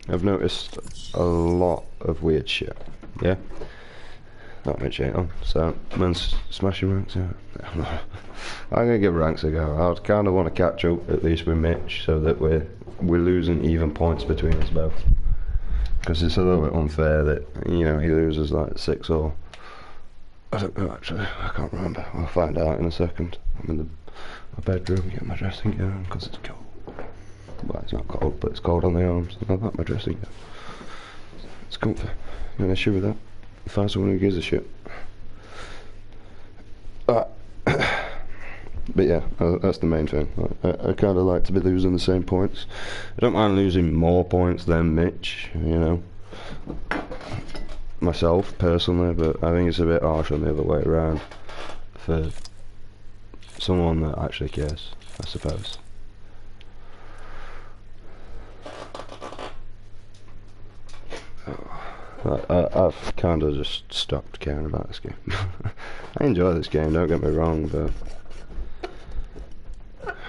I've noticed a lot of weird shit. Yeah? Not much ain't on. So, man's smashing ranks, yeah. I'm gonna give ranks a go. I'd kind of want to catch up, at least with Mitch, so that we're losing even points between us both. Because it's a little bit unfair that, you know, he loses like 6 or... I don't know actually, I can't remember. I'll find out in a second. I'm in my bedroom, getting my dressing gown, because it's cold. Well, it's not cold, but it's cold on the arms. I like my dressing gown. It's comfy. You got an issue with that? Find someone who gives a shit. But yeah, that's the main thing. I kind of like to be losing the same points. I don't mind losing more points than Mitch, you know, myself personally, but I think it's a bit harsh on the other way around for someone that actually cares, I suppose. I've kind of just stopped caring about this game. I enjoy this game, don't get me wrong, but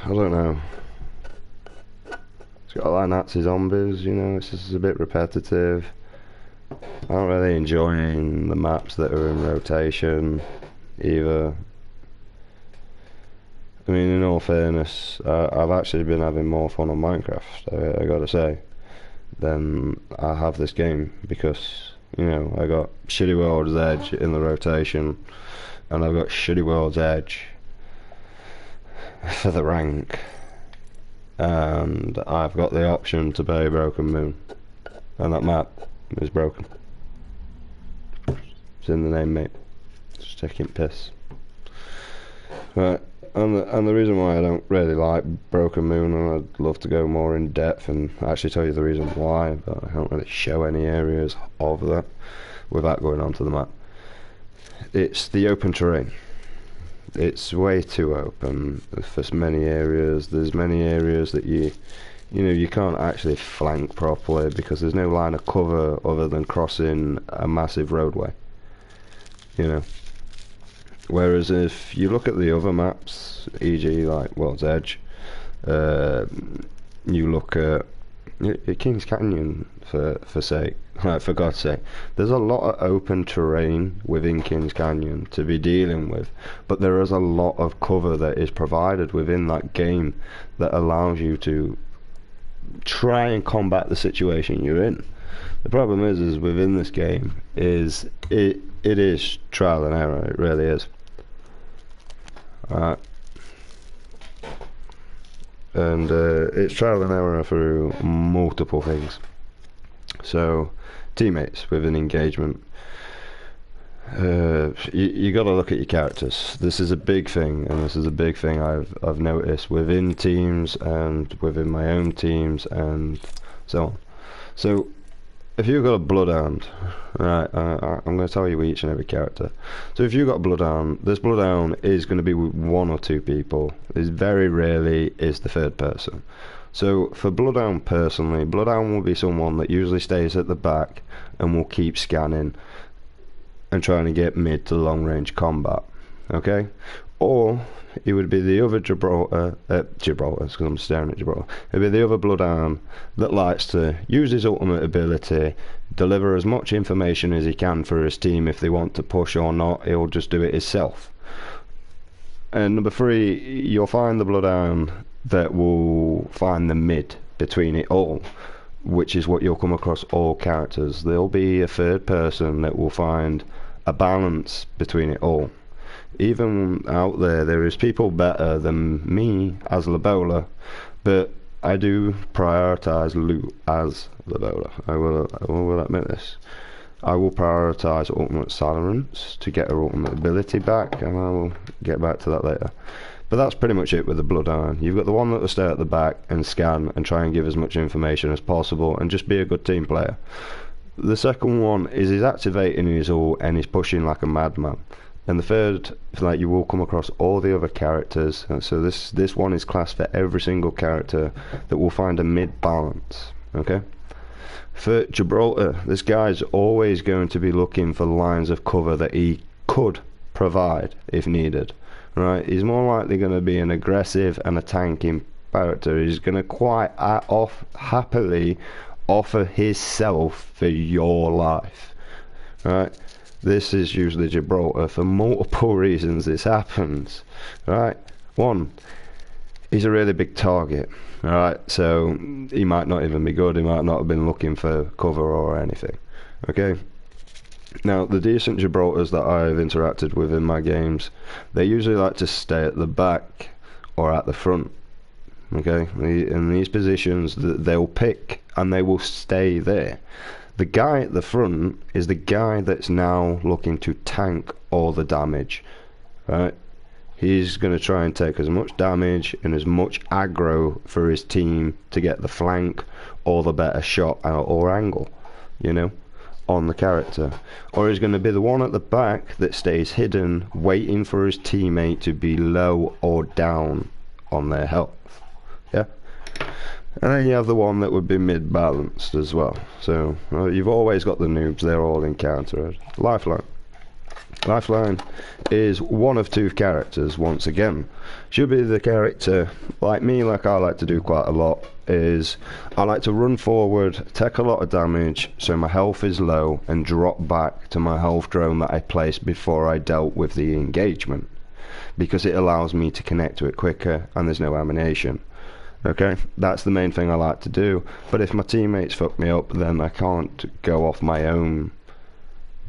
I don't know. It's got a lot of Nazi zombies, you know, it's just a bit repetitive. I don't really enjoy the maps that are in rotation either. I mean, in all fairness, I've actually been having more fun on Minecraft, I gotta say, than I have this game, because, you know, I got Shitty World's Edge in the rotation, and I've got Shitty World's Edge for the rank, and I've got the option to play Broken Moon, and that map is broken. It's in the name, mate. Just taking piss. Right. And the reason why I don't really like Broken Moon, and I'd love to go more in depth and actually tell you the reason why, but I don't really show any areas of that without going onto the map. It's the open terrain. It's way too open for many areas. There's many areas that you know, you can't actually flank properly because there's no line of cover other than crossing a massive roadway, you know. Whereas if you look at the other maps, e.g. like World's Edge, you look at King's Canyon for God's sake, there's a lot of open terrain within King's Canyon to be dealing with, but there is a lot of cover that is provided within that game that allows you to try and combat the situation you're in. The problem is within this game is it is trial and error. It really is. And it's trial and error through multiple things. So, teammates with an engagement. You got to look at your characters. This is a big thing, and this is a big thing I've noticed within teams and within my own teams and so on. So, if you've got a Bloodhound, right, I'm going to tell you each and every character. So if you've got a Bloodhound, this Bloodhound is going to be with 1 or 2 people. It very rarely is the third person. So for Bloodhound personally, Bloodhound will be someone that usually stays at the back and will keep scanning and trying to get mid to long range combat, okay? Or it would be the other Gibraltar, because I'm staring at Gibraltar. It would be the other Bloodhound that likes to use his ultimate ability, deliver as much information as he can for his team. If they want to push or not, he'll just do it himself. And number 3, you'll find the Bloodhound that will find the mid between it all, which is what you'll come across all characters. There'll be a third person that will find a balance between it all. Even out there is people better than me as Lobola, but I do prioritise loot as Lobola. I will admit this. I will prioritise ultimate silence to get her ultimate ability back, and I will get back to that later. But that's pretty much it with the Bloodhound. You've got the one that will stay at the back and scan and try and give as much information as possible and just be a good team player. The second one is he's activating his ult and he's pushing like a madman. And the third, like, you will come across all the other characters, and so this one is classed for every single character that will find a mid balance, okay? For Gibraltar, this guy's always going to be looking for lines of cover that he could provide if needed, right? He's more likely going to be an aggressive and a tanking character. He's going to quite happily offer himself for your life. Right? This is usually Gibraltar for multiple reasons this happens. Right? One, he's a really big target. Alright, so he might not even be good, he might not have been looking for cover or anything. Okay? Now, the decent Gibraltars that I've interacted with in my games, they usually like to stay at the back or at the front. Okay? In these positions, they'll pick and they will stay there. The guy at the front is the guy that's now looking to tank all the damage. Right? He's going to try and take as much damage and as much aggro for his team to get the flank or the better shot out or angle, you know, on the character. Or he's going to be the one at the back that stays hidden, waiting for his teammate to be low or down on their health. Yeah? And then you have the one that would be mid-balanced as well. So you've always got the noobs, they're all in counter. Lifeline. Lifeline is one of two characters once again. Should be the character, like me, like I like to do quite a lot, is I like to run forward, take a lot of damage so my health is low, and drop back to my health drone that I placed before I dealt with the engagement, because it allows me to connect to it quicker and there's no ammunition. Okay, that's the main thing I like to do. But if my teammates fuck me up, then I can't go off my own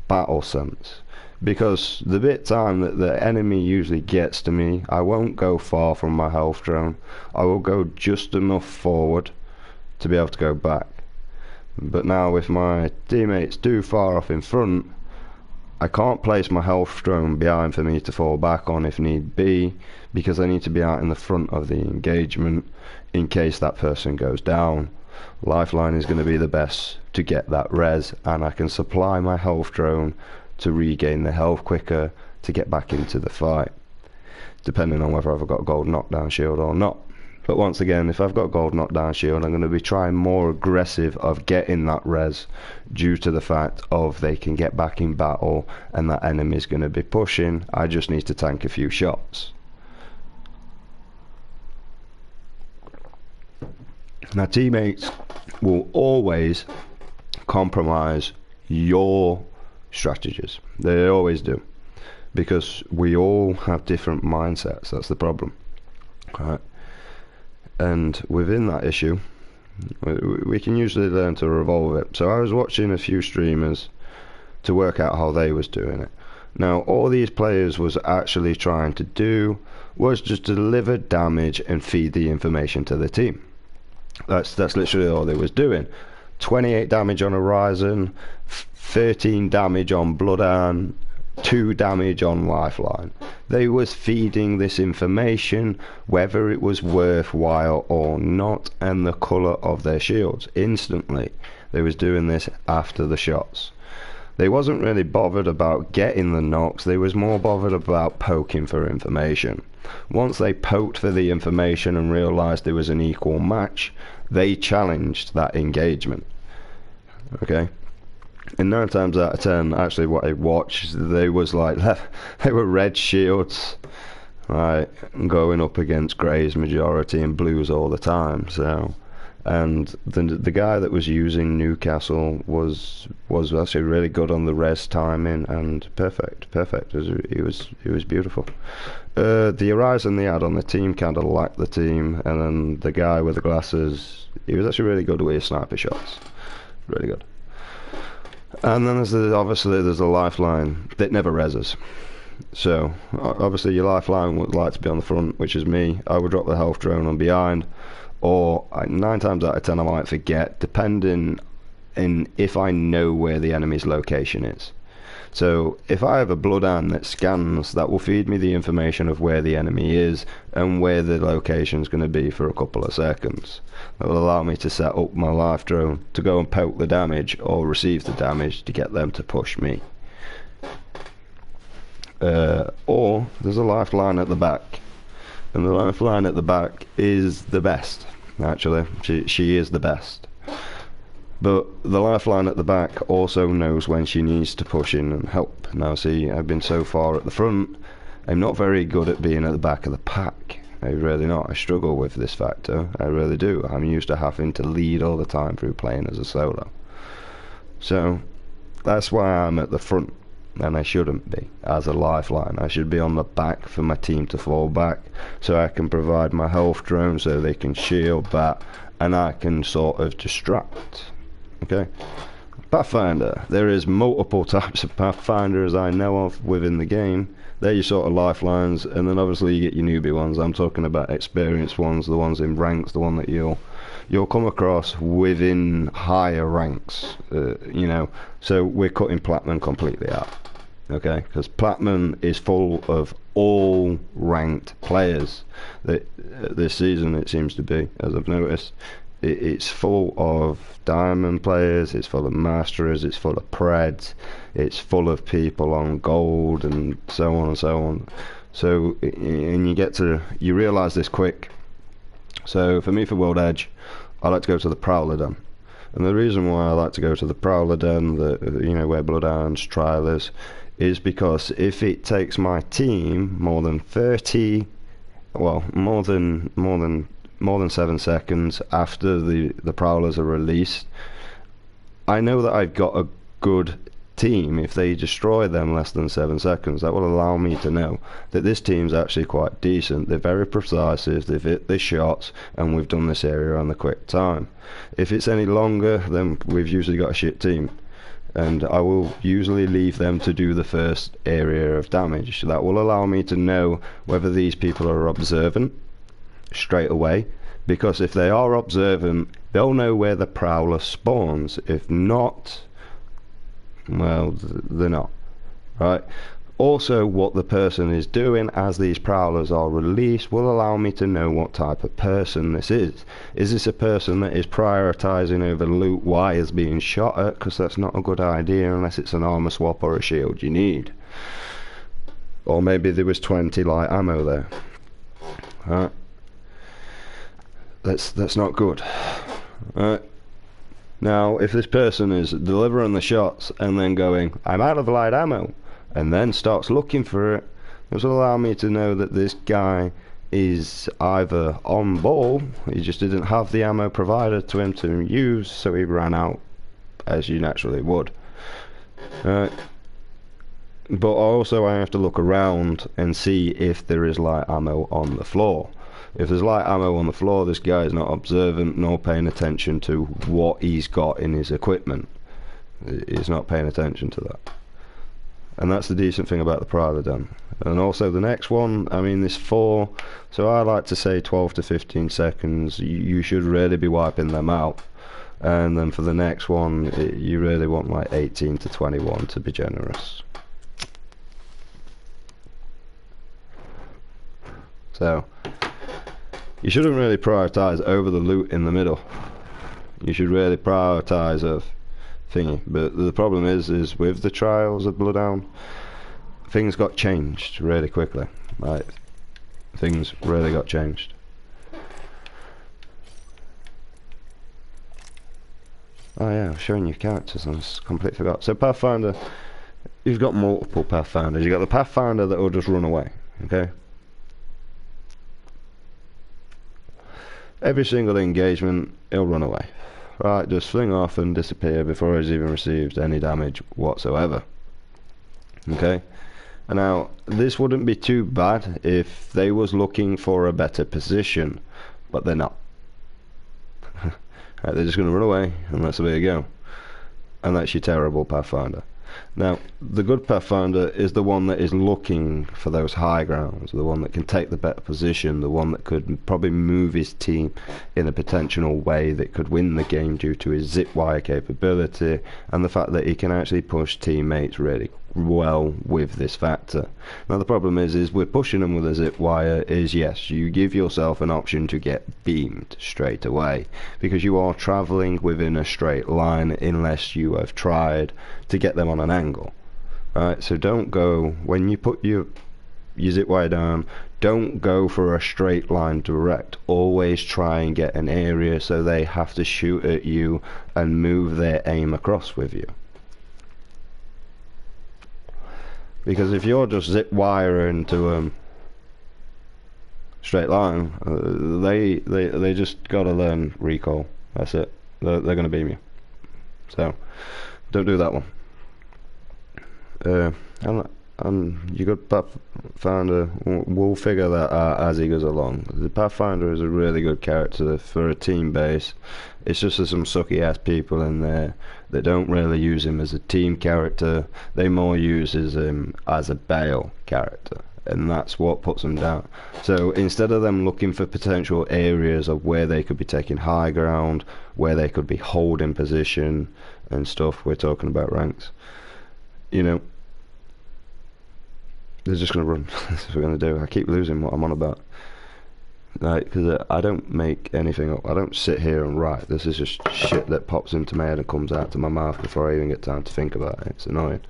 battle sense. Because the bit time that the enemy usually gets to me, I won't go far from my health drone. I will go just enough forward to be able to go back. But now if my teammates do far off in front, I can't place my health drone behind for me to fall back on if need be, because I need to be out in the front of the engagement in case that person goes down. Lifeline is going to be the best to get that res, and I can supply my health drone to regain the health quicker to get back into the fight, depending on whether I've got gold knockdown shield or not. But once again, if I've got gold knockdown shield, I'm going to be trying more aggressive of getting that res, due to the fact of they can get back in battle and that enemy's going to be pushing. I just need to tank a few shots. Now, teammates will always compromise your strategies. They always do, because we all have different mindsets. That's the problem, right? And within that issue, we can usually learn to revolve it. So I was watching a few streamers to work out how they was doing it. Now, all these players was actually trying to do was just deliver damage and feed the information to the team. That's literally all they was doing. 28 damage on Horizon, 13 damage on Bloodhound, 2 damage on Lifeline. They was feeding this information, whether it was worthwhile or not, and the colour of their shields instantly. They was doing this after the shots. They wasn't really bothered about getting the knocks, they was more bothered about poking for information. Once they poked for the information and realised there was an equal match, they challenged that engagement. Okay? And 9 times out of 10, actually what I watched, they was like, they were red shields, right, going up against greys majority and blues all the time. So, and the guy that was using Newcastle was actually really good on the res timing and perfect. He was beautiful. The Horizon they had on the team kind of lacked the team, and then the guy with the glasses, he was actually really good with his sniper shots, really good. And then obviously there's a Lifeline that never reses. So obviously your Lifeline would like to be on the front, which is me. I would drop the health drone on behind, or 9 times out of 10 I might forget, depending in if I know where the enemy's location is. So if I have a Bloodhound that scans, that will feed me the information of where the enemy is and where the location is going to be for a couple of seconds. That will allow me to set up my life drone to go and poke the damage or receive the damage to get them to push me. Or there's a Lifeline at the back, and the Lifeline at the back is the best. Actually, she is the best. But the Lifeline at the back also knows when she needs to push in and help. Now see, I've been so far at the front, I'm not very good at being at the back of the pack. really not. I struggle with this factor. I really do. I'm used to having to lead all the time through playing as a solo. So that's why I'm at the front, and I shouldn't be as a lifeline. I should be on the back for my team to fall back, so I can provide my health drone so they can shield that, and I can sort of distract. Okay. Pathfinder. There is multiple types of Pathfinders I know of within the game. They're your sort of lifelines, and then obviously you get your newbie ones. I'm talking about experienced ones, the ones in ranks, the one that you'll come across within higher ranks. You know, so we're cutting Platinum completely out. Okay, because Platinum is full of all ranked players. This season it seems to be, as I've noticed. It's full of diamond players, it's full of masterers, it's full of preds, it's full of people on gold, and so on and so on. So, and you realise this quick. So for me, for World Edge, I like to go to the Prowler Den. And the reason why I like to go to the Prowler Den, where Bloodhounds, Trialers, is because if it takes my team more than 7 seconds after the Prowlers are released, I know that I've got a good team. If they destroy them less than 7 seconds, that will allow me to know that this team's actually quite decent. They're very precise, they've hit their shots, and we've done this area on the quick time. If it's any longer, then we've usually got a shit team, and I will usually leave them to do the first area of damage. That will allow me to know whether these people are observant straight away, because if they are observant, they'll know where the Prowler spawns. If not, well, they're not, right? Also, what the person is doing as these Prowlers are released will allow me to know what type of person this is. Is this a person that is prioritizing over loot wires being shot at? Because that's not a good idea unless it's an armor swap or a shield you need. Or maybe there was 20 light ammo there. Right? That's not good. Right? Now, if this person is delivering the shots and then going, I'm out of light ammo, and then starts looking for it, this will allow me to know that this guy is either on ball, he just didn't have the ammo provided to him to use, so he ran out, as you naturally would. But also I have to look around and see if there is light ammo on the floor. If there's light ammo on the floor, this guy is not observant nor paying attention to what he's got in his equipment. He's not paying attention to that. And that's the decent thing about the Prowler Den. And also the next one, I mean, there's 4, so I like to say 12 to 15 seconds. You should really be wiping them out. And then for the next one, you really want like 18 to 21 to be generous. So you shouldn't really prioritize over the loot in the middle. You should really prioritize of thingy. But the problem is with the Trials of Bloodhound, things got changed really quickly. Like, things really got changed. Oh yeah, I'm showing you characters, I completely forgot. So Pathfinder, you've got multiple Pathfinders. You've got the Pathfinder that will just run away, okay? Every single engagement, he'll run away. Right, just fling off and disappear before he's even received any damage whatsoever. Okay? And now, this wouldn't be too bad if they was looking for a better position, but they're not. Right, they're just going to run away, and that's the way to go. And that's your terrible Pathfinder. Now, the good Pathfinder is the one that is looking for those high grounds, the one that can take the better position, the one that could probably move his team in a potential way that could win the game due to his zip wire capability and the fact that he can actually push teammates really well with this factor. Now the problem is we're pushing them with a zip wire is, yes, you give yourself an option to get beamed straight away because you are travelling within a straight line unless you have tried to get them on an angle. Right, so don't go, when you put your zip wire down, don't go for a straight line direct. Always try and get an area so they have to shoot at you and move their aim across with you. Because if you're just zip wiring to straight line. They just gotta learn recall. That's it. They're gonna beam you. So don't do that one. And you got Pathfinder. We'll figure that out as he goes along. The Pathfinder is a really good character for a team base. It's just there's some sucky ass people in there that don't really use him as a team character. They more uses him as a bail character, and that's what puts them down. So instead of them looking for potential areas of where they could be taking high ground, where they could be holding position and stuff, we're talking about ranks, you know, they're just going to run. That's what we're going to do. I keep losing what I'm on about. Like, because I don't make anything up. I don't sit here and write. This is just shit that pops into my head and comes out to my mouth before I even get time to think about it. It's annoying.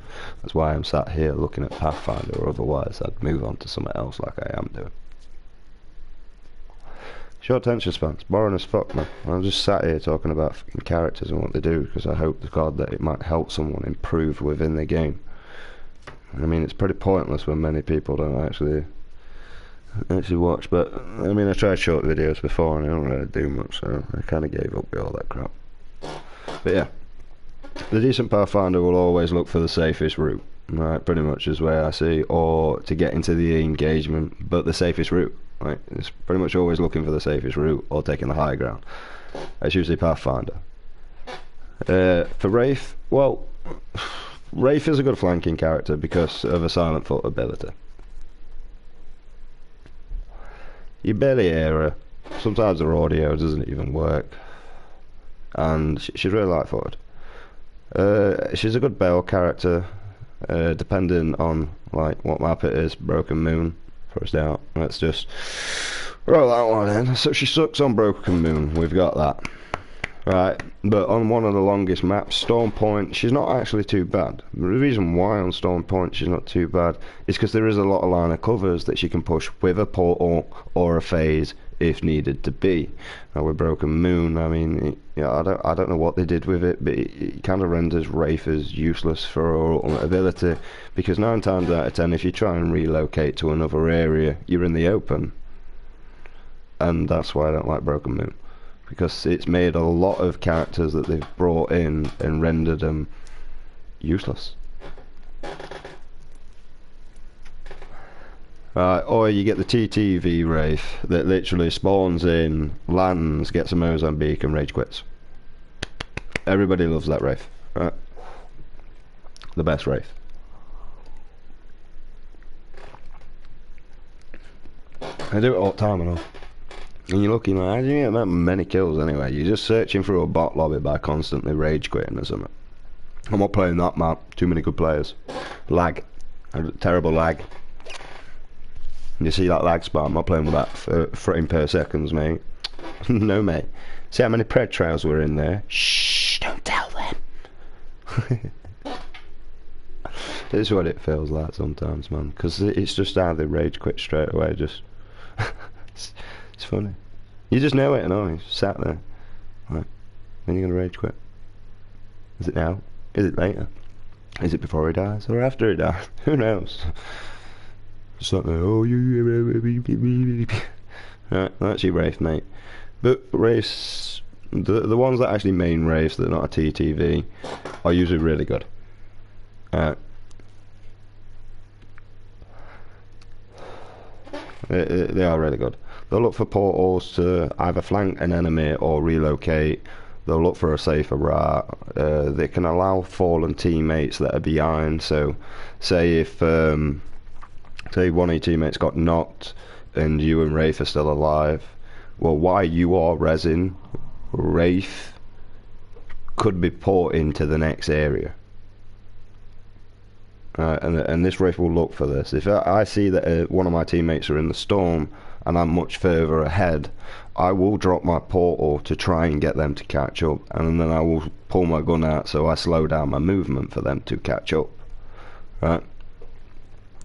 That's why I'm sat here looking at Pathfinder, or otherwise I'd move on to something else like I am doing. Short attention spans, boring as fuck, man. I'm just sat here talking about fucking characters and what they do because I hope to God that it might help someone improve within the game. I mean, it's pretty pointless when many people don't actually watch, but I mean, I tried short videos before and I don't really do much, so I kind of gave up with all that crap. But yeah, the decent Pathfinder will always look for the safest route, right? Pretty much is where I see, or to get into the engagement, but the safest route, right? It's pretty much always looking for the safest route or taking the high ground. That's usually Pathfinder. For Wraith, well, Wraith is a good flanking character because of a silent foot ability. You barely hear her. Sometimes her audio doesn't even work, and she's really light-footed. She's a good bail character, depending on like what map it is. Broken Moon, first out. Let's just roll that one in. So she sucks on Broken Moon. We've got that. Right, but on one of the longest maps, Storm Point, she's not actually too bad. The reason why on Storm Point she's not too bad is because there is a lot of line of covers that she can push with a portal or a phase if needed to be. Now with Broken Moon, I mean, I don't know what they did with it, but it kind of renders Wraith as useless for her ultimate ability, because 9 times out of 10, if you try and relocate to another area, you're in the open, and that's why I don't like Broken Moon. Because it's made a lot of characters that they've brought in and rendered them useless. Or you get the TTV Wraith that literally spawns in, lands, gets a Mozambique and rage quits. Everybody loves that Wraith, right? The best Wraith. I do it all the time, I know. And you're looking like, how do you get that many kills anyway? You're just searching through a bot lobby by constantly rage quitting or something. I'm not playing that map. Too many good players. Lag. Terrible lag. You see that lag spot? I'm not playing with that frame per seconds, mate. No, mate. See how many pred trails were in there? Shh, don't tell them. This is what it feels like sometimes, man. Because it's just how they rage quit straight away. Just... It's funny. You just know it, and you sat there. Right. When are you going to rage quit? Is it now? Is it later? Is it before he dies or after he dies? Who knows? Just like, oh, you. Right, that's your Wraith, mate. But Wraiths, the ones that actually main Wraiths that are not a TTV, are usually really good. They are really good. They'll look for portals to either flank an enemy or relocate. They'll look for a safer route. They can allow fallen teammates that are behind. So, say if say one of your teammates got knocked and you and Wraith are still alive, well, while you are resin, Wraith could be porting to the next area. And this Wraith will look for this. If I see that one of my teammates are in the storm and I'm much further ahead, I will drop my portal to try and get them to catch up, and then I will pull my gun out so I slow down my movement for them to catch up. Right?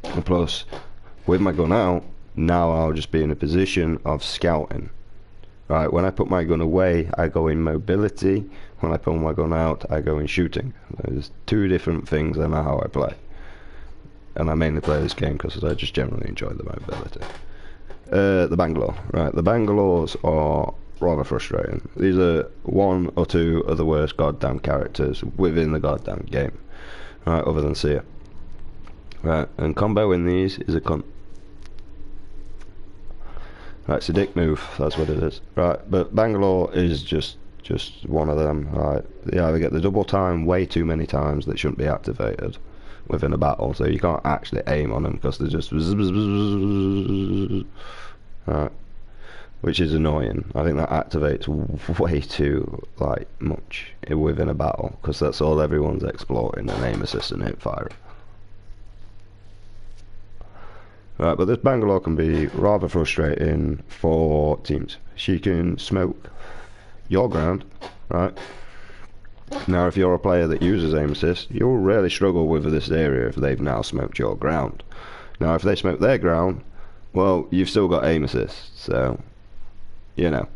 And plus, with my gun out, now I'll just be in a position of scouting. Right, when I put my gun away, I go in mobility. When I pull my gun out, I go in shooting. There's 2 different things in how I play. And I mainly play this game because I just generally enjoy the mobility. The Bangalore, right? The Bangalores are rather frustrating. These are one or two of the worst goddamn characters within the goddamn game, right? Other than Seer, right? And combo in these is a cunt. Right, it's a dick move. That's what it is, right? But Bangalore is just one of them, right? They either get the double time way too many times that shouldn't be activated within a battle, so you can't actually aim on them because they're just right, which is annoying. I think that activates way too like much within a battle because that's all everyone's exploiting, an aim assist and hip fire. Right, but this Bangalore can be rather frustrating for teams. She can smoke your ground, right? Now, if you're a player that uses aim assist, you'll really struggle with this area if they've now smoked your ground. Now, if they smoke their ground, well, you've still got aim assist, so, you know.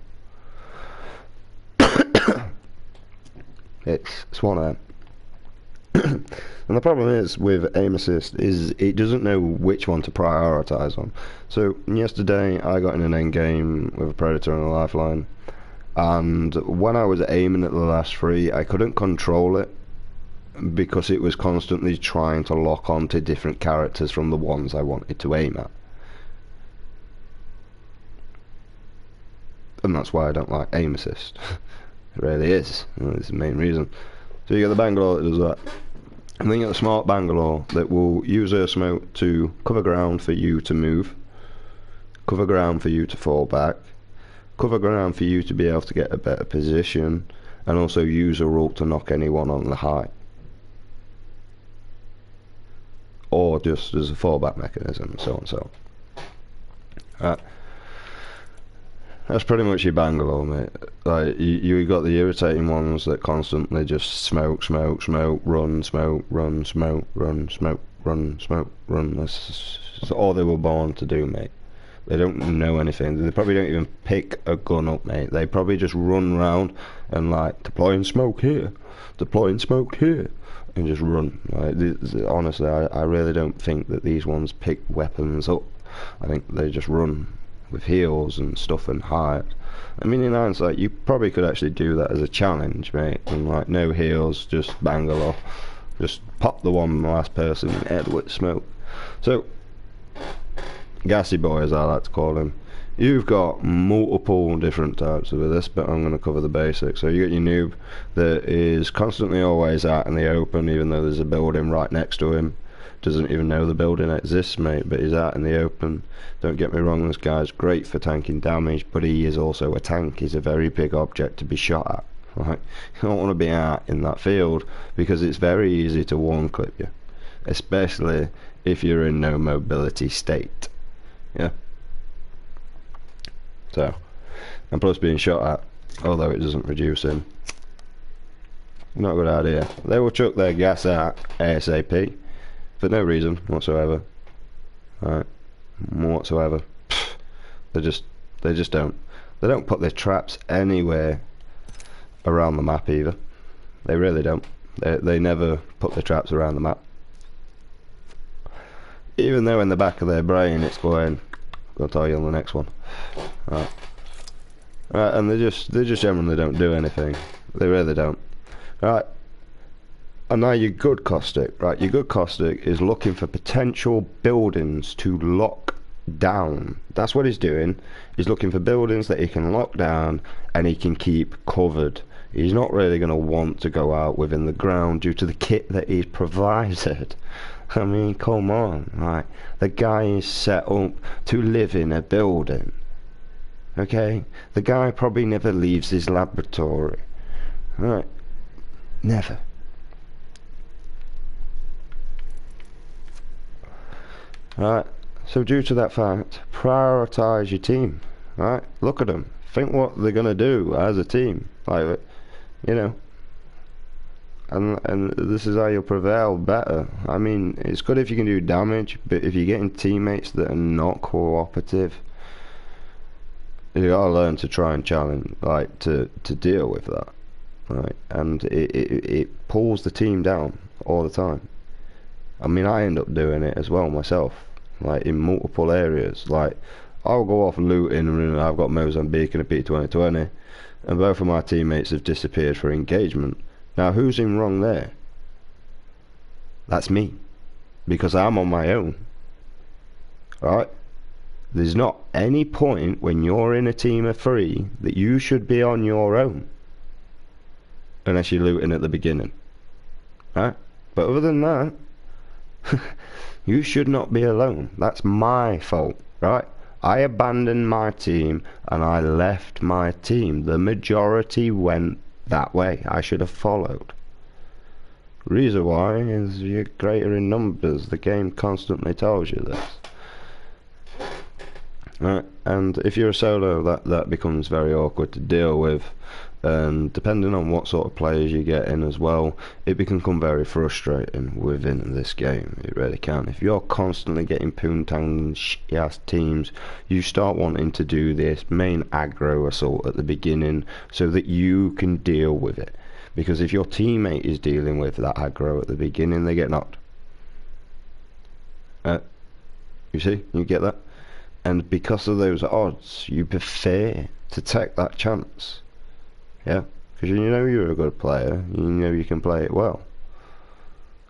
it's one of them. And the problem is with aim assist is it doesn't know which one to prioritize on. So yesterday I got in an end game with a Predator and a Lifeline, and when I was aiming at the last three I couldn't control it because it was constantly trying to lock on to different characters from the ones I wanted to aim at. And that's why I don't like aim assist. It really is. It's the main reason. So you get the Bangalore that does that. And then you get the smart Bangalore that will use her smoke to cover ground for you to move, cover ground for you to fall back, cover ground for you to be able to get a better position, and also use a ult to knock anyone on the high. Or just as a fallback mechanism, and so on and so on. Right. That's pretty much your Bangalore, mate. Like you got the irritating ones that constantly just smoke, run, smoke, run, smoke, run, smoke, run, smoke, run. That's all they were born to do, mate. They don't know anything. They probably don't even pick a gun up, mate. They probably just run round and like deploying smoke here, deploying smoke here, and just run. Like, honestly, I really don't think that these ones pick weapons up. I think they just run with heals and stuff and hide. I mean, in hindsight, you probably could actually do that as a challenge, mate. And like, no heals, just Bangalore, just pop the one last person in the head with smoke. So, Gassy Boy, as I like to call him, you've got multiple different types of this, but I'm going to cover the basics. So you got your noob that is constantly always out in the open, even though there's a building right next to him. Doesn't even know the building exists, mate, but he's out in the open. Don't get me wrong, this guy's great for tanking damage, but he is also a tank. He's a very big object to be shot at, right? You don't want to be out in that field because it's very easy to one clip you, especially if you're in no mobility state. Yeah. So, and plus being shot at, although it doesn't reduce him, not a good idea. They will chuck their gas out ASAP. For no reason whatsoever, right? Whatsoever. They just don't. They don't put their traps anywhere around the map either. They really don't. They never put their traps around the map. Even though in the back of their brain it's going, "I'll tell you on the next one." Right. Right, and they just generally don't do anything. They really don't. Right. And now your good caustic, right? Your good caustic is looking for potential buildings to lock down. That's what he's doing. He's looking for buildings that he can lock down and he can keep covered. He's not really going to want to go out within the ground due to the kit that he's provided. I mean, come on, right? The guy is set up to live in a building. Okay? The guy probably never leaves his laboratory. Right? Never. Right, so due to that fact, prioritize your team. Right, look at them, think what they're gonna do as a team, like, you know, and this is how you'll prevail better. I mean, it's good if you can do damage, but if you're getting teammates that are not cooperative, you gotta learn to try and challenge, like, to deal with that, right? And it pulls the team down all the time. I mean, I end up doing it as well myself, like in multiple areas. Like, I'll go off looting, and I've got Mozambique and a P2020, and both of my teammates have disappeared for engagement. Now, who's in wrong there? That's me, because I'm on my own. Right? There's not any point when you're in a team of 3 that you should be on your own, unless you're looting at the beginning. Right? But other than that, you should not be alone. That's my fault, right? I abandoned my team and I left my team. The majority went that way. I should have followed. Reason why is you're greater in numbers. The game constantly tells you this. Right? And if you're a solo, that becomes very awkward to deal with. And depending on what sort of players you get in as well, it can become very frustrating within this game. It really can. If you're constantly getting poontanged in shitty ass teams, you start wanting to do this main aggro assault at the beginning so that you can deal with it. Because if your teammate is dealing with that aggro at the beginning, they get knocked. You see? You get that? And because of those odds, you prefer to take that chance. Yeah, because you know you're a good player, you know you can play it well.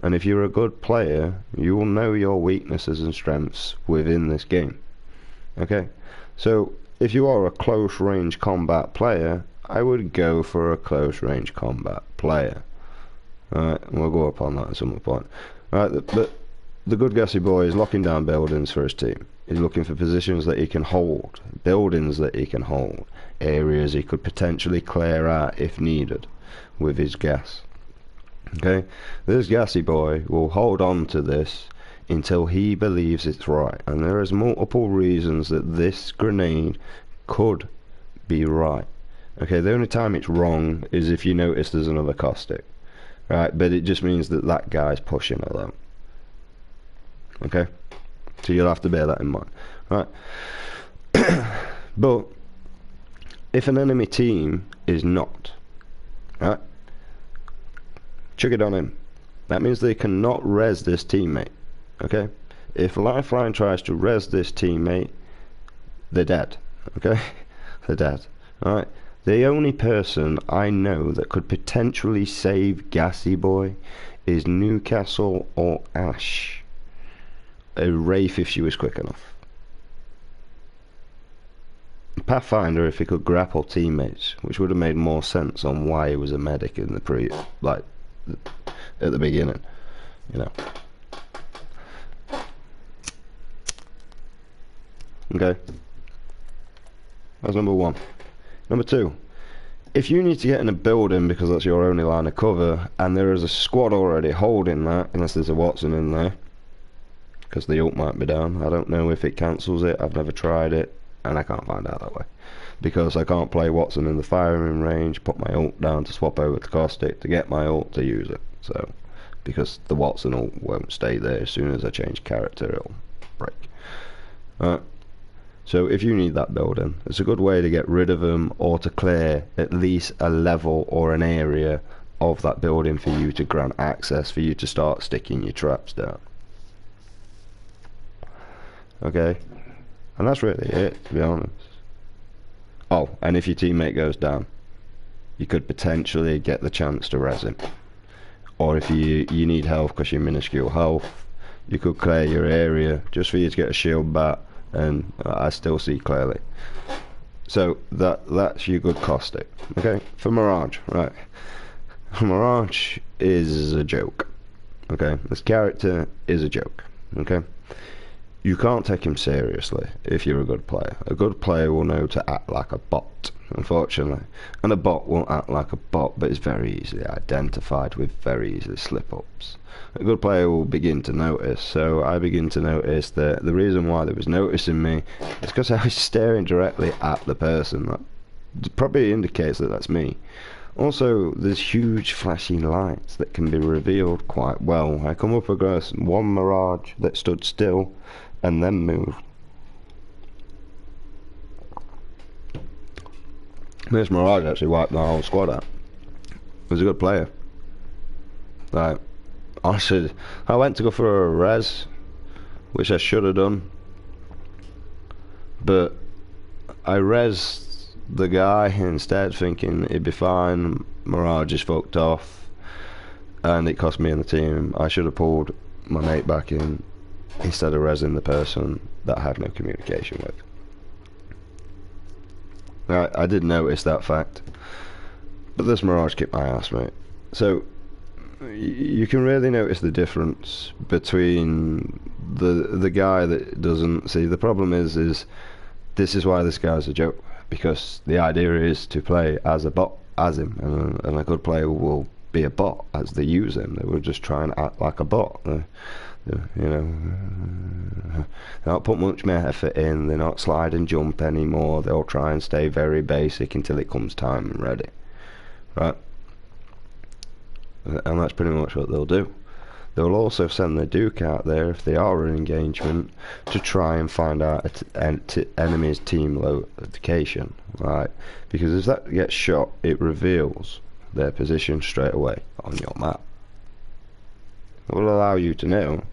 And if you're a good player, you will know your weaknesses and strengths within this game. Okay, so if you are a close range combat player, I would go for a close range combat player. Alright, and we'll go up on that at some point. Alright, but the good Gassy boy is locking down buildings for his team. He's looking for positions that he can hold, buildings that he can hold, areas he could potentially clear out if needed with his gas. Okay, this Gassy boy will hold on to this until he believes it's right, and there is multiple reasons that this grenade could be right. Okay, the only time it's wrong is if you notice there's another caustic, right? But it just means that that guy's pushing alone. Okay, so you'll have to bear that in mind, right? But if an enemy team is not, right, chuck it on him. That means they cannot res this teammate. Okay, if Lifeline tries to res this teammate, they're dead. Okay, they're dead. All right. The only person I know that could potentially save Gassy boy is Newcastle or Ash. A Wraith if she was quick enough. Pathfinder if he could grapple teammates, which would have made more sense on why he was a medic in the at the beginning, you know. Okay, that's number 1. Number 2, if you need to get in a building because that's your only line of cover, and there is a squad already holding that, unless there's a Watson in there, because the ult might be down. I don't know if it cancels it, I've never tried it, and I can't find out that way. Because I can't play Watson in the firing range, put my ult down to swap over to Caustic to get my ult to use it. So, because the Watson ult won't stay there, as soon as I change character it'll break. So if you need that building, it's a good way to get rid of them or to clear at least a level or an area of that building for you to grant access, for you to start sticking your traps down. Okay, and that's really it, to be honest. Oh, and if your teammate goes down, you could potentially get the chance to res him. Or if you need health because you're minuscule health, you could clear your area just for you to get a shield back, and I still see clearly. So that's your good caustic. Okay, for Mirage, right? Mirage is a joke. Okay, this character is a joke. Okay, you can't take him seriously if you're a good player. A good player will know to act like a bot, unfortunately. And a bot won't act like a bot, but is very easily identified with very easily slip-ups. A good player will begin to notice, so I begin to notice that the reason why they was noticing me is because I was staring directly at the person. That probably indicates that that's me. Also, there's huge flashing lights that can be revealed quite well. I come up across one Mirage that stood still and then moved. This Mirage actually wiped the whole squad out. He was a good player. Like, honestly, I went to go for a res, which I should have done, But I res the guy instead, thinking it'd be fine. Mirage is fucked off, and it cost me and the team. I should have pulled my mate back in instead of resing the person that I had no communication with. Now, I did notice that fact, but this Mirage kicked my ass, mate. So you can really notice the difference between the guy that doesn't see. The problem is this is why this guy's a joke, because the idea is to play as a bot as him, and a good player will be a bot as they use him. They will just try and act like a bot. You know, they don't put much more effort in. They're not slide and jump anymore. They'll try and stay very basic until it comes time and ready, right? And that's pretty much what they'll do. They'll also send their Duke out there if they are in engagement to try and find out enemy's team location, right? Because if that gets shot, it reveals their position straight away on your map. It will allow you to know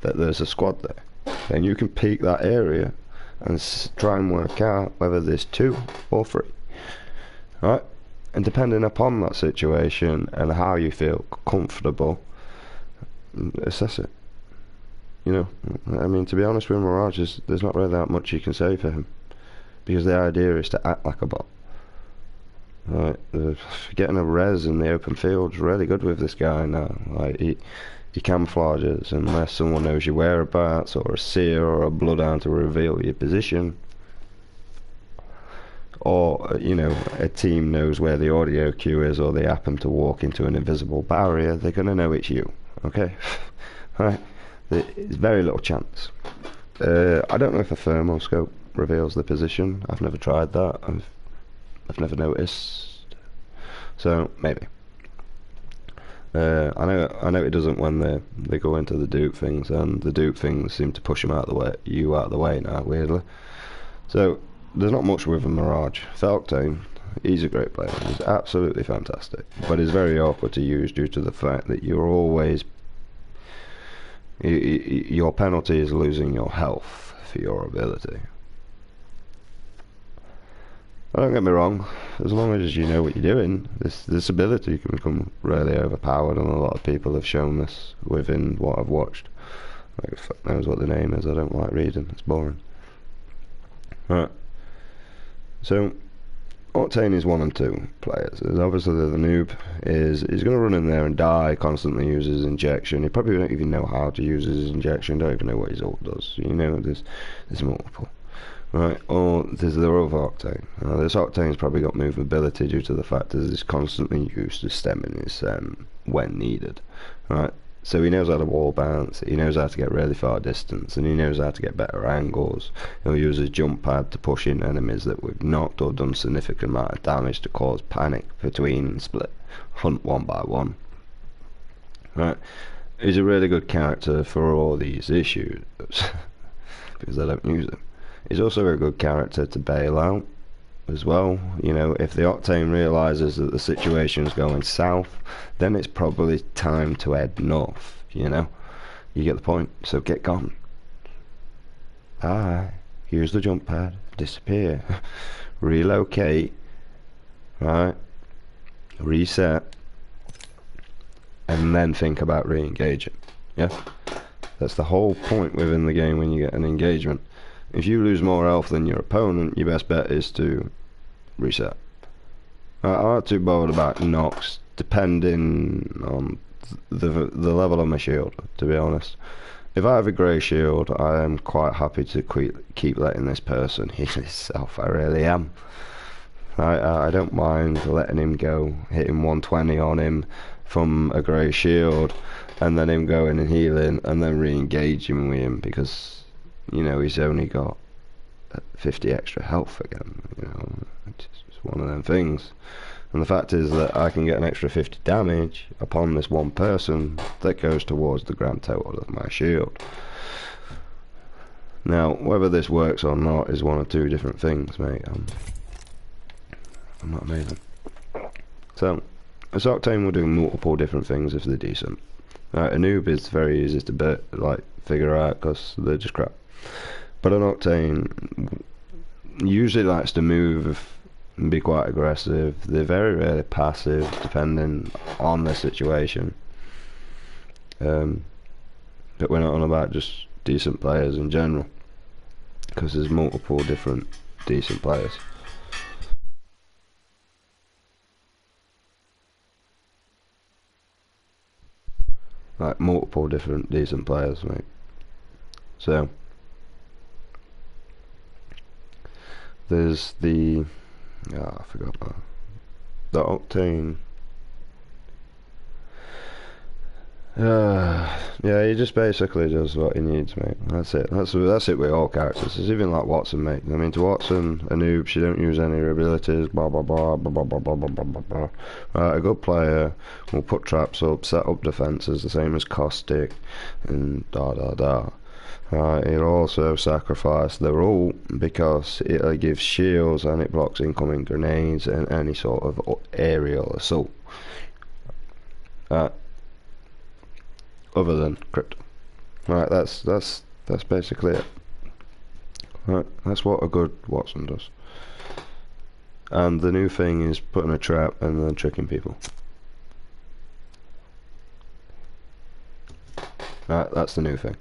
that there's a squad there. Then you can peek that area and try and work out whether there's 2 or 3, right? And depending upon that situation and how you feel comfortable, assess it. You know, I mean, to be honest with Mirage, there's not really that much you can say for him, because the idea is to act like a bot. Right, getting a res in the open field is really good with this guy now. Like he camouflages unless someone knows your whereabouts, or a seer or a bloodhound to reveal your position. Or, you know, a team knows where the audio queue is, or they happen to walk into an invisible barrier, they're going to know it's you, okay? Right? There's very little chance. I don't know if a thermoscope reveals the position. I've never tried that. I've never noticed. So, maybe. I know it doesn't when they go into the dupe things, and the dupe things seem to push them out of the way, you out of the way now, weirdly. So, there's not much with a Mirage. Falctane, he's a great player. He's absolutely fantastic, but he's very awkward to use due to the fact that you're always your penalty is losing your health for your ability. Don't get me wrong, as long as you know what you're doing, this ability can become really overpowered, and a lot of people have shown this within what I've watched. Like, fuck knows what the name is. I don't like reading, it's boring. Right. So, Octane is 1 and 2 players. Obviously the noob he's going to run in there and die, constantly use his injection. He probably don't even know how to use his injection, don't even know what his ult does. You know, there's multiple. Right, or there's the other Octane. This Octane's probably got movability due to the fact that he's constantly used to stemming his when needed. Right, so he knows how to wall bounce, he knows how to get really far distance, and he knows how to get better angles. He'll use his jump pad to push in enemies that we've knocked or done significant amount of damage to cause panic between split, hunt 1 by 1. Right, he's a really good character for all these issues because I don't use him. He's also a good character to bail out as well. You know, if the Octane realises that the situation's going south, then it's probably time to head north, you know. You get the point, so get gone. Here's the jump pad, disappear, relocate, right, reset, and then think about re-engaging. Yeah, that's the whole point within the game when you get an engagement. If you lose more health than your opponent, your best bet is to reset. I'm not too bothered about knocks, depending on the level of my shield, to be honest. If I have a grey shield, I am quite happy to keep letting this person heal himself. I really am. I don't mind letting him go, hitting 120 on him from a grey shield, and then him going and healing, and then re-engaging with him, because you know, he's only got 50 extra health again, you know, it's just one of them things. And the fact is that I can get an extra 50 damage upon this one person that goes towards the grand total of my shield. Now, whether this works or not is 1 or 2 different things, mate. I'm not amazing. So, a Octane will do multiple different things if they're decent. A noob is very easy to figure out because they're just crap. But an Octane usually likes to move and be quite aggressive. They're very rarely passive, depending on the situation. But we're not on about just decent players in general, because there's multiple different decent players. Like multiple different decent players, mate. So there's the I forgot that. The Octane. Yeah, he just basically does what he needs, mate. That's it. That's it with all characters. It's even like Wattson, mate. I mean, to Wattson, a noob, she don't use any abilities. Blah blah blah blah blah blah blah blah blah blah. Right, a good player will put traps up, set up defenses, the same as Caustic, and da da da. Right, he'll also sacrifice the ult because it gives shields and it blocks incoming grenades and any sort of aerial assault. Other than crypto. Right, that's basically it. Right, that's what a good Wattson does. And the new thing is putting a trap and then tricking people. Right, that's the new thing.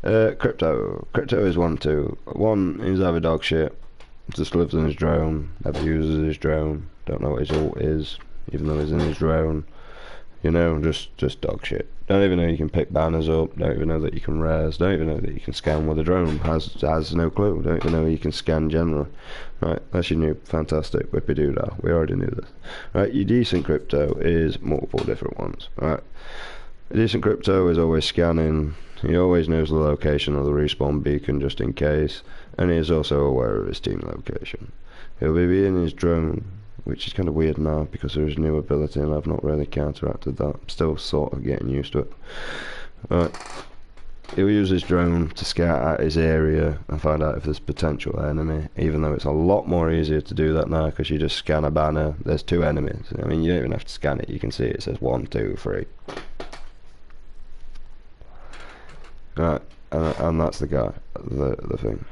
Crypto is one too. One is either dog shit, just lives in his drone, never uses his drone, don't know what his ult is, even though he's in his drone. You know, just dog shit. Don't even know you can pick banners up, don't even know that you can res, don't even know that you can scan with a drone, has no clue, don't even know you can scan generally. Right, that's your new fantastic whippy doodah. We already knew this. Right, your decent crypto is multiple different ones. Right. A decent crypto is always scanning, he always knows the location of the respawn beacon just in case, and he is also aware of his team location. He'll be in his drone, which is kind of weird now because there is new ability and I've not really counteracted that. I'm still sort of getting used to it. Right. He'll use his drone to scout out his area and find out if there's potential enemy, even though it's a lot more easier to do that now because you just scan a banner, there's 2 enemies. I mean, you don't even have to scan it, you can see it says 1, 2, 3. Right, and that's the guy, the thing.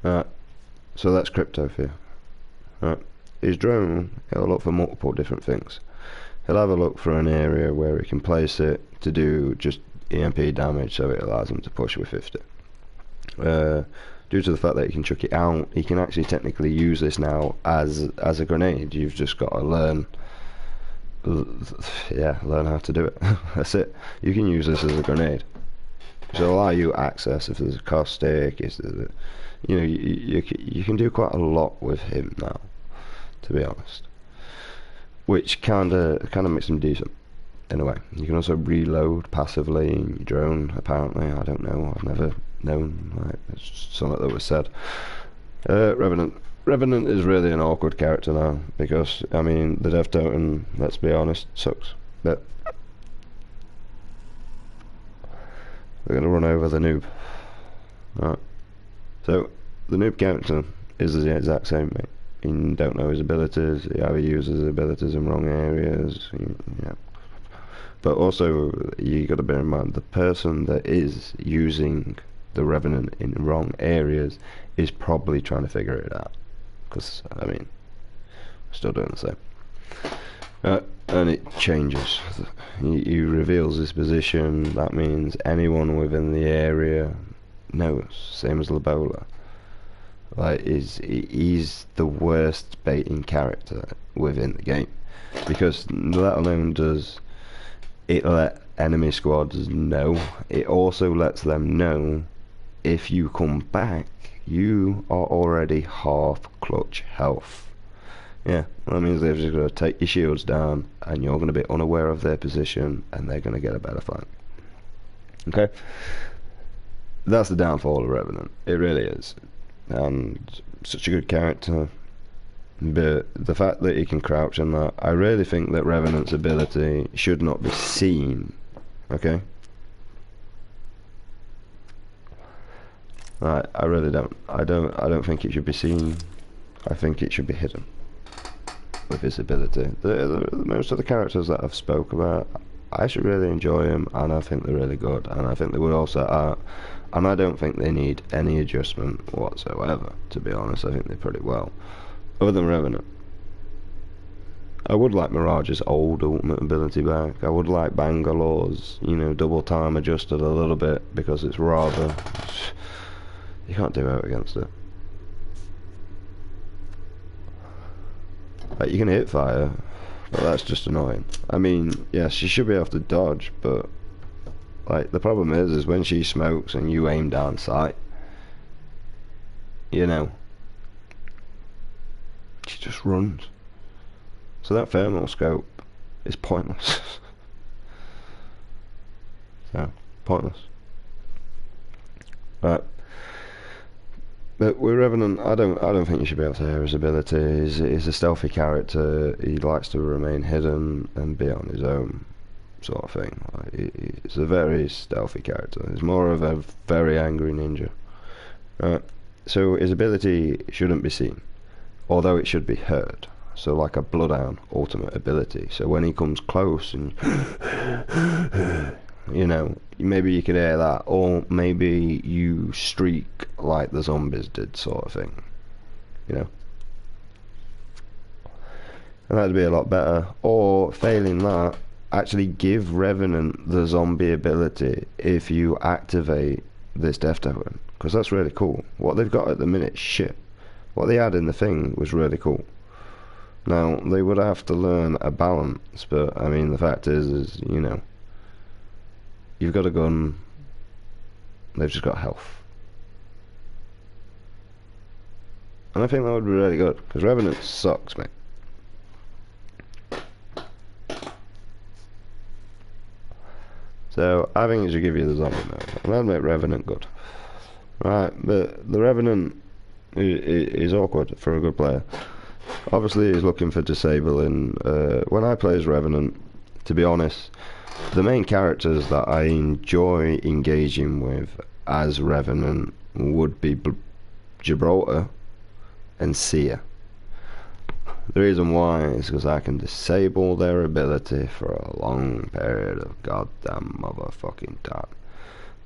Right, so that's crypto for you. Right, his drone, he'll look for multiple different things. He'll have a look for an area where he can place it to do just EMP damage, so it allows him to push with 50. Due to the fact that he can chuck it out, he can actually technically use this now as a grenade. You've just got to learn how to do it. That's it. You can use this as a grenade. So allow you access if there's a caustic, you know, you can do quite a lot with him now, to be honest. Which kinda makes him decent in a way. You can also reload passively in your drone, apparently. I don't know, I've never known, like, it's just something that was said. Revenant is really an awkward character now, because, I mean, the dev totem, let's be honest, sucks. But we're going to run over the noob. Right. So, the noob character is the exact same, mate. You don't know his abilities, he either uses his abilities in wrong areas, yeah. But also, you got to bear in mind, the person that is using the Revenant in wrong areas is probably trying to figure it out. Because, I mean, still doing the same. And it changes. He reveals his position. That means anyone within the area knows. Same as Lobola. Like, he's the worst baiting character within the game. Because, let alone does it let enemy squads know, it also lets them know if you come back, you are already half clutch health. Yeah, that means they're just going to take your shields down and you're going to be unaware of their position and they're going to get a better fight. Okay? That's the downfall of Revenant. It really is. And such a good character. But the fact that he can crouch and that, I really think that Revenant's ability should not be seen. Okay? I really don't. I don't think it should be seen. I think it should be hidden with his ability. Most of the characters that I've spoke about, I should really enjoy them, and I think they're really good, and I think they would also and I don't think they need any adjustment whatsoever, to be honest. I think they're pretty well. Other than Revenant. I would like Mirage's old ultimate ability back. I would like Bangalore's, you know, double time adjusted a little bit, because it's rather... You can't do out against it. Like, you can hit fire, but that's just annoying. I mean, yes, she should be able to dodge, but like, the problem is when she smokes and you aim down sight, you know, she just runs. So that thermal scope is pointless. So, pointless. Right. But with Revenant, I don't think you should be able to hear his ability. He's a stealthy character. He likes to remain hidden and be on his own, sort of thing. Like, he's a very stealthy character. He's more of a very angry ninja. Right. So his ability shouldn't be seen, although it should be heard. So like a Bloodhound ultimate ability. So when he comes close and you know, maybe you could hear that, or maybe you streak like the zombies did, sort of thing, you know. And that'd be a lot better. Or failing that, actually give Revenant the zombie ability if you activate this Death Token, because that's really cool. What they've got at the minute, shit. What they had in the thing was really cool. Now they would have to learn a balance, but I mean, the fact is you know, you've got a gun, they've just got health. And I think that would be really good, because Revenant sucks, mate. So I think it should give you the zombie mode, and that'll make Revenant good. Right, but the Revenant is awkward for a good player. Obviously he's looking for disabling. When I play as Revenant, to be honest, the main characters that I enjoy engaging with as Revenant would be Gibraltar and Seer. The reason why is because I can disable their ability for a long period of goddamn motherfucking time.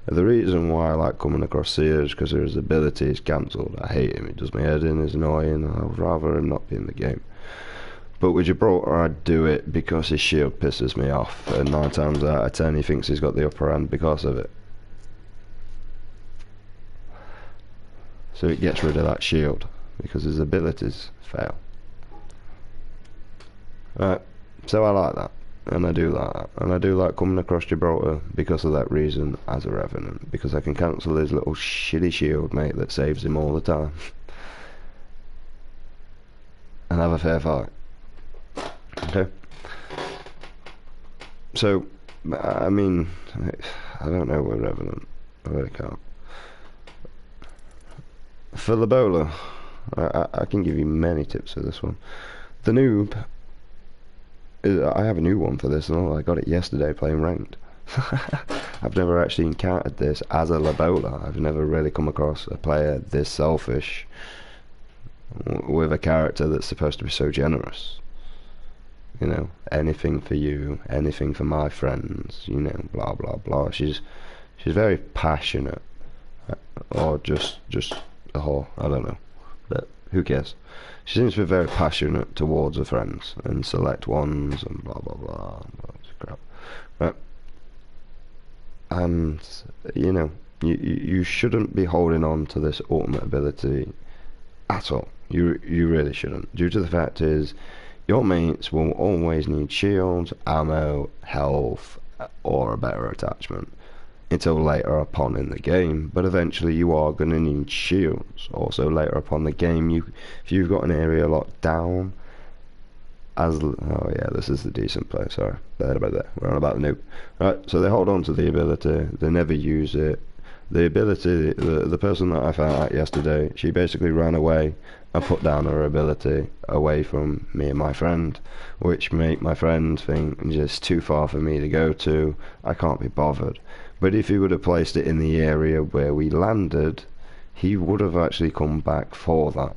The reason why I like coming across Seer is because his ability is cancelled. I hate him, he does my head in, he's annoying, I would rather him not be in the game. But with Gibraltar I do it because his shield pisses me off, and 9 times out of 10 he thinks he's got the upper hand because of it. So it gets rid of that shield, because his abilities fail. Right, so I like that. And I do like that. And I do like coming across Gibraltar because of that reason as a Revenant. Because I can cancel his little shitty shield, mate, that saves him all the time. And have a fair fight. Okay? So, I mean, I don't know with Revenant. I really can't. For Lobola, I can give you many tips for this one. The noob... I have a new one for this, and I got it yesterday playing ranked. I've never actually encountered this as a Lobola. I've never really come across a player this selfish with a character that's supposed to be so generous. You know, anything for you, anything for my friends, you know, blah blah blah. She's very passionate, or just a whore, I don't know, but who cares. She seems to be very passionate towards her friends, and select ones, and blah blah blah, crap. Right. And you know, you shouldn't be holding on to this ultimate ability at all. You really shouldn't. Due to the fact is, your mates will always need shields, ammo, health, or a better attachment until later upon in the game, but eventually you are going to need shields. Also later upon the game, if you've got an area locked down, oh yeah, this is the decent play, sorry, we're on about the noob. Right, so they hold on to the ability, they never use it. The ability, the person that I found out yesterday, she basically ran away and put down her ability away from me and my friend, which made my friend think it's too far for me to go to, I can't be bothered. But if he would have placed it in the area where we landed, he would have actually come back for that.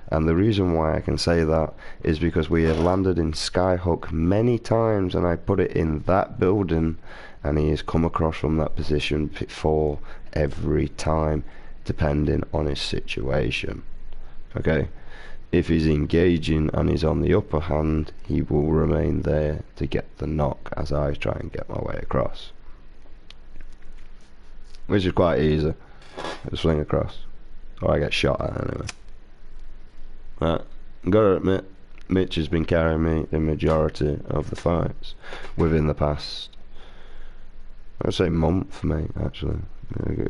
And the reason why I can say that is because we have landed in Skyhook many times, and I put it in that building, and he has come across from that position for every time, depending on his situation. Okay, if he's engaging and he's on the upper hand, he will remain there to get the knock as I try and get my way across, which is quite easy. I swing across, or I get shot at anyway. Right, gotta admit, Mitch has been carrying me the majority of the fights within the past, I'd say month, mate, actually.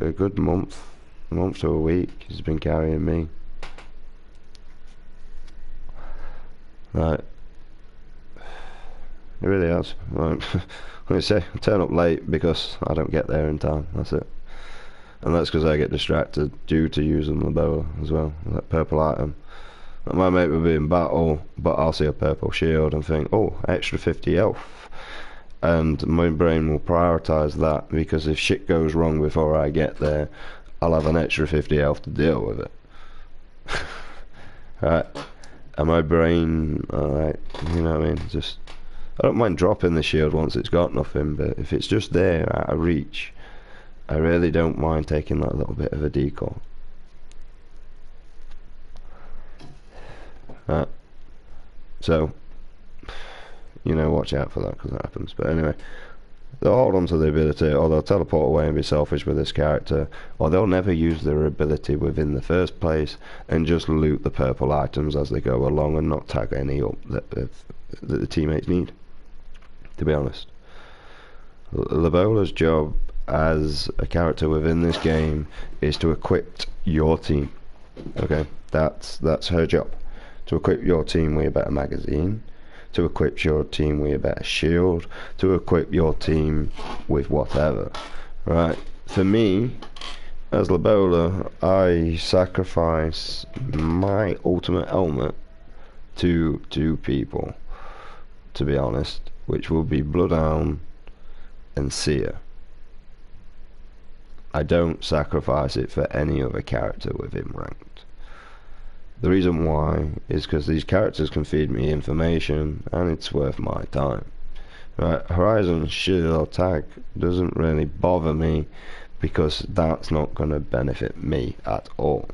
A good month to a week he's been carrying me. Right, it really has. Like, like I say, I turn up late because I don't get there in time, that's it. And that's because I get distracted due to using the bow as well, that purple item. Like, my mate will be in battle, but I'll see a purple shield and think, oh, extra 50 health. And my brain will prioritise that, because if shit goes wrong before I get there, I'll have an extra 50 health to deal with it. Right, and my brain, alright, you know what I mean, just, I don't mind dropping the shield once it's got nothing, but if it's just there out of reach, I really don't mind taking that little bit of a decoy. Right, so, you know, watch out for that, because that happens. But anyway, they'll hold on to the ability, or they'll teleport away and be selfish with this character, or they'll never use their ability within the first place and just loot the purple items as they go along and not tag any up that the teammates need, to be honest. Lobola's job as a character within this game is to equip your team. Okay, that's her job. To equip your team with a better magazine, to equip your team with a better shield, to equip your team with whatever. Right, for me, as Lobola, I sacrifice my ultimate helmet to two people, to be honest, which will be Bloodhound and Seer. I don't sacrifice it for any other character within Ranked. The reason why is because these characters can feed me information and it's worth my time. Right, Horizon Shield Tag doesn't really bother me because that's not going to benefit me at all.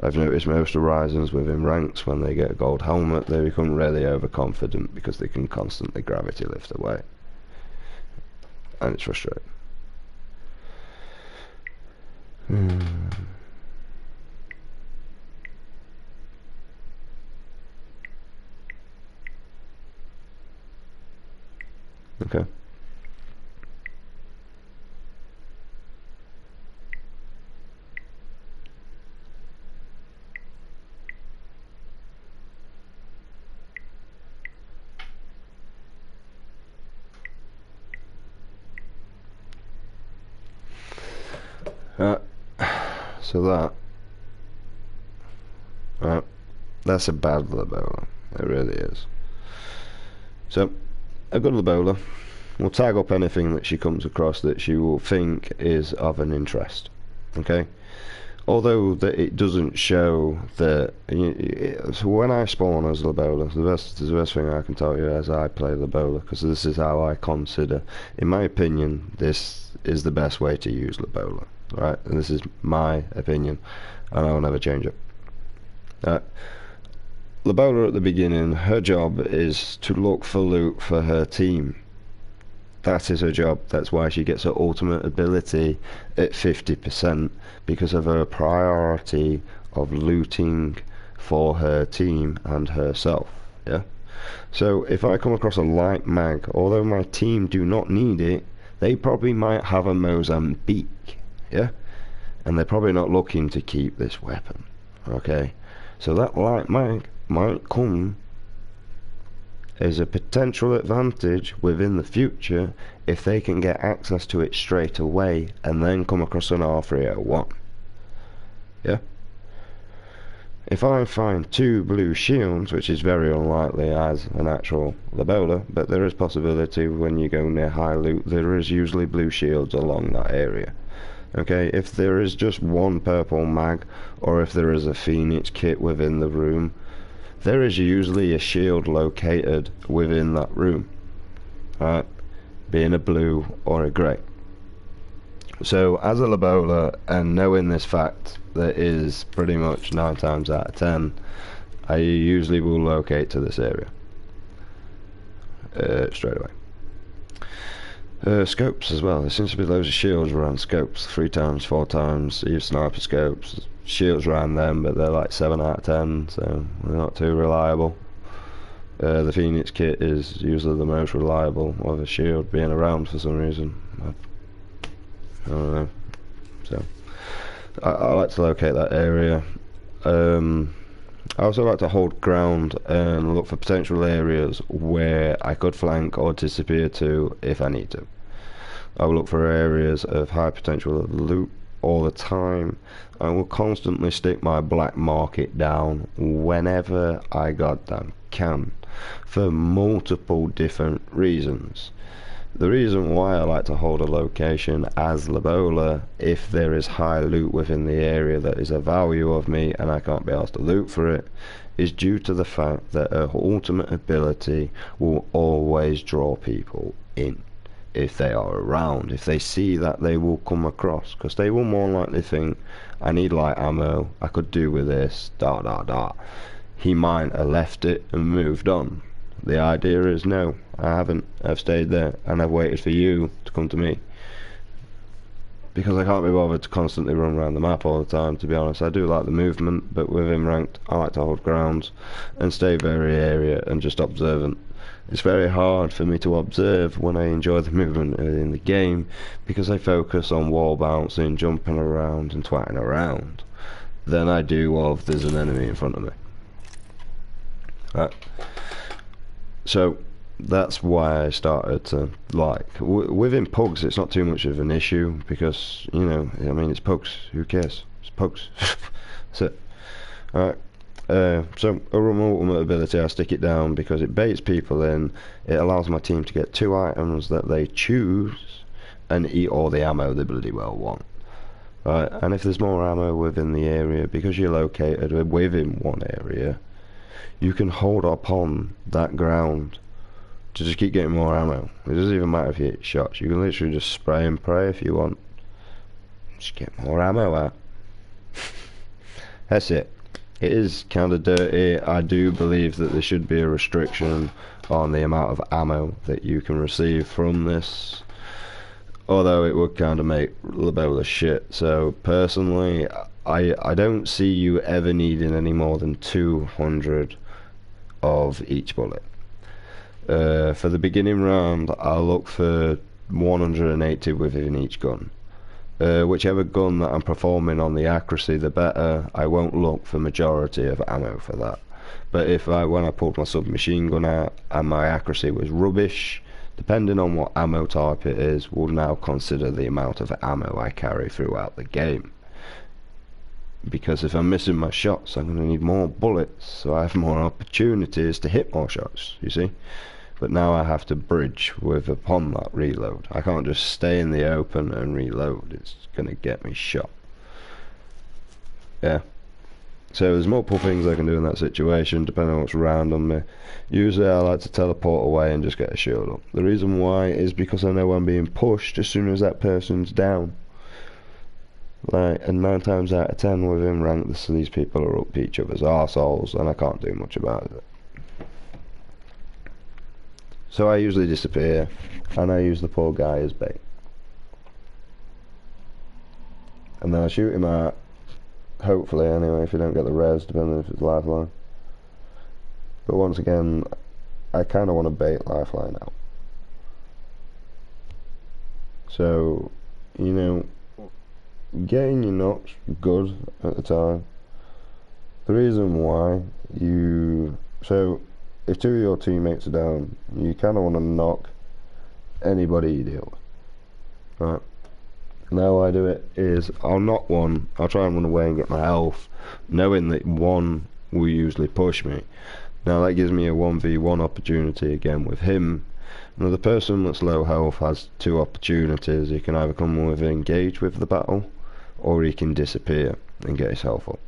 I've noticed most Horizons within ranks, when they get a gold helmet, they become really overconfident because they can constantly gravity lift away. And it's frustrating. Okay. That's a bad Lobola. It really is. So, a good Lobola will tag up anything that she comes across that she will think is of an interest. Okay? Although that it doesn't show that. So when I spawn as Lobola, the best thing I can tell you as I play Lobola, because this is how I consider, in my opinion, this is the best way to use Lobola. Right? And this is my opinion, and I'll never change it. Lobola at the beginning, her job is to look for loot for her team. That is her job. That's why she gets her ultimate ability at 50%, because of her priority of looting for her team and herself. Yeah. So if I come across a light mag, although my team do not need it, they probably might have a Mozambique. Yeah. And they're probably not looking to keep this weapon. Okay. So that light mag might come as a potential advantage within the future if they can get access to it straight away and then come across an R301. Yeah? If I find 2 blue shields, which is very unlikely as an actual Lobola, but there is possibility when you go near high loot, there is usually blue shields along that area. Okay, if there is just 1 purple mag, or if there is a Phoenix kit within the room, there is usually a shield located within that room, right, being a blue or a grey. So as a Lobola, and knowing this fact that is pretty much 9 times out of 10, I usually will locate to this area straight away. Scopes as well. There seems to be loads of shields around scopes. 3 times, 4 times, even sniper scopes. Shields around them, but they're like 7 out of 10, so they're not too reliable. The Phoenix kit is usually the most reliable of a shield being around for some reason. I don't know. So I like to locate that area. I also like to hold ground and look for potential areas where I could flank or disappear to if I need to. I will look for areas of high potential of loot all the time. I will constantly stick my black market down whenever I goddamn can, for multiple different reasons. The reason why I like to hold a location as Lobola, if there is high loot within the area that is a value of me and I can't be asked to loot for it, is due to the fact that her ultimate ability will always draw people in. If they are around, if they see that, they will come across, because they will more likely think, I need light ammo, I could do with this, He might have left it and moved on. The idea is, no, I haven't. I've stayed there and I've waited for you to come to me, because I can't be bothered to constantly run around the map all the time, to be honest. I do like the movement, but within ranked I like to hold ground and stay very area and just observant. It's very hard for me to observe when I enjoy the movement in the game, because I focus on wall bouncing, jumping around and twatting around, than I do of there's an enemy in front of me. Right. So that's why I started to like. Within pugs, it's not too much of an issue, because, you know, I mean, it's pugs. Who cares? It's pugs. That's it. Alright. So a ultimate ability, I stick it down because it baits people in. It allows my team to get 2 items that they choose and eat all the ammo they bloody well want. Right. And if there's more ammo within the area, because you're located within one area, you can hold upon that ground to just keep getting more ammo. It doesn't even matter if you hit shots. You can literally just spray and pray if you want. Just get more ammo out. That's it. It is kind of dirty. I do believe that there should be a restriction on the amount of ammo that you can receive from this, although it would kind of make Lobola shit. So personally, I don't see you ever needing any more than 200 of each bullet. For the beginning round, I'll look for 180 within each gun. Whichever gun that I'm performing on the accuracy, the better. I won't look for majority of ammo for that. But when I pulled my submachine gun out and my accuracy was rubbish, depending on what ammo type it is, we'll now consider the amount of ammo I carry throughout the game. Because if I'm missing my shots, I'm going to need more bullets, so I have more opportunities to hit more shots, you see. But now I have to bridge upon that reload. I can't just stay in the open and reload. It's going to get me shot. Yeah. So there's multiple things I can do in that situation, depending on what's around on me. Usually I like to teleport away and just get a shield up. The reason why is because I know I'm being pushed as soon as that person's down. Like, and 9 times out of 10 within rank, these people are up each other's arseholes, and I can't do much about it. So I usually disappear, and I use the poor guy as bait. And then I shoot him out, hopefully anyway, if you don't get the res, depending if it's lifeline. But once again, I kind of want to bait lifeline out. So, you know, getting your knocks good at the time. The reason why so if 2 of your teammates are down, you kind of want to knock anybody you deal with. Right. Now I do it is I'll knock one, I'll try and run away and get my health, knowing that one will usually push me. Now that gives me a 1v1 opportunity again with him. Now the person that's low health has 2 opportunities. He can either come with engage with the battle, or he can disappear and get his health up.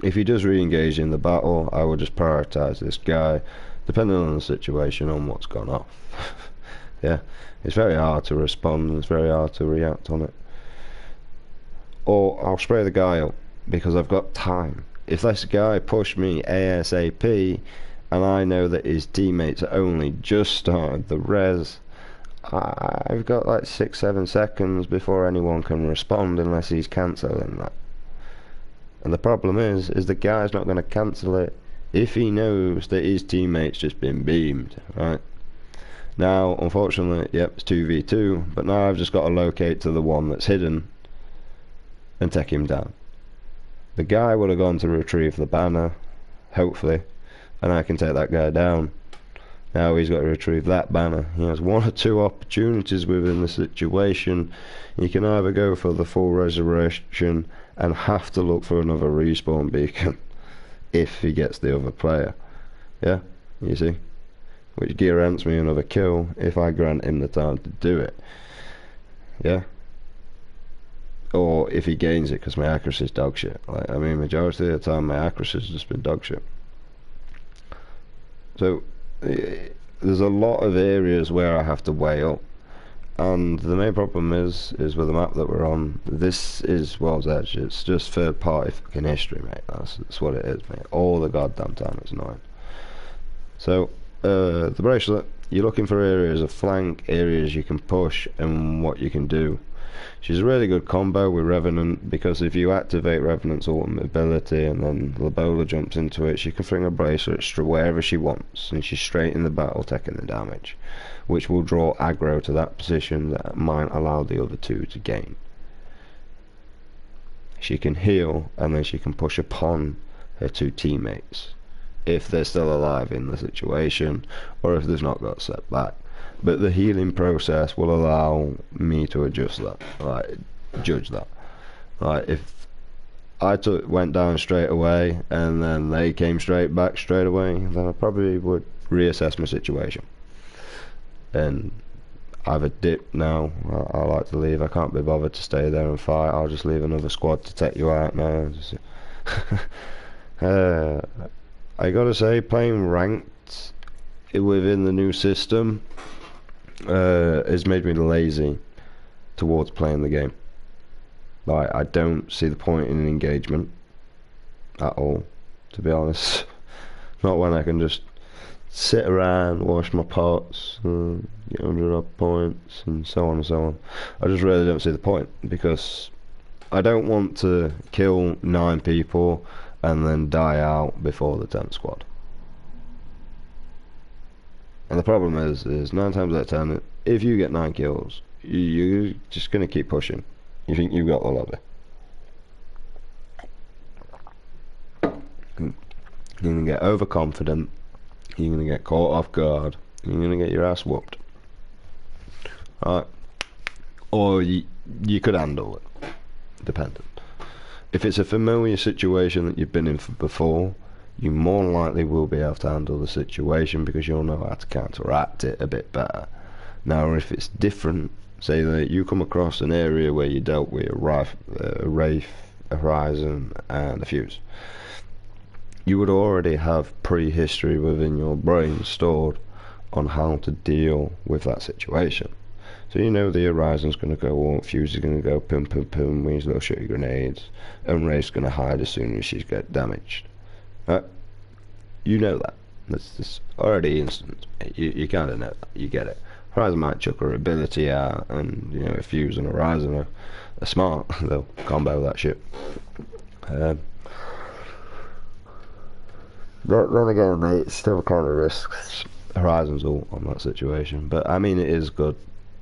If he does re-engage in the battle, I will just prioritise this guy, depending on the situation, on what's gone off. Yeah, it's very hard to respond, and it's very hard to react on it. or I'll spray the guy up because I've got time. If this guy pushed me ASAP and I know that his teammates only just started the res, I've got like 6-7 seconds before anyone can respond unless he's cancelling that. And the problem is the guy's not going to cancel it if he knows that his teammate's just been beamed, right? Now, unfortunately, yep, it's 2v2, but now I've just got to locate to the one that's hidden and take him down. The guy would have gone to retrieve the banner, hopefully, and I can take that guy down. Now he's got to retrieve that banner. He has 1 or 2 opportunities within the situation. He can either go for the full resurrection and have to look for another respawn beacon if he gets the other player. Yeah, you see? Which guarantees me another kill if I grant him the time to do it. Yeah? Or if he gains it, because my accuracy is dog shit. Like, I mean, majority of the time my accuracy has just been dog shit. So there's a lot of areas where I have to weigh up, and the main problem is with the map that we're on. This is World's Edge. It's just third party fucking history, mate. That's what it is, mate. All the goddamn time. It's annoying. So the bracelet, you're looking for areas of flank, areas you can push, and what you can do. She's a really good combo with Revenant, because if you activate Revenant's ultimate ability and then Lobola jumps into it, she can fling a bracelet wherever she wants, and she's straight in the battle taking the damage, which will draw aggro to that position that might allow the other two to gain. She can heal, and then she can push upon her 2 teammates if they're still alive in the situation, or if they've not got set back. But the healing process will allow me to adjust that, like, judge that. Like, if I went down straight away and then they came straight back straight away, then I probably would reassess my situation and either dip. Now I like to leave. I can't be bothered to stay there and fight. I'll just leave another squad to take you out now. I gotta say, playing ranked within the new system has made me lazy towards playing the game. Like, I don't see the point in engagement at all, to be honest. Not when I can just sit around, wash my pots, get 100 odd points, and so on and so on. I just really don't see the point, because I don't want to kill 9 people and then die out before the 10th squad. And the problem is 9 times out of 10, if you get 9 kills, you're just going to keep pushing. You think you've got the lobby. You're going to get overconfident, you're going to get caught off guard, you're going to get your ass whooped. Right? Or you could handle it, dependent. If it's a familiar situation that you've been in before, you more likely will be able to handle the situation because you'll know how to counteract it a bit better. Now, if it's different, say that you come across an area where you dealt with a Wraith, a Horizon, and a Fuse, you would already have pre-history within your brain stored on how to deal with that situation. So you know the Horizon's going to go up, Fuse is going to go pum pum pum with his little shitty grenades, and Wraith's going to hide as soon as she gets damaged. You know that. That's already instant. You kind of know that. You get it. Horizon might chuck her ability out, and you know, if Fuse and Horizon are smart, they'll combo that shit. Then again, mate, it's still kind of risks Horizon's ult on that situation, but I mean, it is good.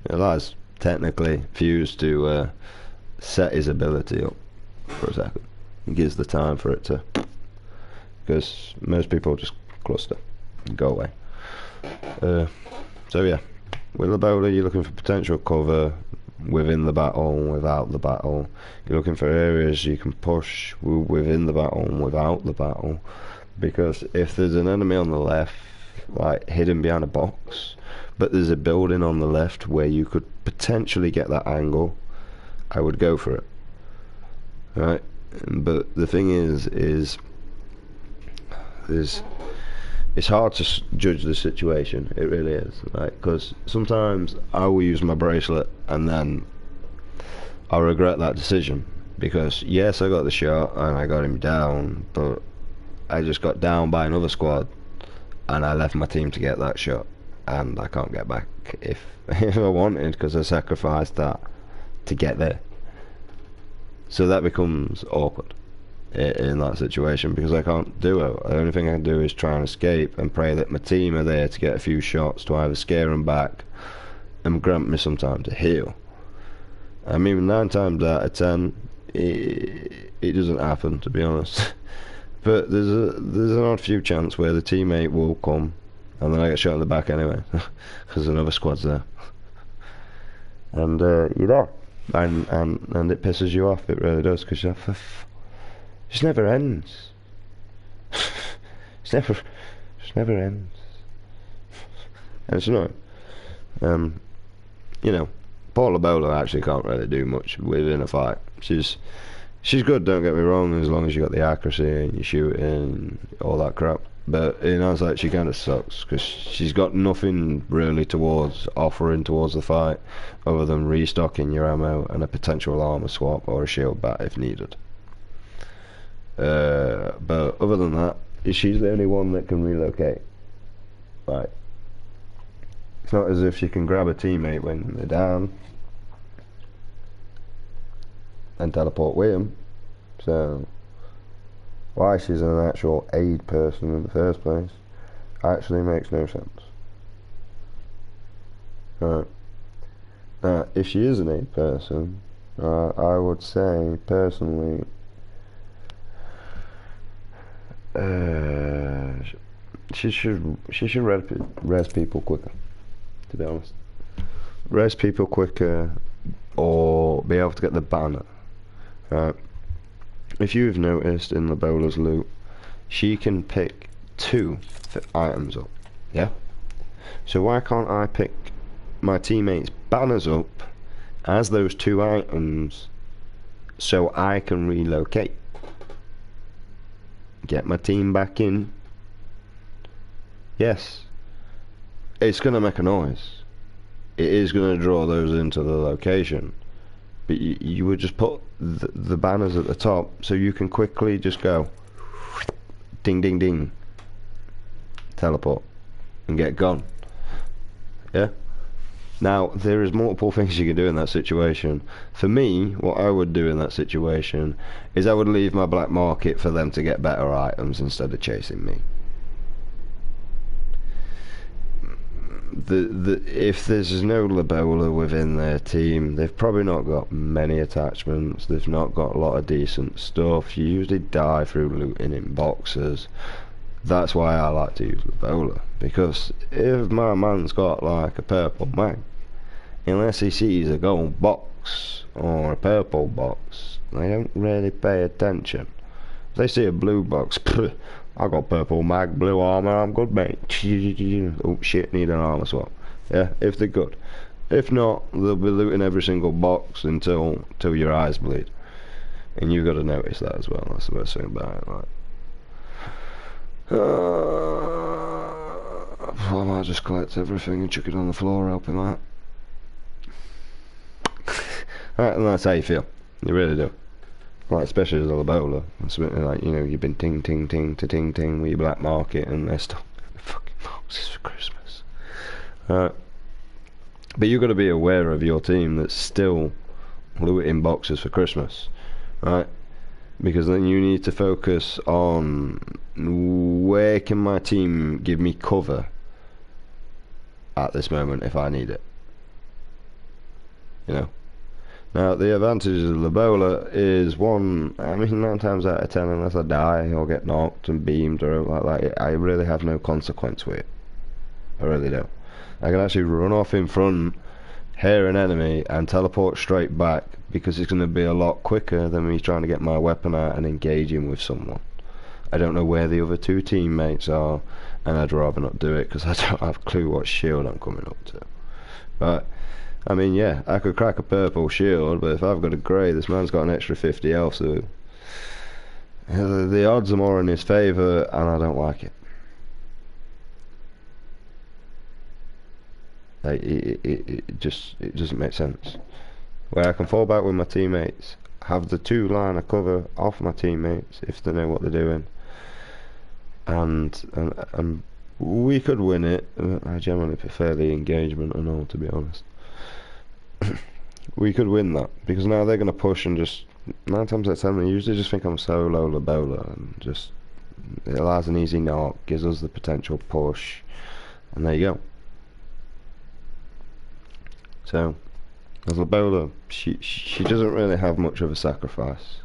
It allows technically Fuse to set his ability up for a second. It gives the time for it to, because most people just cluster and go away. So yeah, with Lobola, you're looking for potential cover within the battle, without the battle. You're looking for areas you can push within the battle and without the battle, because if there's an enemy on the left, like hidden behind a box, but there's a building on the left where you could potentially get that angle, I would go for it. Right? But the thing is it's hard to judge the situation. It really is, like, because sometimes I will use my bracelet and then I'll regret that decision Because yes, I got the shot and I got him down, but I just got down by another squad and I left my team to get that shot, and I can't get back if if I wanted, because I sacrificed that to get there. So that becomes awkward in that situation, because I can't do it. The only thing I can do is try and escape and pray that my team are there to get a few shots to either scare them back and grant me some time to heal. I mean, 9 times out of 10 it doesn't happen, to be honest. But there's an odd few chance where the teammate will come and then I get shot in the back anyway because another squad's there. And you're there, and it pisses you off. It really does, because it just never ends. It just never ends. And it's annoying. You know, Paula Bowler actually can't really do much within a fight. She's good, don't get me wrong, as long as you got the accuracy and you shoot and all that crap. But in hindsight, she kind of sucks, because she's got nothing really offering towards the fight other than restocking your ammo and a potential armor swap or a shield bat if needed. But other than that, she's the only one that can relocate. Right. It's not as if she can grab a teammate when they're down and teleport with him. So why she's an actual aid person in the first place actually makes no sense. Right. Now, if she is an aid person, I would say personally, she should res people quicker. To be honest, res people quicker, or be able to get the banner. Right. If you've noticed in the bowler's loot, she can pick 2 items up. Yeah. So why can't I pick my teammates' banners up as those 2 items, so I can relocate, get my team back in? Yes, it's gonna make a noise. It is gonna draw those into the location. But you would just put the banners at the top, so you can quickly just go ding ding ding, teleport, and get gone. Yeah. Now, there is multiple things you can do in that situation. For me, what I would do in that situation is I would leave my black market for them to get better items instead of chasing me. If there's no Lobola within their team, they've probably not got many attachments, they've not got a lot of decent stuff. You usually die through looting in boxes. That's why I like to use Lobola, because if my man's got like a purple mag, unless he sees a gold box or a purple box, they don't really pay attention. If they see a blue box, I got purple mag, blue armor, I'm good, mate. Oh shit, need an armor swap. Yeah, if they're good. If not, they'll be looting every single box until your eyes bleed. And you've got to notice that as well. That's the best thing about it. I might just collect everything and chuck it on the floor, help him out. Alright, and that's how you feel. You really do. Like, especially as a Lobola, like, you know, you've been ting ting ting to ting ting with your black market, and they're still fucking boxes for Christmas. But you've got to be aware of your team that's still looting boxes for Christmas, right? Because then you need to focus on where can my team give me cover at this moment if I need it. You know. Now, the advantage of Lobola is, one, I mean, 9 times out of 10, unless I die or get knocked and beamed or like that, I really have no consequence with it. I really don't. I can actually run off in front, hear an enemy, and teleport straight back, because it's going to be a lot quicker than me trying to get my weapon out and engaging with someone. I don't know where the other 2 teammates are, and I'd rather not do it, because I don't have a clue what shield I'm coming up to. But I mean, yeah, I could crack a purple shield, but if I've got a grey, this man's got an extra 50 health, so the odds are more in his favour, and I don't like it. Like, it doesn't make sense. Where I can fall back with my teammates have the 2 line of cover off my teammates if they know what they're doing, and we could win it. I generally prefer the engagement and all, to be honest. We could win that, because now they're going to push and just 9 times out of 10 they usually just think I'm solo Lobola, and just it allows an easy knock, gives us the potential push, and there you go. So as Lobola, she doesn't really have much of a sacrifice.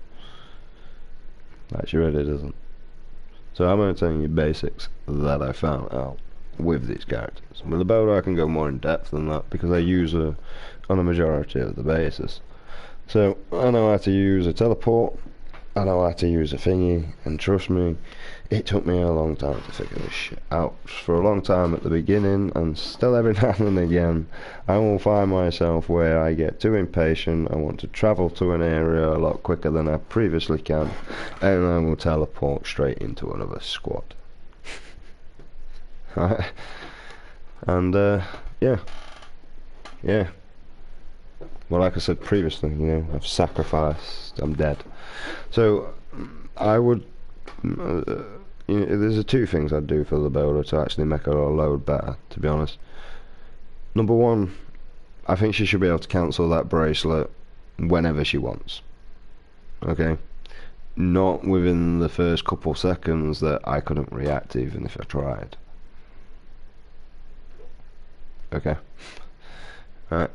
Like, she really doesn't. So I'm going to tell you basics that I found out with these characters. With Lobola I can go more in depth than that, because I use her on a majority of the bases. So I know how to use a teleport, I know how to use a thingy, and trust me, it took me a long time to figure this shit out. For a long time at the beginning, and still every now and again, I will find myself where I get too impatient, I want to travel to an area a lot quicker than I previously can, and I will teleport straight into another squad. Right? And yeah. Well, like I said previously, you know, I've sacrificed, I'm dead. So I would, you know, there's 2 things I'd do for Lobola to actually make her load better, to be honest. Number 1, I think she should be able to cancel that bracelet whenever she wants. Okay? Not within the first couple seconds that I couldn't react even if I tried. Okay? Alright.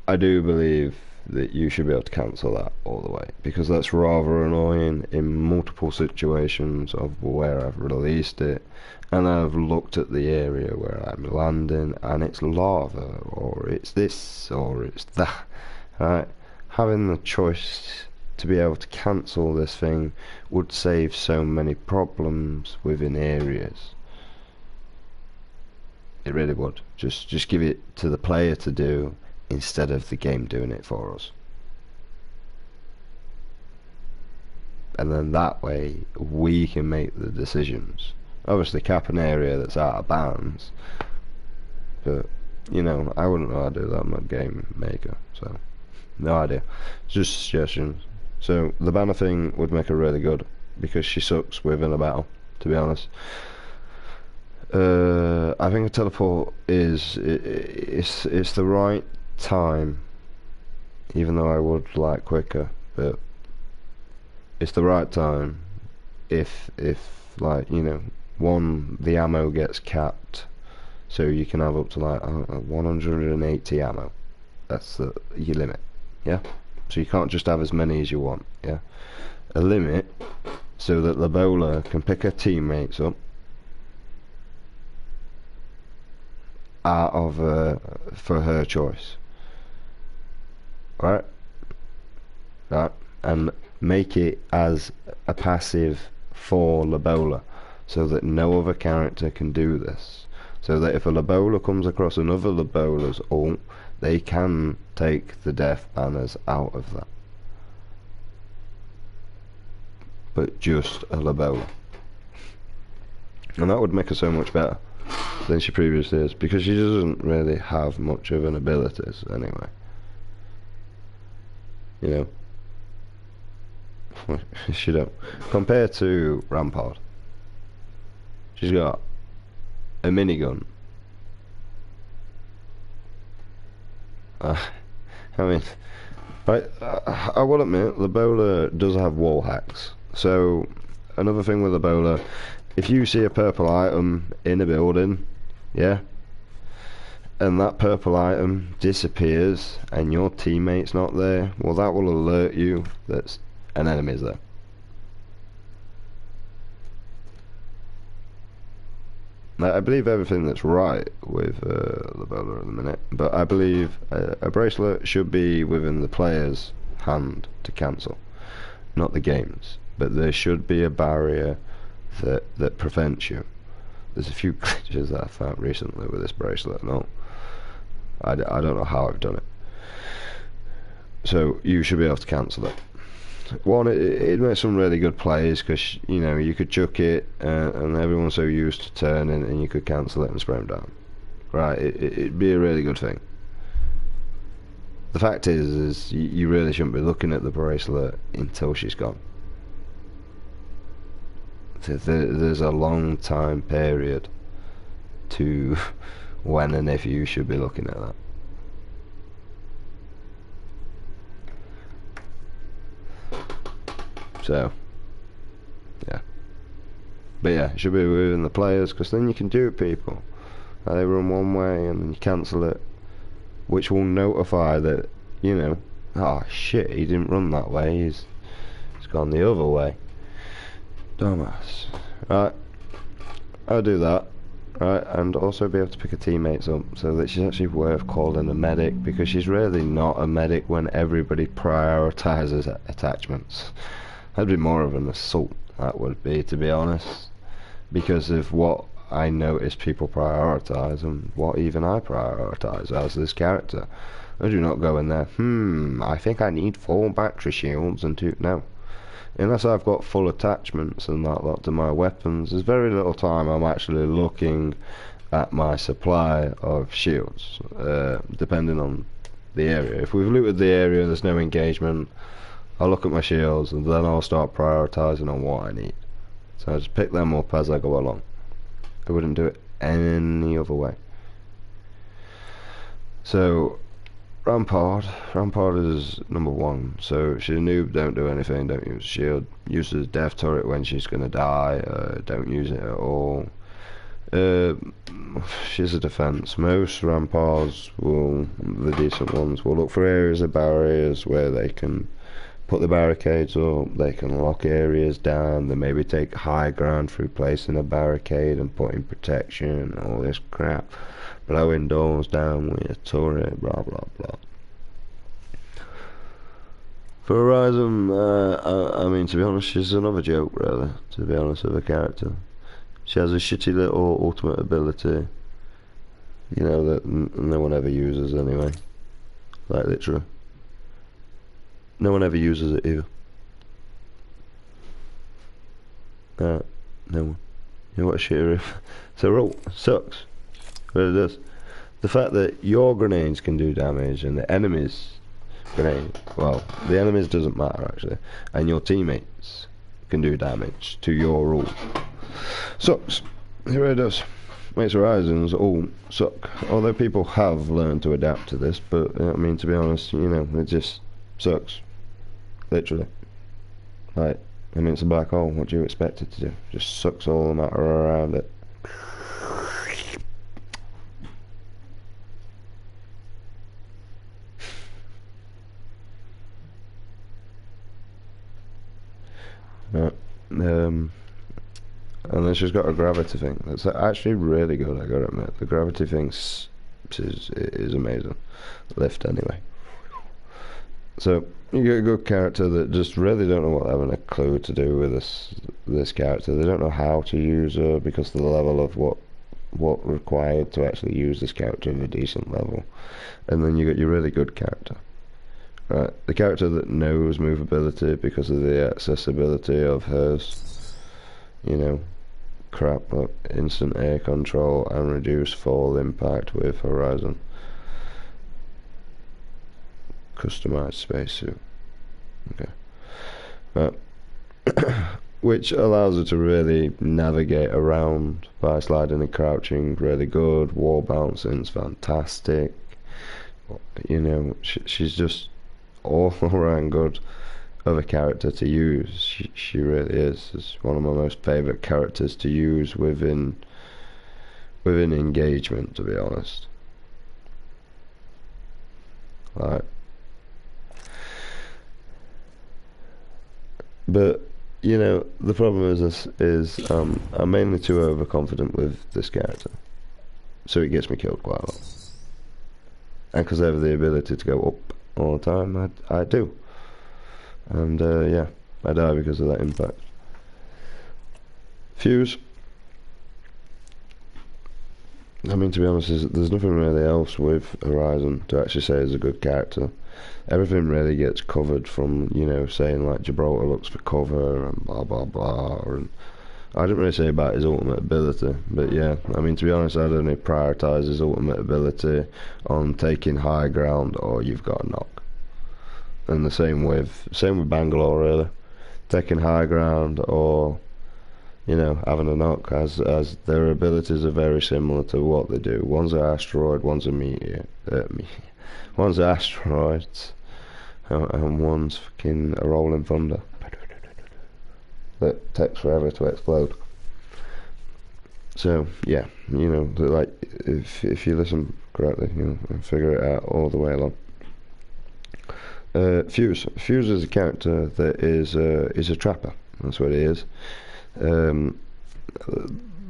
I do believe that you should be able to cancel that all the way, because that's rather annoying in multiple situations of where I've released it and I've looked at the area where I'm landing and it's lava, or it's this, or it's that. Right? Having the choice to be able to cancel this thing would save so many problems within areas. It really would. Just give it to the player to do, instead of the game doing it for us. And then that way we can make the decisions. Obviously cap an area that's out of bounds, but you know, I wouldn't know how to do that. I'm not game maker, so no idea. Just suggestions. So the banner thing would make her really good, because she sucks within a battle, to be honest. I think a teleport is it's the right time, even though I would like quicker, but it's the right time if like, you know, 1, the ammo gets capped, so you can have up to like 180 ammo. That's your limit, yeah? So you can't just have as many as you want, yeah? A limit so that Lobola can pick her teammates up out of for her choice. Right, and make it as a passive for Lobola, so that no other character can do this. So that if a Lobola comes across another Lobola's ult, they can take the death banners out of that. But just a Lobola. And that would make her so much better than she previously is, because she doesn't really have much of an abilities anyway. You know, she don't. Compared to Rampart, she's got a minigun. I mean, I will admit, Lobola does have wall hacks. So another thing with Lobola, if you see a purple item in a building, yeah, and that purple item disappears and your teammate's not there, well, that will alert you that an enemy's there. Now, I believe everything that's right with Lobola at the minute, but I believe a bracelet should be within the player's hand to cancel, not the game's. But there should be a barrier that prevents you. There's a few glitches that I found recently with this bracelet and all. I don't know how I've done it. So you should be able to cancel it. One, it makes some really good plays, because you know, you could chuck it and everyone's so used to turning, and you could cancel it and spray them down. Right, it'd be a really good thing. the fact is you really shouldn't be looking at the bracelet until she's gone. There's a long time period to when and if you should be looking at that. So, yeah. But yeah, it should be within the players, because then you can do it, people. They run one way and then you cancel it, which will notify that, you know, oh shit, he didn't run that way, he's gone the other way. Dumbass. Right, I'll do that. Right, and also be able to pick her teammates up so that she's actually worth calling a medic, because she's really not a medic when everybody prioritises attachments. That'd be more of an assault, that would be, to be honest, because of what I notice people prioritise and what even I prioritise as this character. I do not go in there, I think I need 4 battery shields and 2, no. Unless I've got full attachments and that lot to my weapons, there's very little time I'm actually looking at my supply of shields, depending on the area. If we've looted the area, there's no engagement, I'll look at my shields and then I'll start prioritising on what I need. So I just pick them up as I go along. I wouldn't do it any other way. So Rampart is number 1. So she's a noob, don't do anything, don't use shield. Use the death turret when she's gonna die, don't use it at all. She's a defense. Most Ramparts the decent ones, will look for areas of barriers where they can put the barricades up, they can lock areas down, they maybe take high ground through placing a barricade and putting protection, all this crap, blowing doors down with a turret, blah blah blah. For Horizon, I mean, to be honest, she's another joke, really, to be honest, of a character. She has a shitty little ultimate ability, you know, that no one ever uses anyway, like literally. No one ever uses it either. No one. You know what a shitter is? So roll sucks. Really does. The fact that your grenades can do damage and the enemy's grenade, well, the enemies doesn't matter actually, and your teammates can do damage to your ult sucks. It really does. Makes Horizons all suck. Although people have learned to adapt to this, but I mean, to be honest, you know, it just sucks. Literally. Like, I mean, it's a black hole. What do you expect it to do? Just sucks all the matter around it. Right. And then she's got a gravity thing. That's actually really good, I gotta admit. The gravity thing is amazing. Lift, anyway. So you get a good character that just really don't know what they're having a clue to do with this character. They don't know how to use her because of the level of what required to actually use this character at a decent level. And then you get your really good character. Right, the character that knows movability because of the accessibility of hers. You know, crap like instant air control and reduced fall impact with Horizon. Customized spacesuit. Okay. Which allows her to really navigate around by sliding and crouching. Really good. Wall bouncing's fantastic. You know, she's just all around good of a character to use. She really is. It's one of my most favourite characters to use within engagement, to be honest. Like, but you know, the problem is I'm mainly too overconfident with this character, so it gets me killed quite a lot. And because I have the ability to go up all the time, I do. And yeah, I die because of that impact. Fuse. I mean, to be honest, there's nothing really else with Horizon to actually say is a good character. Everything really gets covered from, you know, saying like Gibraltar looks for cover and blah blah blah, and I didn't really say about his ultimate ability, but yeah, I mean, to be honest, I'd only prioritise his ultimate ability on taking high ground or you've got a knock. And the same with Bangalore really, taking high ground or having a knock, as their abilities are very similar to what they do. One's an asteroid, one's a meteor, one's asteroids, and one's fucking a rolling thunder that takes forever to explode. So yeah, like if you listen correctly, figure it out all the way along. Fuse is a character that is a trapper. That's what he is.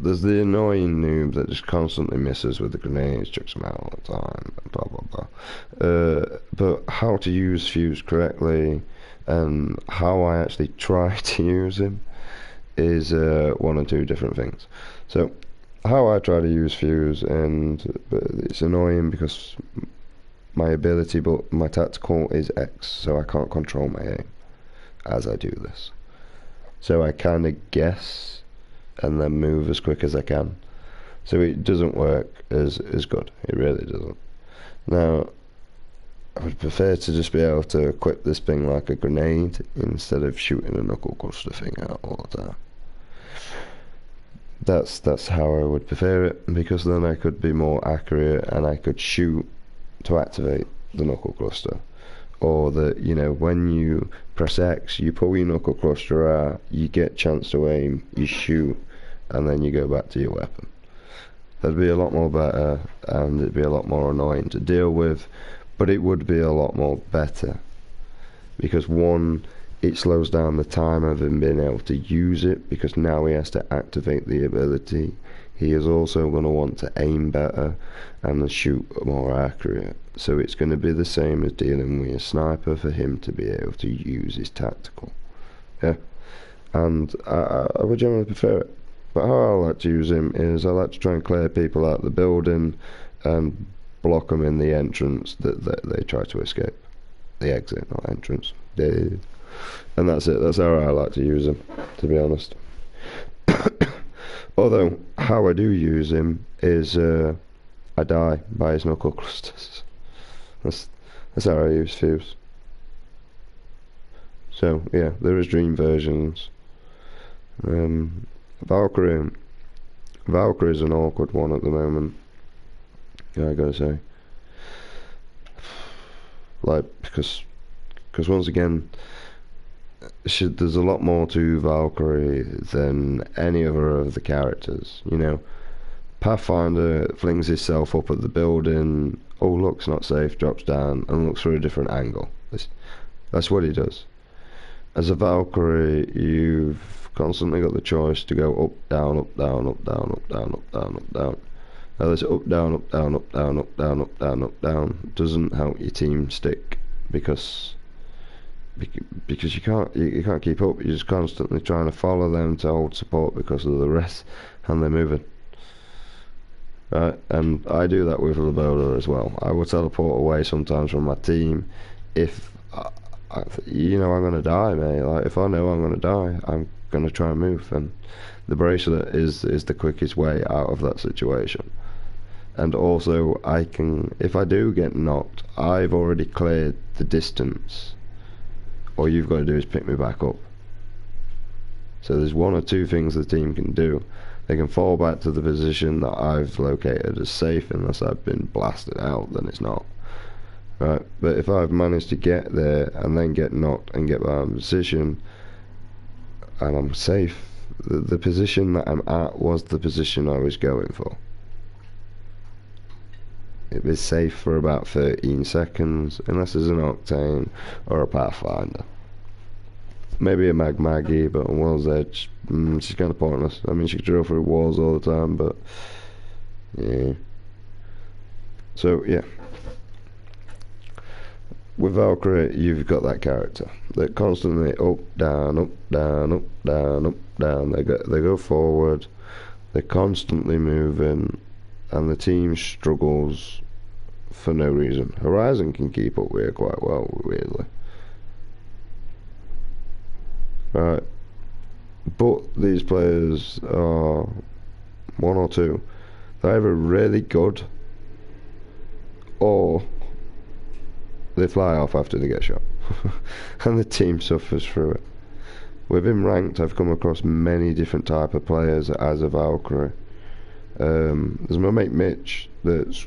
There's the annoying noob that just constantly misses with the grenades, chucks them out all the time, blah blah blah. But how to use Fuse correctly and how I actually try to use him is one or two different things. So how I try to use Fuse, and it's annoying because my ability, but my tactical is X, so I can't control my aim as I do this. So I kind of guess and then move as quick as I can. So it doesn't work as good. It really doesn't. Now, I would prefer to just be able to equip this thing like a grenade instead of shooting a knuckle cluster thing out all the time. That's how I would prefer it, because then I could be more accurate and I could shoot to activate the knuckle cluster. Or that, when you press X, you pull your knuckle cluster out, you get chance to aim, you shoot, and then you go back to your weapon. That'd be a lot more better, and it'd be a lot more annoying to deal with, but it would be a lot more better. Because one, it slows down the time of him being able to use it, because now he has to activate the ability. He is also going to want to aim better and shoot more accurate. So it's going to be the same as dealing with a sniper for him to be able to use his tactical. Yeah. And I would generally prefer it. But how I like to use him is I like to try and clear people out of the building and block them in the entrance that they try to escape. The exit, not entrance. And that's it. That's how I like to use him, to be honest. Although, how I do use him is I die by his knuckle clusters. That's how I use Fuse. So, yeah, there is dream versions. Valkyrie is an awkward one at the moment, I gotta say. Like, because once again, there's a lot more to Valkyrie than any other of the characters. Pathfinder flings himself up at the building, oh look, it's not safe, drops down and looks for a different angle. That's what he does. As a Valkyrie, you've constantly got the choice to go up, down, up, down, up, down, up, down, up, down, up, down. Now this up, down, up, down, up, down, up, down, up, down, up, down doesn't help your team stick, because you can't keep up. You're just constantly trying to follow them to hold support because of the rest, and they're moving. Right, and I do that with Loboda as well. I will teleport away sometimes from my team if I'm gonna die, mate. Like, if I know I'm gonna die, I'm gonna try and move, and the bracelet is the quickest way out of that situation. And also, if I do get knocked, I've already cleared the distance. All you've got to do is pick me back up. So there's one or two things the team can do. They can fall back to the position that I've located as safe, unless I've been blasted out, then it's not. Right, but if I've managed to get there and then get knocked and get back in position, and I'm safe, the position that I'm at was the position I was going for. It was safe for about 13 seconds, unless there's an Octane or a Pathfinder. Maybe a Maggie, but on World's Edge, she's kind of pointless. I mean, she can drill through walls all the time, but yeah. So, yeah. With Valkyrie, you've got that character. They're constantly up, down, up, down, up, down, up, down. They go forward. They're constantly moving, and the team struggles for no reason. Horizon can keep up with it quite well, weirdly. Right. but these players are one or two. They're either really good or they fly off after they get shot. And the team suffers through it. Within ranked, I've come across many different type of players as a Valkyrie. There's my mate Mitch that's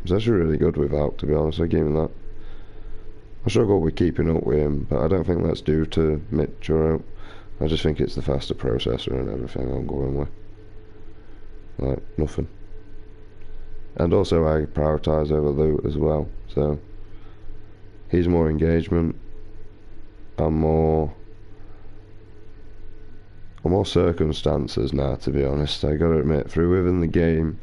actually really good with Valk, to be honest. I give him that. I struggle with keeping up with him, but I don't think that's due to Mitch or out. I just think it's the faster processor and everything I'm going with. Like, nothing. And also I prioritise over loot as well, so he's more engagement. I'm more circumstances now, to be honest. I gotta admit, through within the game,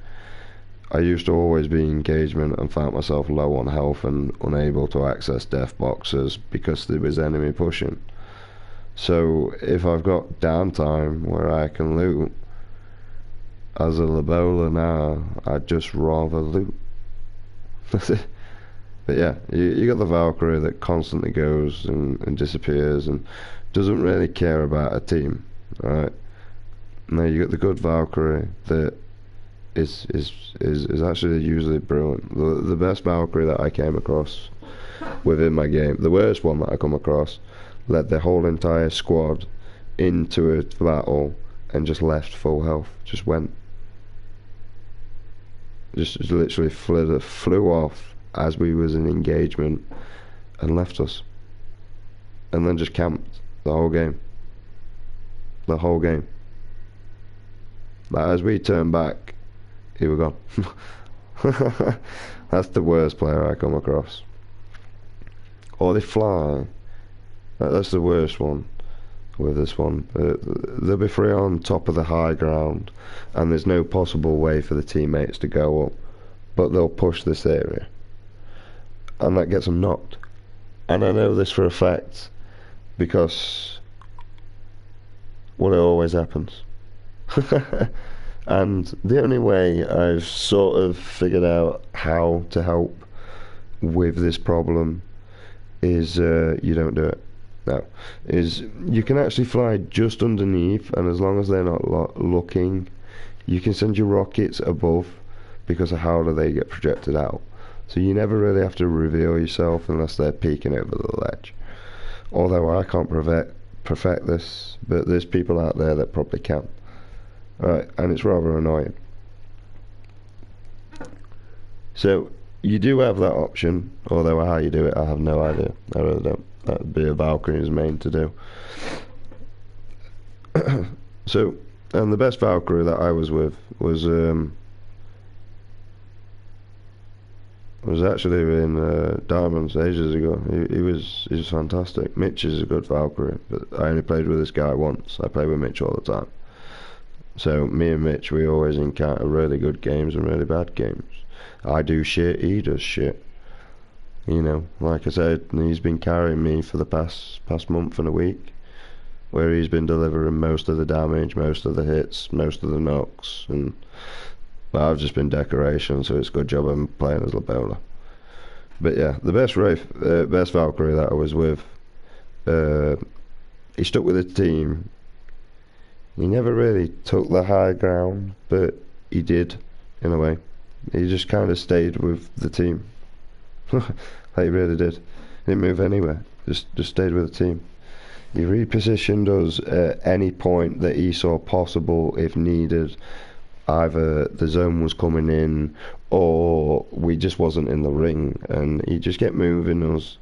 I used to always be engagement and found myself low on health and unable to access death boxes because there was enemy pushing. So if I've got downtime where I can loot, as a Lobola now, I'd just rather loot. That's it. But yeah, you got the Valkyrie that constantly goes and disappears and doesn't really care about a team, right? Now you got the good Valkyrie that is actually usually brilliant. The best Valkyrie that I came across within my game, the worst one that I come across, led the whole entire squad into a battle and just left full health. Just went. Just literally flew off as we was in engagement and left us. And then just camped the whole game. The whole game. But as we turned back, he was gone. That's the worst player I come across. Or they fly. That's the worst one with this one. They'll be free on top of the high ground and there's no possible way for the teammates to go up, but they'll push this area and that gets them knocked. And I know this for a fact because, well, it always happens. And the only way I've sort of figured out how to help with this problem is you don't do it. No, is you can actually fly just underneath, and as long as they're not looking, you can send your rockets above, because of how do they get projected out. So you never really have to reveal yourself unless they're peeking over the ledge. Although I can't perfect this, but there's people out there that probably can. Right, and it's rather annoying. So you do have that option, although how you do it I have no idea. I really don't. That would be a Valkyrie's main to do. So, and the best Valkyrie that I was with was actually in Diamonds ages ago. He was fantastic. Mitch is a good Valkyrie, but I only played with this guy once. I play with Mitch all the time. So me and Mitch, we always encounter really good games and really bad games. I do shit, he does shit. You know, like I said, he's been carrying me for the past month and a week, where he's been delivering most of the damage, most of the hits, most of the knocks, and I've just been decoration, so it's a good job I'm playing as Lobola. But yeah, the best Valkyrie that I was with, he stuck with the team. He never really took the high ground, but he did, in a way. He just kind of stayed with the team. He really did. He didn't move anywhere. Just stayed with the team. He repositioned us at any point that he saw possible if needed. Either the zone was coming in or we just wasn't in the ring, and he just kept moving us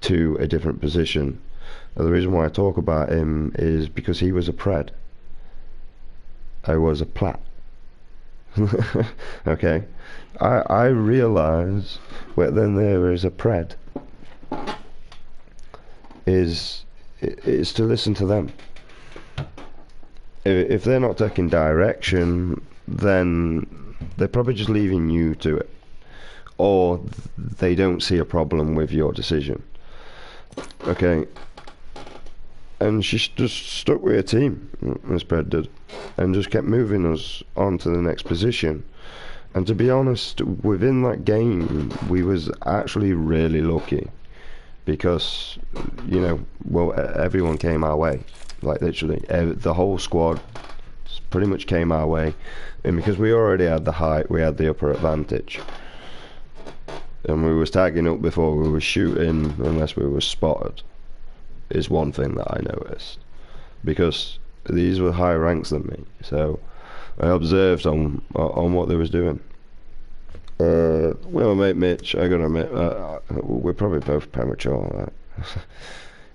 to a different position. Now, the reason why I talk about him is because he was a pred. I was a plat. Okay, I realise when there is a pred is to listen to them. If they're not taking direction, then they're probably just leaving you to it, or they don't see a problem with your decision. Okay, and she just stuck with her team, Miss Pred did, and just kept moving us on to the next position. And to be honest, within that game, we was actually really lucky, because, you know, well, everyone came our way. like literally the whole squad pretty much came our way, and because we already had the height, we had the upper advantage, and we was tagging up before we were shooting unless we were spotted, is one thing that I noticed, because these were higher ranks than me, so I observed on what they was doing. Well, mate Mitch, I gotta admit, we're probably both premature.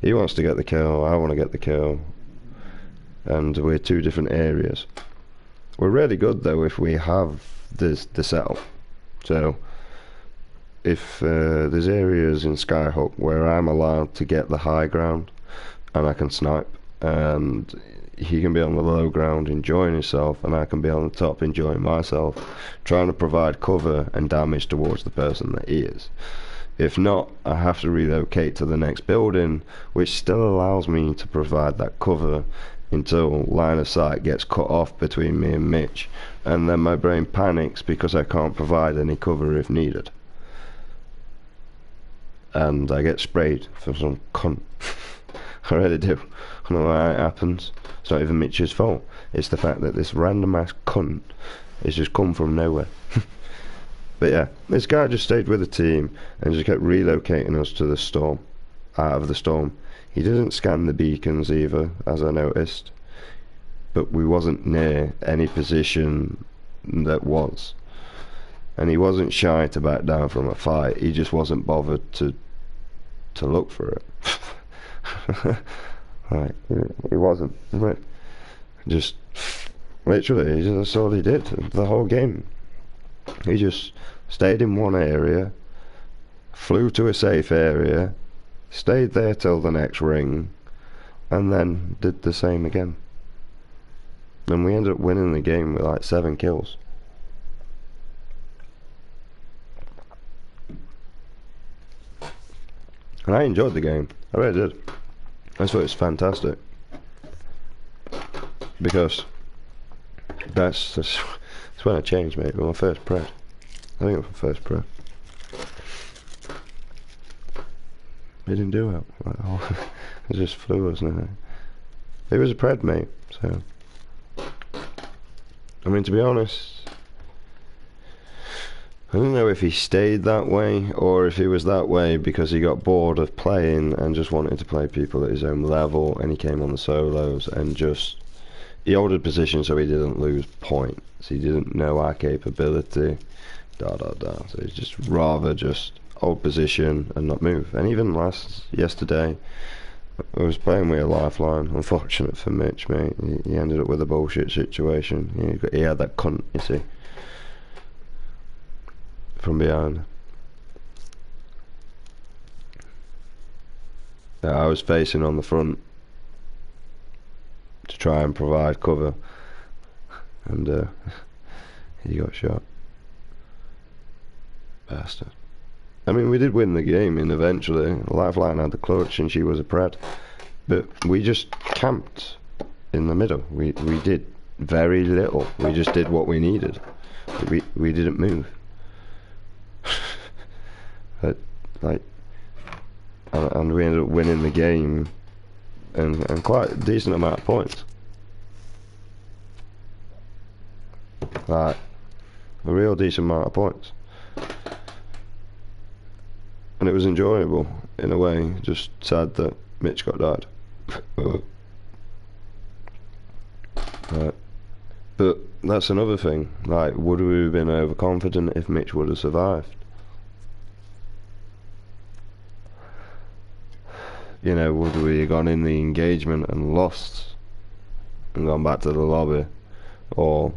He wants to get the kill, I want to get the kill, and we're two different areas. We're really good though if we have the setup. So if there's areas in Skyhook where I'm allowed to get the high ground and I can snipe, and he can be on the low ground enjoying himself, and I can be on the top enjoying myself, trying to provide cover and damage towards the person that he is. If not, I have to relocate to the next building, which still allows me to provide that cover until line of sight gets cut off between me and Mitch, and then my brain panics because I can't provide any cover if needed. And I get sprayed for some cunt. I really do. I don't know why it happens. It's not even Mitch's fault. It's the fact that this random ass cunt has just come from nowhere. But yeah, this guy just stayed with the team and just kept relocating us to the storm, out of the storm. He didn't scan the beacons either, as I noticed, but we wasn't near any position that was. And he wasn't shy to back down from a fight, he just wasn't bothered to look for it. Like, he wasn't. Just, literally, that's all he did the whole game. He just stayed in one area, flew to a safe area, stayed there till the next ring, and then did the same again. And we ended up winning the game with like 7 kills. And I enjoyed the game, I really did. I thought it was fantastic, because that's when I changed, mate. With my first pred. I think it was my first pred. It didn't do it. Like, oh, it just flew, wasn't it? It was a pred, mate. So, I mean, to be honest, I don't know if he stayed that way or if he was that way because he got bored of playing and just wanted to play people at his own level, and he came on the solos and just he ordered position so he didn't lose points. He didn't know our capability, so he's just rather just hold position and not move. And even yesterday I was playing with a lifeline. Unfortunate for Mitch, mate. He ended up with a bullshit situation. He had that cunt, you see, from behind. I was facing on the front to try and provide cover, and he got shot. Bastard. I mean, we did win the game, and eventually Lifeline had the clutch and she was a pred, but we just camped in the middle. We did very little. We just did what we needed. We didn't move. And we ended up winning the game, and quite a decent amount of points. Like, a real decent amount of points. And it was enjoyable, in a way. Just sad that Mitch got died. But that's another thing. Like, would we have been overconfident if Mitch would have survived? You know, would we have gone in the engagement and lost and gone back to the lobby, or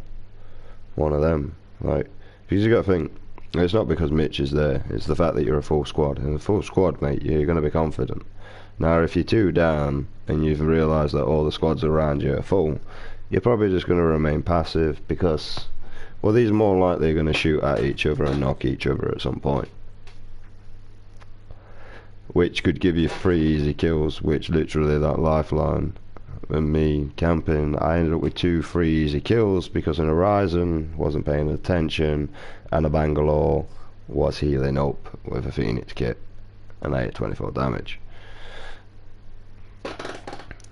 one of them? Like, because you got to think, it's not because Mitch is there, it's the fact that you're a full squad. In a full squad, mate, you're going to be confident. Now, if you're 2 down and you've realised that all the squads around you are full, you're probably just going to remain passive because, well, these are more likely going to shoot at each other and knock each other at some point, which could give you 3 easy kills, which literally that lifeline and me camping, I ended up with 2 free easy kills because an Horizon wasn't paying attention and a Bangalore was healing up with a Phoenix kit, and I hit 24 damage.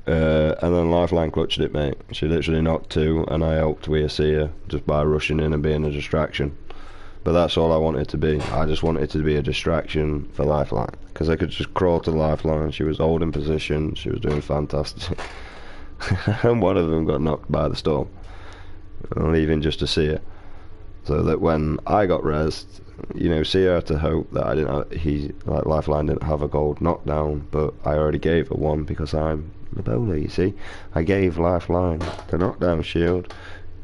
And then Lifeline clutched it, mate. She literally knocked 2, and I helped with Sia just by rushing in and being a distraction. But that's all I wanted to be. I just wanted to be a distraction for Lifeline, because I could just crawl to Lifeline. She was holding position. She was doing fantastic. And one of them got knocked by the storm, leaving just to Sia. So that when I got rezzed, you know, Sia had to hope that I didn't have, Lifeline didn't have a gold knockdown, but I already gave her one because I'm the bowler, you see. I gave Lifeline the knockdown shield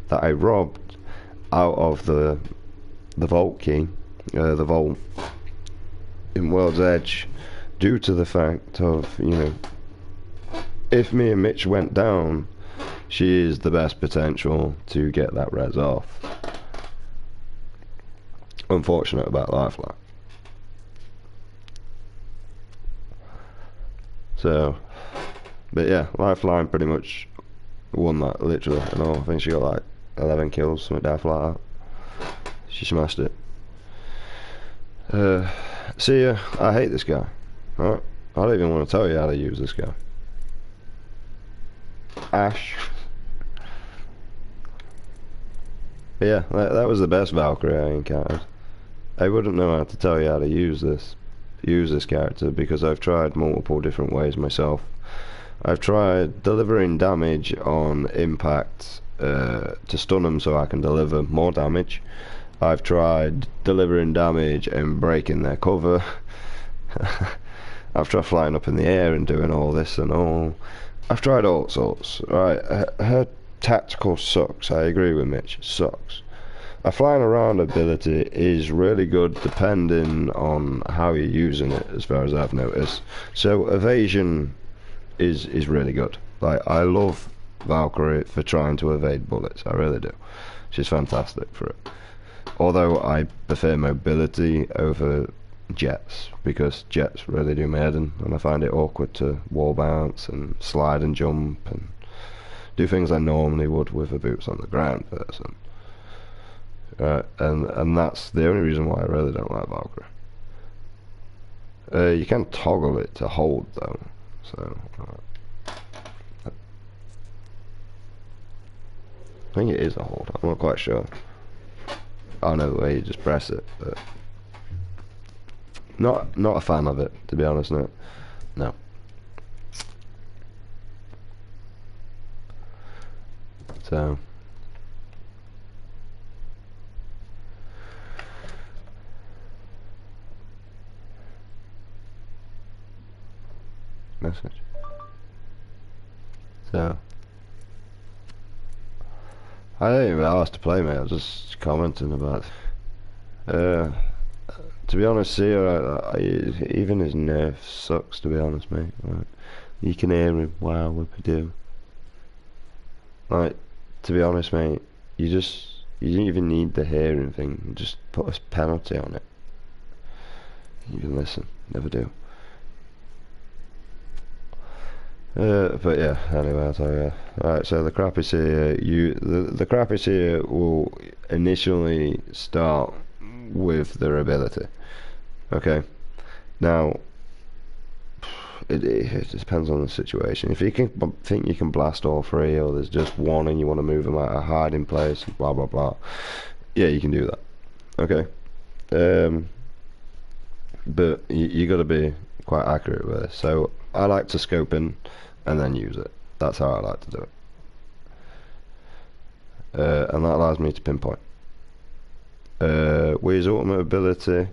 that I robbed out of the vault key, the vault in World's Edge, due to the fact of, you know, if me and Mitch went down, she is the best potential to get that res off. Unfortunate about Lifeline. So, but yeah, Lifeline pretty much won that, literally. I know, I think she got like 11 kills, something daft like that. She smashed it. Sia, I hate this guy. Right? I don't even want to tell you how to use this guy. Ash. But yeah, that was the best Valkyrie I encountered. I wouldn't know how to tell you how to use this character, because I've tried multiple different ways myself. I've tried delivering damage on impact to stun them so I can deliver more damage. I've tried delivering damage and breaking their cover. I've tried flying up in the air and doing all this and all. I've tried all sorts. Right, her tactical sucks. I agree with Mitch. It sucks. A flying around ability is really good depending on how you're using it, as far as I've noticed. So evasion is really good. Like, I love Valkyrie for trying to evade bullets. I really do. She's fantastic for it. Although I prefer mobility over jets, because jets really do my head in, and I find it awkward to wall bounce and slide and jump and do things I normally would with a boots on the ground person. And that's the only reason why I really don't like Valkyrie. You can toggle it to hold though, so I think it is a hold. I'm not quite sure. I know the way you just press it, but not a fan of it, to be honest. No. So message. So I didn't even ask to play, mate. I was just commenting about it. To be honest, Sia, even his nerf sucks, to be honest, mate. Like, you can hear him, wow, what we do. Like, to be honest, mate, you don't even need the hearing thing. Just put a penalty on it. You can listen, never do. But yeah, anyway, I'll tell you. Alright, so the crap is here. The crap is here will initially start with their ability. Okay. Now, it depends on the situation. If you think you can blast all three, or there's just one and you want to move them out of hiding place, blah blah blah, yeah, you can do that. Okay. But you got to be quite accurate with this. So I like to scope in and then use it. That's how I like to do it. And that allows me to pinpoint. With his ultimate ability,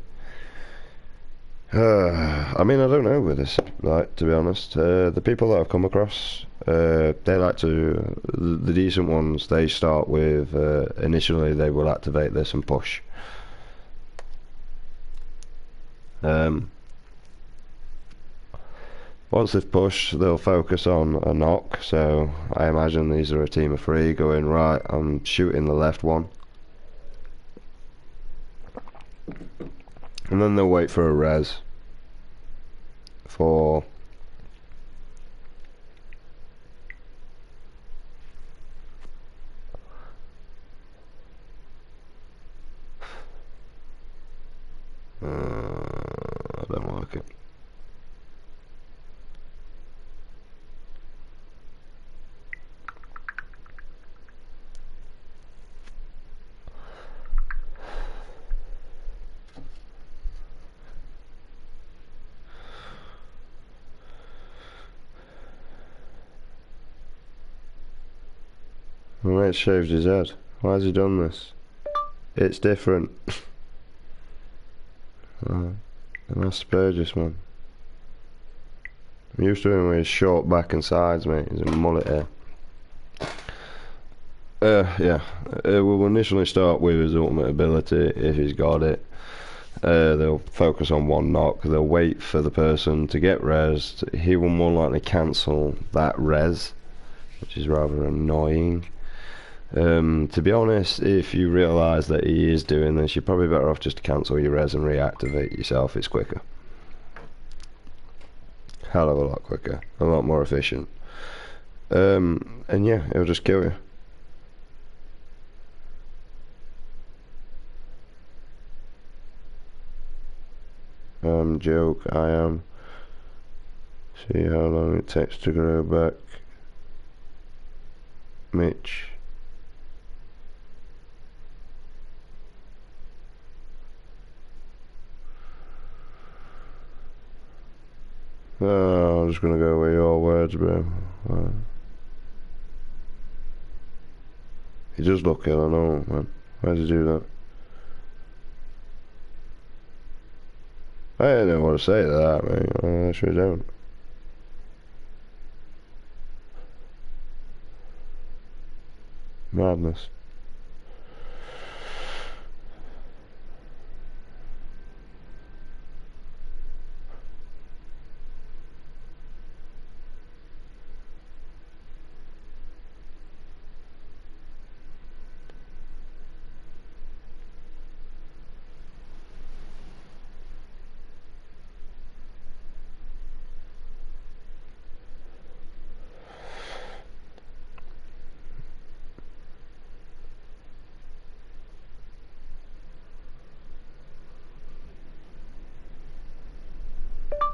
I mean, I don't know with this, like, to be honest. The people that I've come across, they like to, the decent ones, they start with, initially they will activate this and push. Once they've pushed, they'll focus on a knock, so I imagine these are a team of 3 going, right, I'm shooting the left one. And then they'll wait for a res for I don't like it. My mate shaved his head. Why has he done this? It's different. And that's Spurgis, man. I'm used to him with his short back and sides, mate. He's a mullet here. Yeah. We'll initially start with his ultimate ability, if he's got it. They'll focus on one knock. They'll wait for the person to get rezzed. He will more likely cancel that res, which is rather annoying. To be honest, if you realise that he is doing this, you're probably better off just to cancel your res and reactivate yourself. It's quicker. Hell of a lot quicker. A lot more efficient. And yeah, it'll just kill you. Joke, I am. See how long it takes to grow back. Mitch. Oh, I'm just gonna go with your words, bro. He does look ill, I know, man. Why does he do that? I don't know what to say to that, mate. I sure don't. Madness.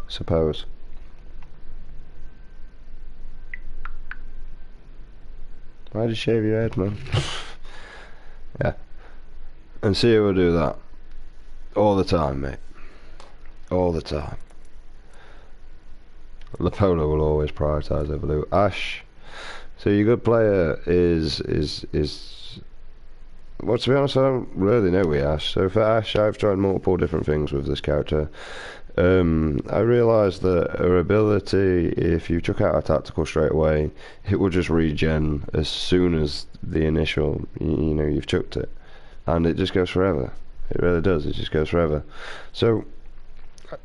Suppose. Why'd you shave your head, man? Yeah. And see who will do that. All the time, mate. All the time. Lapola will always prioritise over Lou. Ash. So your good player is well, to be honest, I don't really know with Ash. So for Ash, I've tried multiple different things with this character. I realised that her ability, if you took out a tactical straight away, it will just regen as soon as the initial, you know, you've chucked it, and it just goes forever. It really does. It just goes forever. So,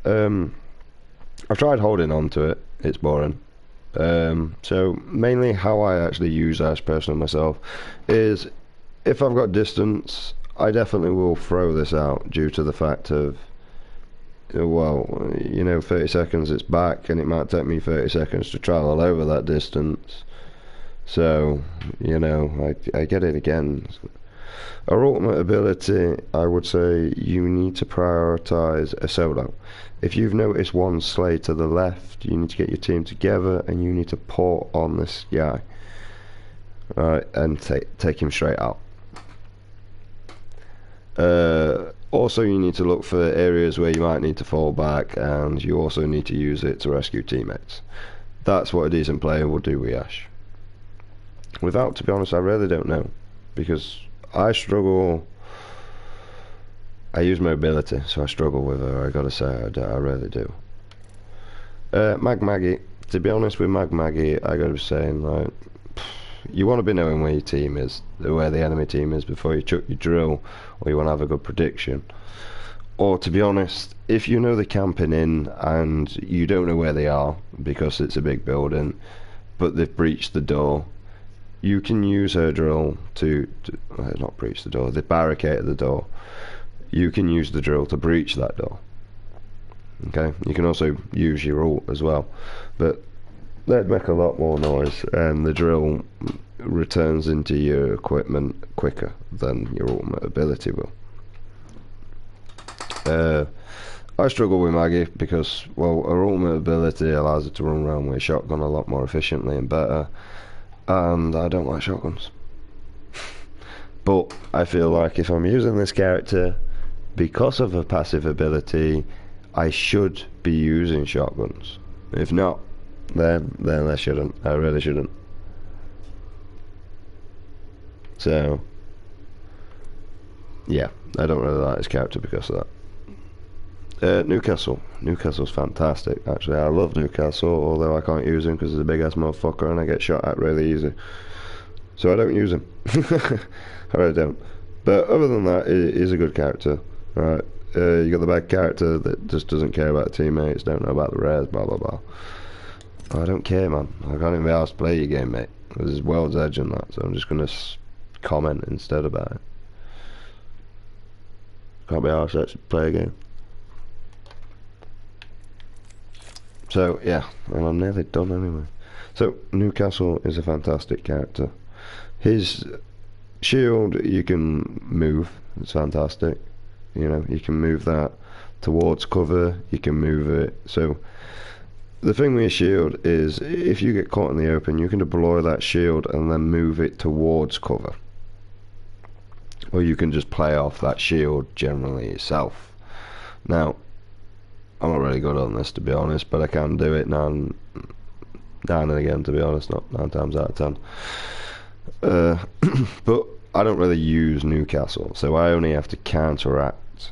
I've tried holding on to it. It's boring. So mainly how I actually use Ash personally myself is if I've got distance, I definitely will throw this out due to the fact of, well, you know, 30 seconds it's back and it might take me 30 seconds to travel over that distance. So, you know, I get it again. Our ultimate ability, I would say you need to prioritise a solo. If you've noticed one Slay to the left, you need to get your team together and you need to port on this guy. Right, and take him straight out. Also, you need to look for areas where you might need to fall back, and you also need to use it to rescue teammates. That's what a decent player will do with Ash. Without, to be honest, I really don't know, because I struggle. I use mobility, so I struggle with her. I gotta say, I really do. Mag Maggie. To be honest with Mag Maggie, I gotta be saying, like, you want to be knowing where your team is, where the enemy team is, before you chuck your drill, or you want to have a good prediction. Or, to be honest, if you know they're camping in and you don't know where they are because it's a big building, but they've breached the door, you can use her drill to not breach the door, they barricaded the door. You can use the drill to breach that door. Okay, you can also use your ult as well, but they'd make a lot more noise, and the drill returns into your equipment quicker than your ultimate ability will. I struggle with Maggie because, well, her ultimate ability allows her to run around with a shotgun a lot more efficiently and better, and I don't like shotguns. But I feel like if I'm using this character, because of her passive ability, I should be using shotguns. If not, then I shouldn't. I really shouldn't. So yeah, I don't really like his character because of that. Newcastle's fantastic. Actually, I love Newcastle, although I can't use him because he's a big ass motherfucker and I get shot at really easy. So I don't use him. I really don't. But other than that, he's a good character. Right? You got the bad character that just doesn't care about teammates, don't know about the rares, blah blah blah. I don't care, man. I can't even be asked to play your game, mate. There's World's Edge and that, so I'm just gonna comment instead about it. Can't be asked to actually play a game. So yeah, and I'm nearly done anyway. So Newcastle is a fantastic character. His shield you can move. It's fantastic. You know, you can move that towards cover. You can move it. So the thing with your shield is, if you get caught in the open, you can deploy that shield and then move it towards cover. Or you can just play off that shield generally yourself. Now, I'm not really good on this, to be honest, but I can do it now and again, to be honest, not 9 times out of 10. But I don't really use Newcastle, so I only have to counteract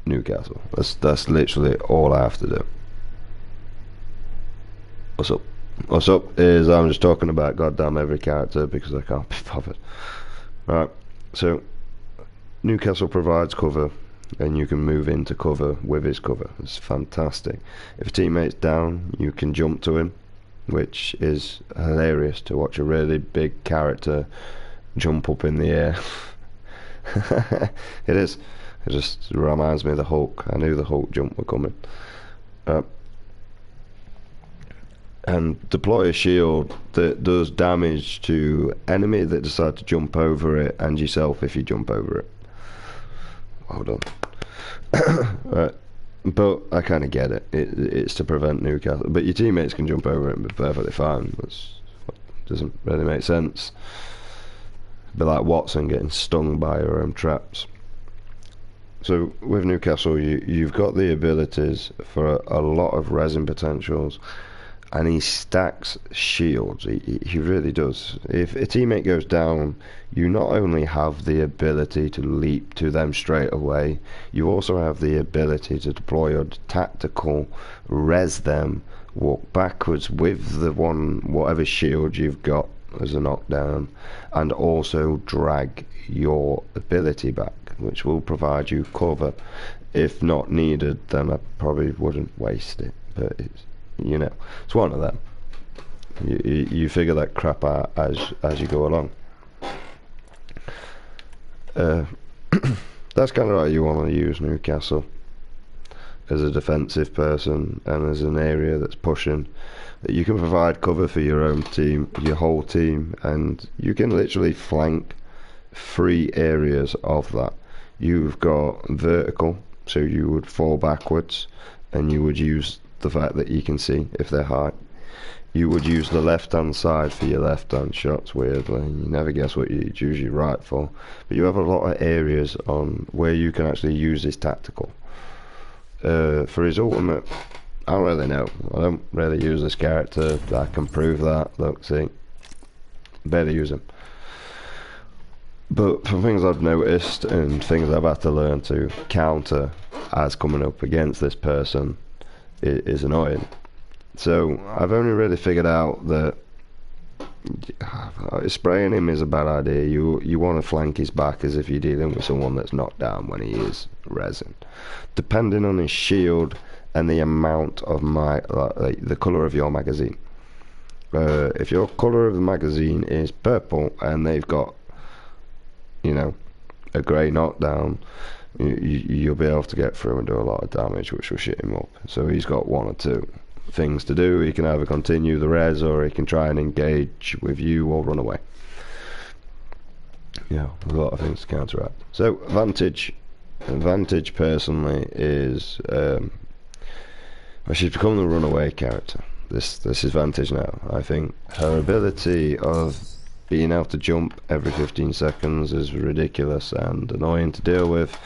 Newcastle. That's literally all I have to do. What's up? What's up is I'm just talking about goddamn every character because I can't be bothered. Right, so Newcastle provides cover and you can move into cover with his cover. It's fantastic. If a teammate's down, you can jump to him, which is hilarious to watch a really big character jump up in the air. It is. It just reminds me of the Hulk. I knew the Hulk jump were coming. And deploy a shield that does damage to enemy that decide to jump over it and yourself if you jump over it. Hold on. Right. But I kind of get it. It's to prevent Newcastle. But your teammates can jump over it and be perfectly fine. It doesn't really make sense. Be like Watson getting stung by your own traps. So with Newcastle, you've got the abilities for a lot of resin potentials, and he stacks shields. He really does. If a teammate goes down, you not only have the ability to leap to them straight away, you also have the ability to deploy your tactical, res them, walk backwards with the whatever shield you've got as a knockdown, and also drag your ability back, which will provide you cover. If not needed, then I probably wouldn't waste it, but it's, you know, it's one of them. You figure that crap out as you go along. That's kind of how you want to use Newcastle, as a defensive person and as an area that's pushing, that you can provide cover for your own team, your whole team, and you can literally flank 3 areas of that. You've got vertical, so you would fall backwards and you would use the fact that you can see if they're high. You would use the left hand side for your left hand shots, weirdly. You never guess what you choose your right for. But you have a lot of areas on where you can actually use his tactical. For his ultimate, I don't really know. I don't really use this character. I can prove that. Look, see. Better use him. But from things I've noticed and things I've had to learn to counter as coming up against this person, it is annoying. So I've only really figured out that spraying him is a bad idea. You want to flank his back as if you're dealing with someone that's knocked down when he is resin. Depending on his shield and the amount of the colour of your magazine. If your colour of the magazine is purple and they've got, you know, a grey knockdown, you'll be able to get through and do a lot of damage, which will shit him up. So he's got 1 or 2 things to do. He can either continue the res or he can try and engage with you or run away. Yeah, a lot of things to counteract. So Vantage personally is she's become the runaway character. This is Vantage now. I think her ability of being able to jump every 15 seconds is ridiculous and annoying to deal with,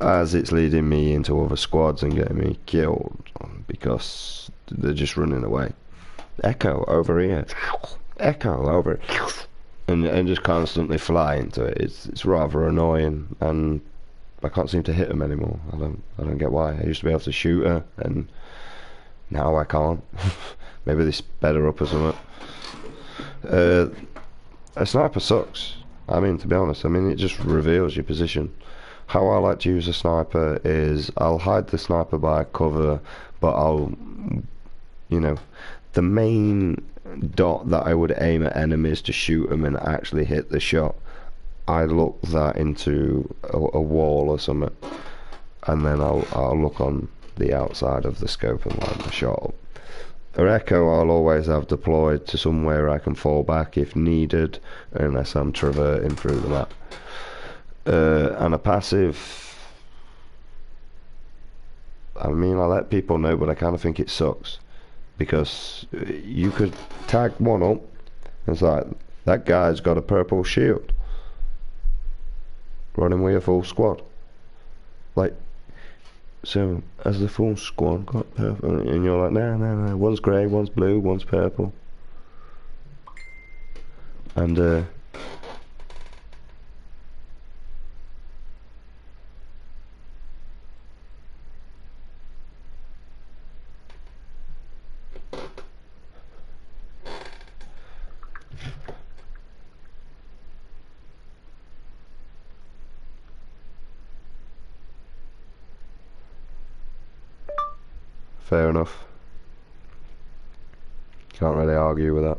as it's leading me into other squads and getting me killed because they're just running away. Echo over here. Echo over here. and just constantly fly into it. It's rather annoying, and I can't seem to hit them anymore. I don't get why. I used to be able to shoot her, and now I can't. Maybe they sped her up or something. A sniper sucks. I mean, to be honest, I mean it just reveals your position. How I like to use a sniper is I'll hide the sniper by cover, but I'll, you know, the main dot that I would aim at enemies to shoot them and actually hit the shot, I look that into a wall or something, and then I'll look on the outside of the scope and line the shot up. An echo I'll always have deployed to somewhere I can fall back if needed, unless I'm traversing through the map. And a passive, I mean, I let people know, but I kind of think it sucks, because you could tag one up, and it's like, that guy's got a purple shield, running with a full squad. Like, so, has the full squad got purple? And you're like, no, one's grey, one's blue, one's purple. And, fair enough. Can't really argue with that.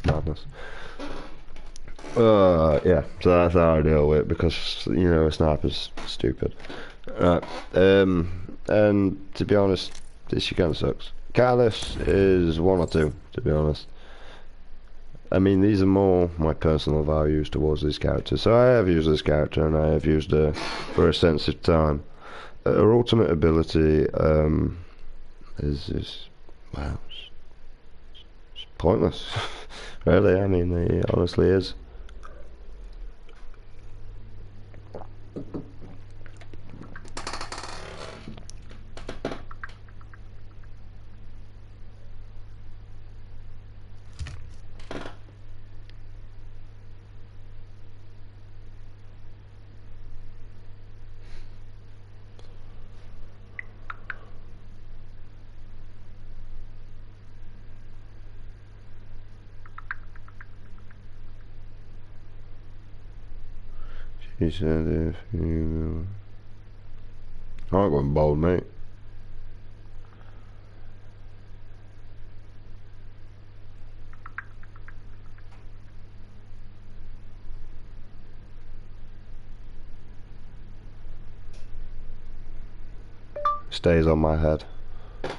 Madness. Yeah, so that's how I deal with it, because, you know, a sniper's stupid. Right, and to be honest, this kind of sucks. Catalyst is one or two, to be honest. I mean, these are more my personal values towards this character. So I have used this character, and I have used her for a sensitive time. Her ultimate ability is wow, it's pointless. Really, I mean, it honestly is. She said if you... I'm going bold, mate. Stays on my head. I'll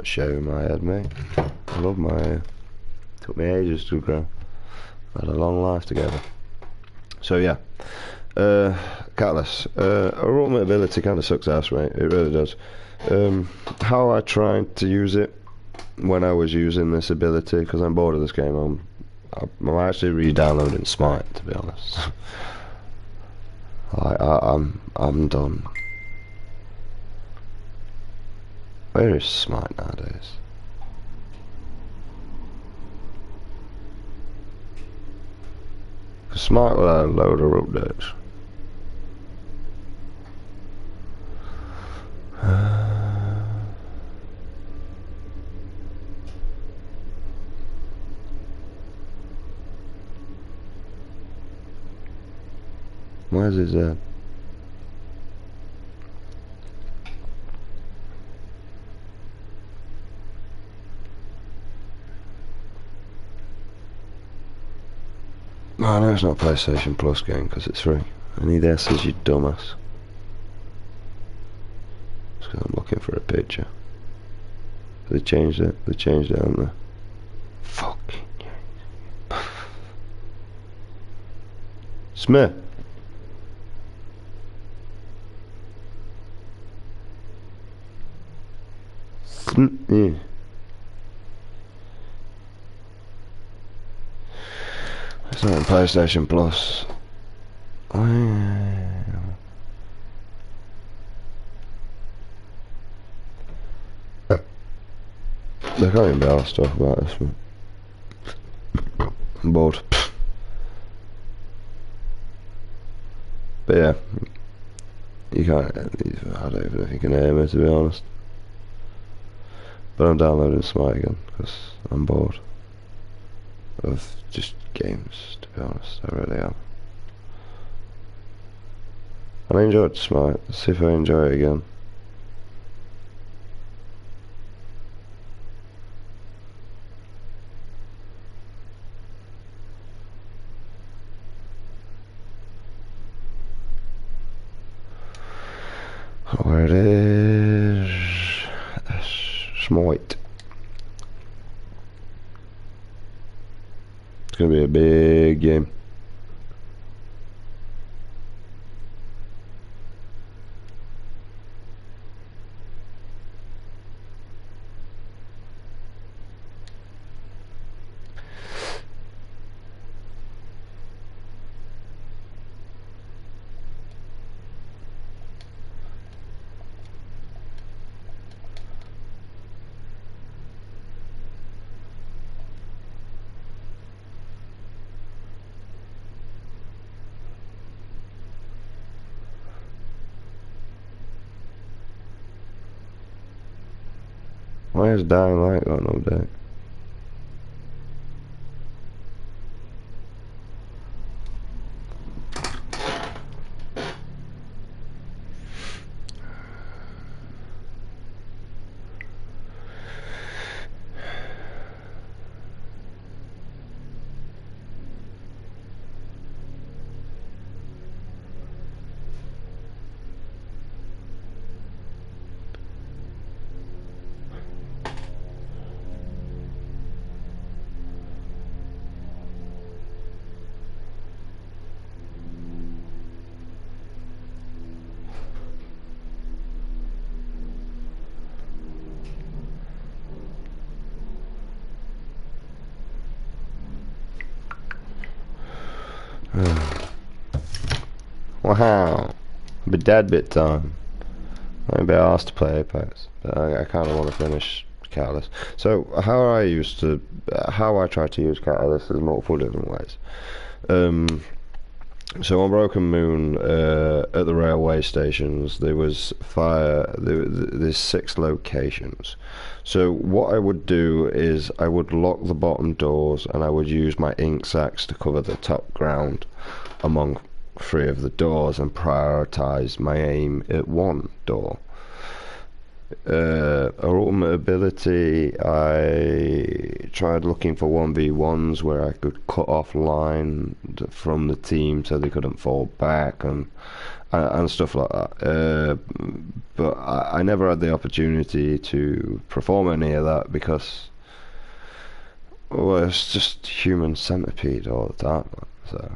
show you my head, mate. I love my hair. Took me ages to grow. Had a long life together. So yeah, Catalyst. Her ultimate ability kind of sucks ass, right? It really does. How I tried to use it when I was using this ability, because I'm bored of this game, I'm actually re-downloading Smite, to be honest. I'm done. Where is Smite nowadays? Smite will have a load of updates. Where's his head? Oh, no, it's not a PlayStation Plus game because it's free. I need S's, you dumbass. Just 'cause I'm looking for a picture. They changed it. They changed it, haven't they? Fucking Smith. Yeah. It's not in PlayStation Plus. They can't even be asked to talk about this, man. I'm bored. But yeah, you can't. I don't even know if you can hear me, to be honest. But I'm downloading Smite again because I'm bored of just games, to be honest. I really am. And I enjoyed Smite. Let's see if I enjoy it again. Where it is? Smite. It's gonna be a big game. Why is Dying Light got no update? Wow. Be dead bit time. I'd be asked to play Apex, but I kind of want to finish Catalyst. So how I try to use Catalyst is multiple different ways. So on Broken Moon, at the railway stations, there was fire. There's 6 locations. So what I would do is I would lock the bottom doors, and I would use my ink sacs to cover the top ground among 3 of the doors, and prioritize my aim at one door. Ultimate ability, I tried looking for 1v1s where I could cut off line from the team so they couldn't fall back and stuff like that. But I never had the opportunity to perform any of that because, well, it's just human centipede all the time. So,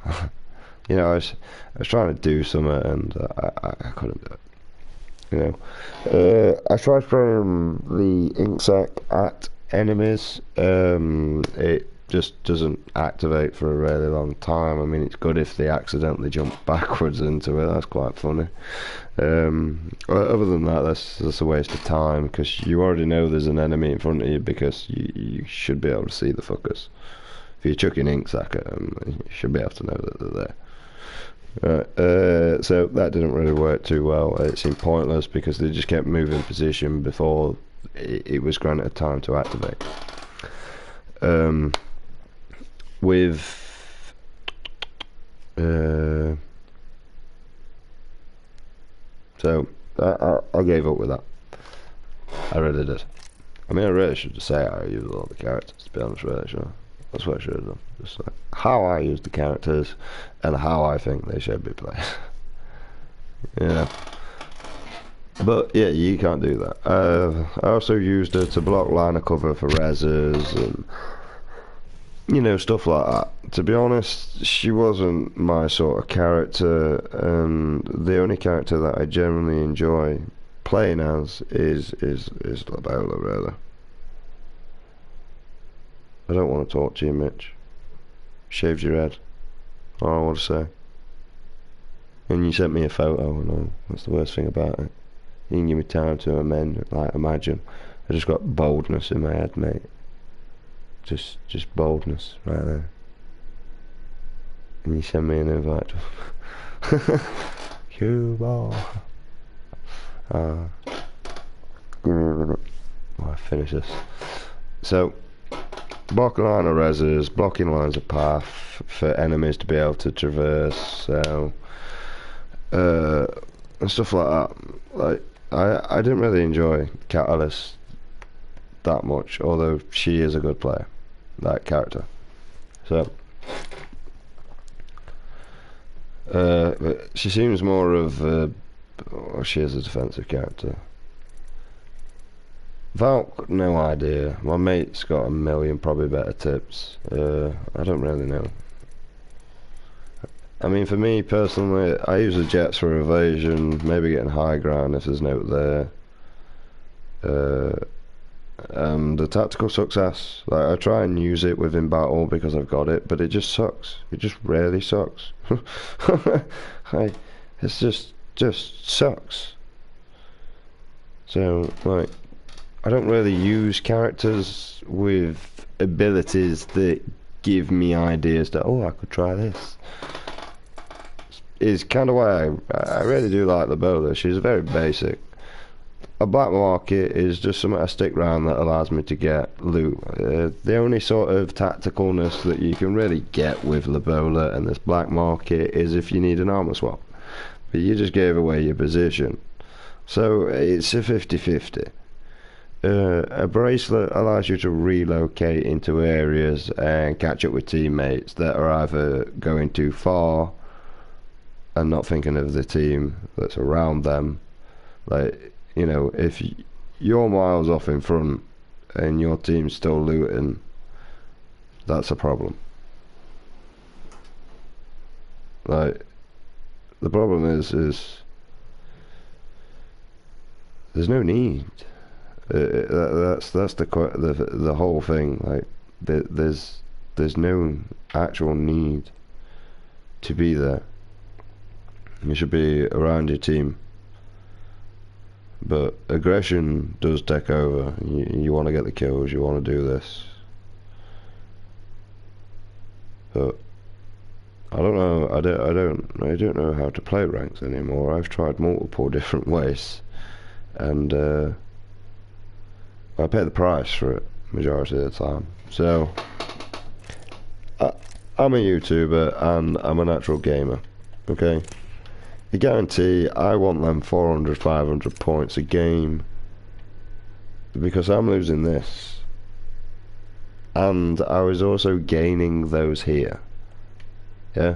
you know, I was trying to do something and I couldn't do it. You know, I tried throwing the ink sac at enemies. It just doesn't activate for a really long time. I mean, it's good if they accidentally jump backwards into it. That's quite funny. Other than that, that's a waste of time because you already know there's an enemy in front of you because you should be able to see the fuckers. If you're chucking ink sac at them, you should be able to know that they're there. So that didn't really work too well. It seemed pointless because they just kept moving position before it was granted time to activate. So I gave up with that. I really did. I mean, I really should just say I use all the characters, to be honest, really, sure. That's what I should have done. Just like how I use the characters and how I think they should be played. Yeah. But yeah, you can't do that. I also used her to block line of cover for reses and stuff like that. To be honest, she wasn't my sort of character, and the only character that I generally enjoy playing as is Lobola, really. I don't want to talk to you, Mitch. Shaved your head. All I want to say. And you sent me a photo, and all. That's the worst thing about it. You can give me time to imagine. I just got boldness in my head, mate. Just boldness right there. And you send me an invite to cue ball. I'll finish this. So, blocking line of reses, blocking lines of path for enemies to be able to traverse, and stuff like that. Like, I didn't really enjoy Catalyst that much, although she is a good player, that character. So, but she seems more of she is a defensive character. Valk, no idea. My mate's got a million probably better tips. I don't really know. I mean, for me personally, I use the jets for evasion, maybe getting high ground if there's no there. The tactical success, like, I try and use it within battle because I've got it, but it just sucks. It just really sucks. It's just sucks. So, like, I don't really use characters with abilities that give me ideas that, oh, I could try this. Is kind of why I really do like Lobola. She's very basic. A black market is just something I stick around that allows me to get loot. The only sort of tacticalness that you can really get with Lobola and this black market is if you need an armor swap. But you just gave away your position. So it's a 50-50. A bracelet allows you to relocate into areas and catch up with teammates that are either going too far and not thinking of the team that's around them. Like, if you're miles off in front and your team's still looting, that's a problem. Like, the problem is there's no need. That's the whole thing. Like, there's no actual need to be there. You should be around your team. But aggression does take over. You want to get the kills, you want to do this. But I don't know. I don't know how to play ranks anymore. I've tried multiple different ways, and I pay the price for it majority of the time. So I'm a YouTuber and I'm a natural gamer. Okay. I guarantee I want them 400, 500 points a game because I'm losing this, and I was also gaining those here. Yeah,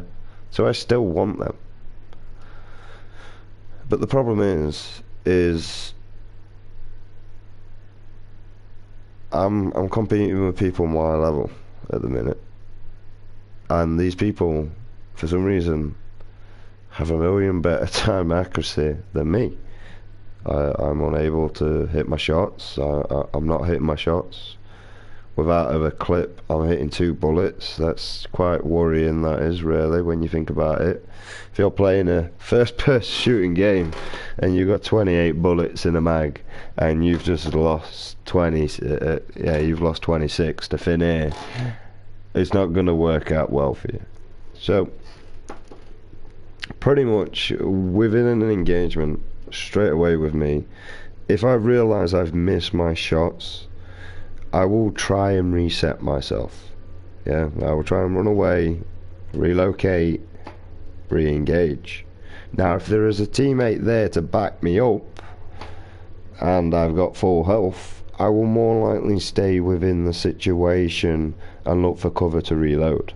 so I still want them. But the problem is I'm competing with people my level at the minute, and these people, for some reason, have a million better time accuracy than me. I'm unable to hit my shots. I'm not hitting my shots. Without a clip, I'm hitting 2 bullets. That's quite worrying, that is, really, when you think about it. If you're playing a first-person shooting game and you've got 28 bullets in a mag and you've just lost 20, you've lost 26 to thin air, it's not going to work out well for you. So, pretty much within an engagement, straight away with me, if I realise I've missed my shots, I will try and reset myself. Yeah, I will try and run away, relocate, re-engage. Now, if there is a teammate there to back me up and I've got full health, I will more likely stay within the situation and look for cover to reload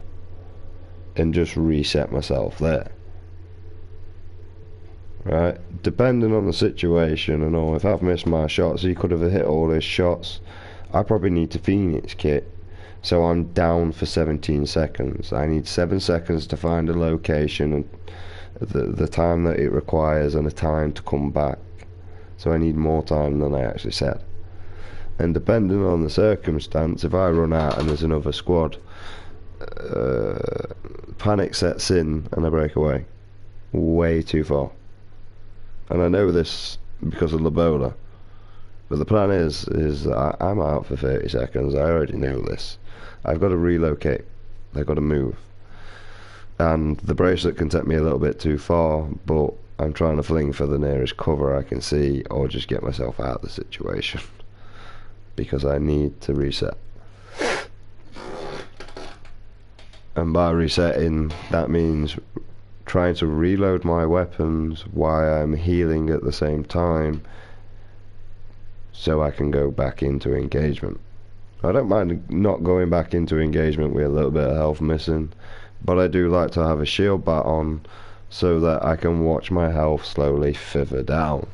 and just reset myself there. Right, depending on the situation and all, if I've missed my shots, he could have hit all his shots, I probably need to Phoenix kit, so I'm down for 17 seconds. I need 7 seconds to find a location and the time that it requires and the time to come back, so I need more time than I actually said. And depending on the circumstance, if I run out and there's another squad, panic sets in and I break away way too far. And I know this because of Lobola, but the plan is I'm out for 30 seconds. I already know this. I've got to relocate. I've got to move, and the bracelet can take me a little bit too far, but I'm trying to fling for the nearest cover I can see, or just get myself out of the situation because I need to reset. And by resetting, that means trying to reload my weapons while I'm healing at the same time, so I can go back into engagement. I don't mind not going back into engagement with a little bit of health missing, but I do like to have a shield bat on so that I can watch my health slowly feather down.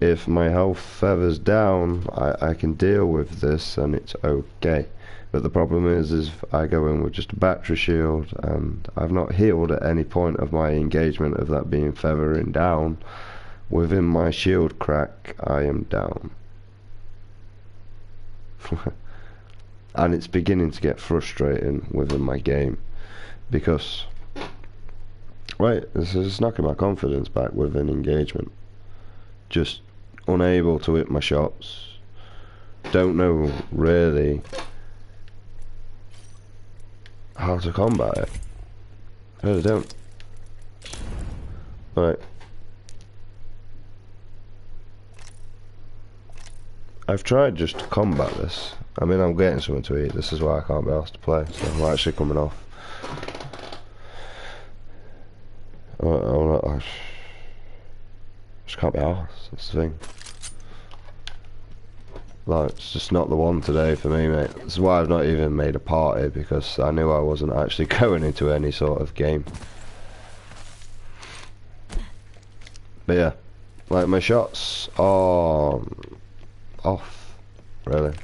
If my health feathers down, I can deal with this and it's okay. But the problem is I go in with just a battery shield, and I've not healed at any point of my engagement of that being feathering down. Within my shield crack, I am down. And it's beginning to get frustrating within my game, because, right, this is knocking my confidence back within engagement. Just unable to hit my shots. Don't know really how to combat it. I really don't. Right. I've tried just to combat this. I mean, I'm getting something to eat. This is why I can't be asked to play. So I'm actually coming off. I just can't be asked. That's the thing. Like, it's just not the one today for me, mate. This is why I've not even made a party, because I knew I wasn't actually going into any sort of game. But yeah, like, my shots are off, really.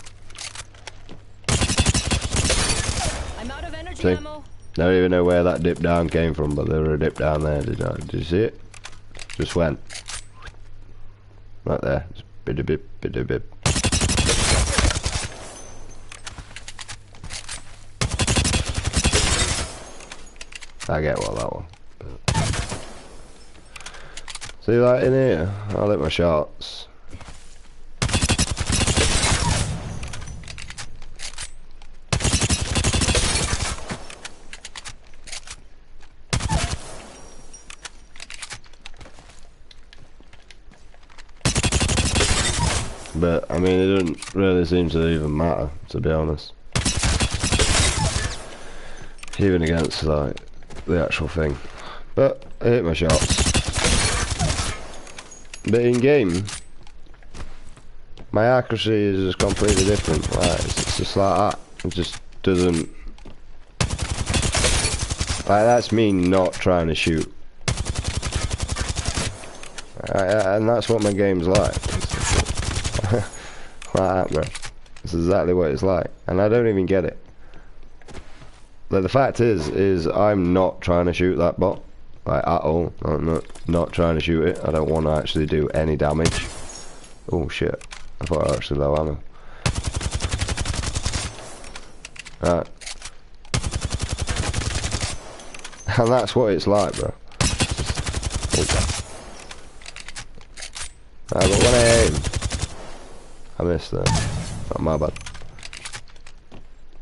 I'm out of energy See? ammo. I don't even know where that dip down came from, but there were a dip down there. Did you see it? Just went right there. Just bit a bit, bit a bit. I get what that one. See that in here? I'll hit my shots. But I mean, it doesn't really seem to even matter, to be honest. Even against like the actual thing. But I hit my shots. But in game, my accuracy is just completely different. Like, it's just like that. It just doesn't. Like, that's me not trying to shoot. And that's what my game's like. Like that, bro. This is exactly what it's like. And I don't even get it. Like, the fact is I'm not trying to shoot that bot. Like, at all. I'm not trying to shoot it. I don't want to actually do any damage. Oh shit. I thought I was actually low ammo. Right. And that's what it's like, bro. But when I aim, I missed that. Not my bad.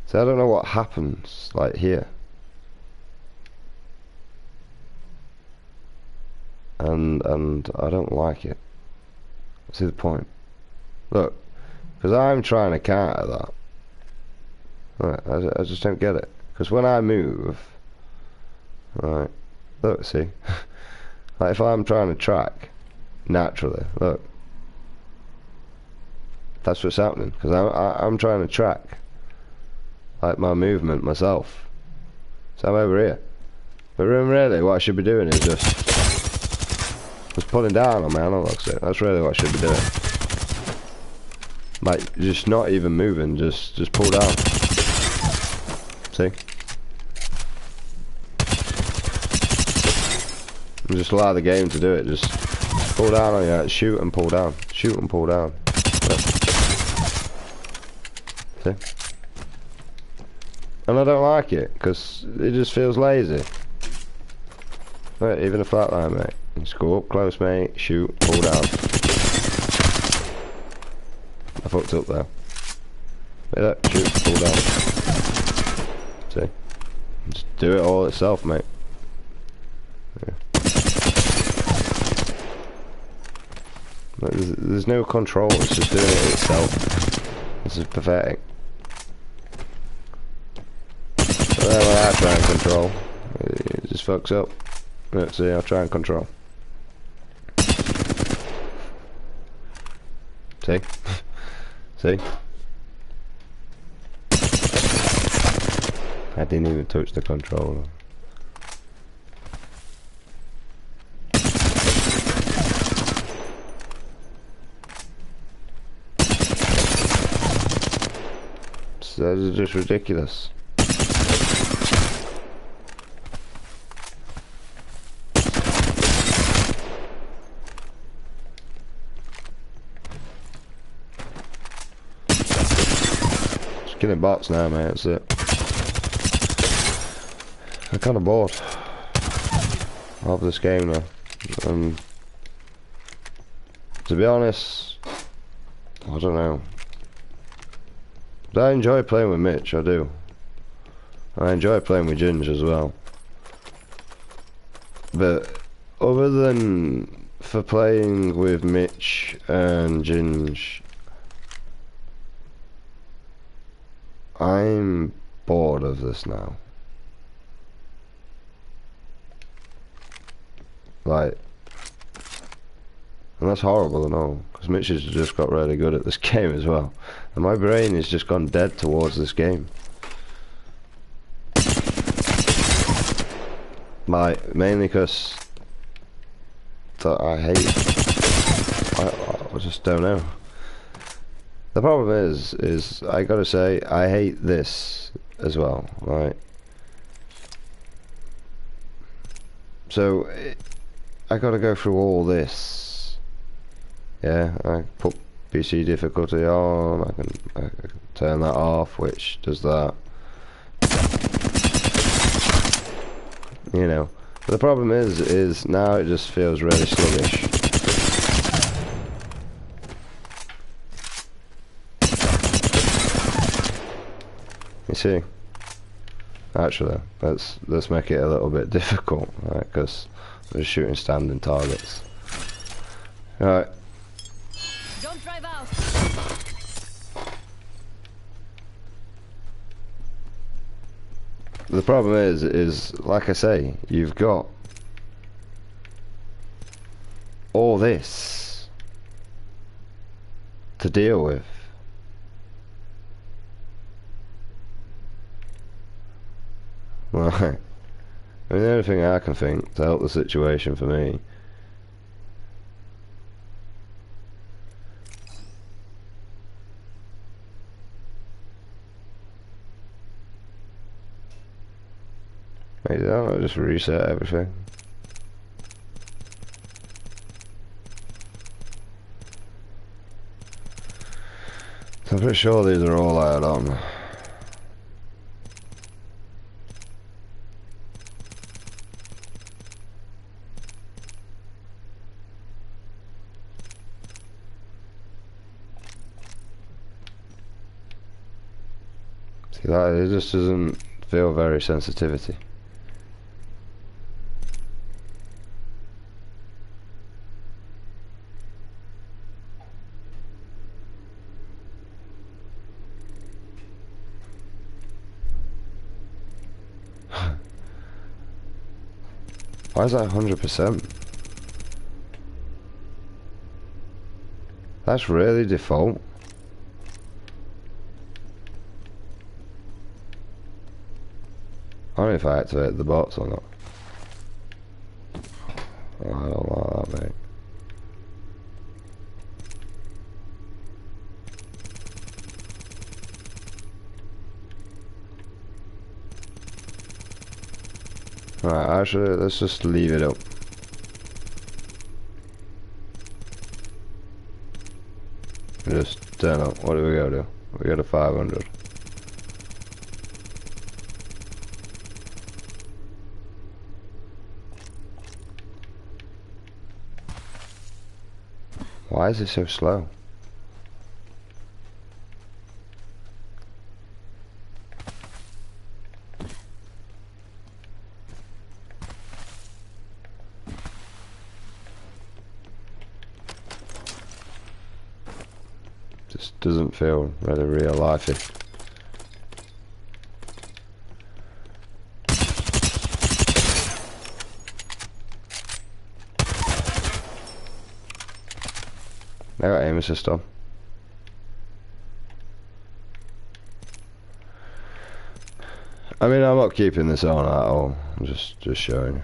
So I don't know what happens, like, here. And I don't like it. See the point? Look, because I'm trying to counter that. Right, I just don't get it. Because when I move, right, look, see, like, if I'm trying to track naturally, look, That's what's happening, because I'm trying to track like my movement myself. So I'm over here. But really, what I should be doing is just pulling down on my analog stick. That's really what I should be doing. Like, just not even moving, just pull down. See? And just allow the game to do it. Just pull down on you, shoot and pull down. Shoot and pull down. See? And I don't like it, because it just feels lazy. Right, even a flatline, mate. Just go up close, mate, shoot, pull down. I fucked up there. Look at that, shoot, pull down. See? Just do it all itself, mate. Yeah. There's no control, it's just doing it itself. This is pathetic. But then when I try and control, it just fucks up. Let's see, I'll try and control. See? See? I didn't even touch the controller. So this is just ridiculous. Just killing bots now, mate, that's it. I'm kinda bored of this game now. To be honest, I don't know. I enjoy playing with Mitch, I do. I enjoy playing with Ginge as well. But other than for playing with Mitch and Ginge, I'm bored of this now. Like, and that's horrible and all, because Mitch has just got really good at this game as well. And my brain has just gone dead towards this game. Mainly because I hate, I just don't know. The problem is I gotta say, I hate this as well, right? So, I gotta go through all this. Yeah, I put PC difficulty on, I can turn that off, which does that. You know, but the problem is now it just feels really sluggish. You see, actually, let's make it a little bit difficult, right? Because we're just shooting standing targets. All right. Don't drive out. The problem is like I say, you've got all this to deal with. Right. I mean, the only thing I can think to help the situation for me maybe I'll just reset everything. I'm pretty sure these are all out on. See that, it just doesn't feel very sensitivity. Why is that 100%? That's really default. I don't know if I activate the bots or not. Oh, I don't like that, mate. Right, actually, let's just leave it up. Just turn up. What do we gotta do? We got a 500. Why is it so slow? Just doesn't feel really real lifey. I got aim assist on. I mean, I'm not keeping this on at all. I'm just showing you.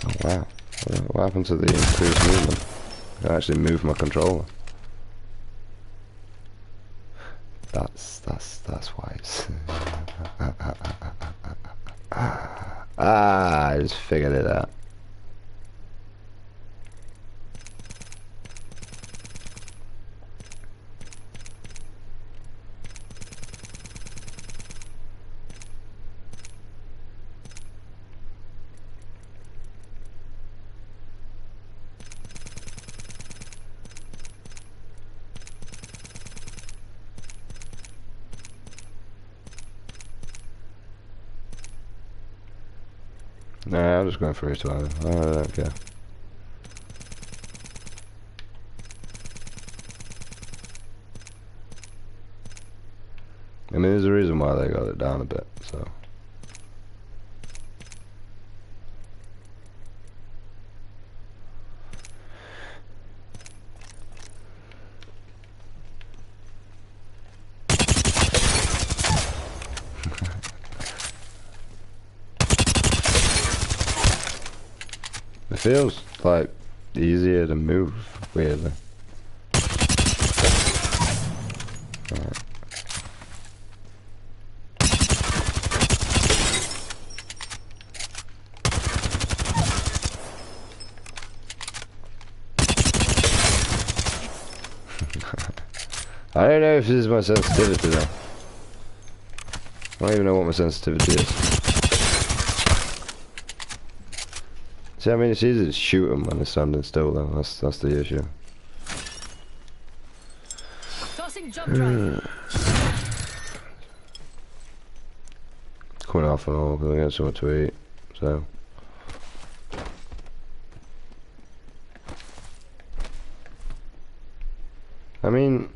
Oh wow! What happened to the increased movement? I can actually move my controller. That's why it's. I just figured it out. Nah, I'm just going for it. I don't care. I mean, there's a reason why they got it down a bit, so. It feels like easier to move, weirdly. Right. I don't know if this is my sensitivity though. I don't even know what my sensitivity is. See, I mean, it's easy to shoot them when they're standing still though, that's the issue. Tossing jump drive. Coming off and all, because I got something to eat, so. I mean,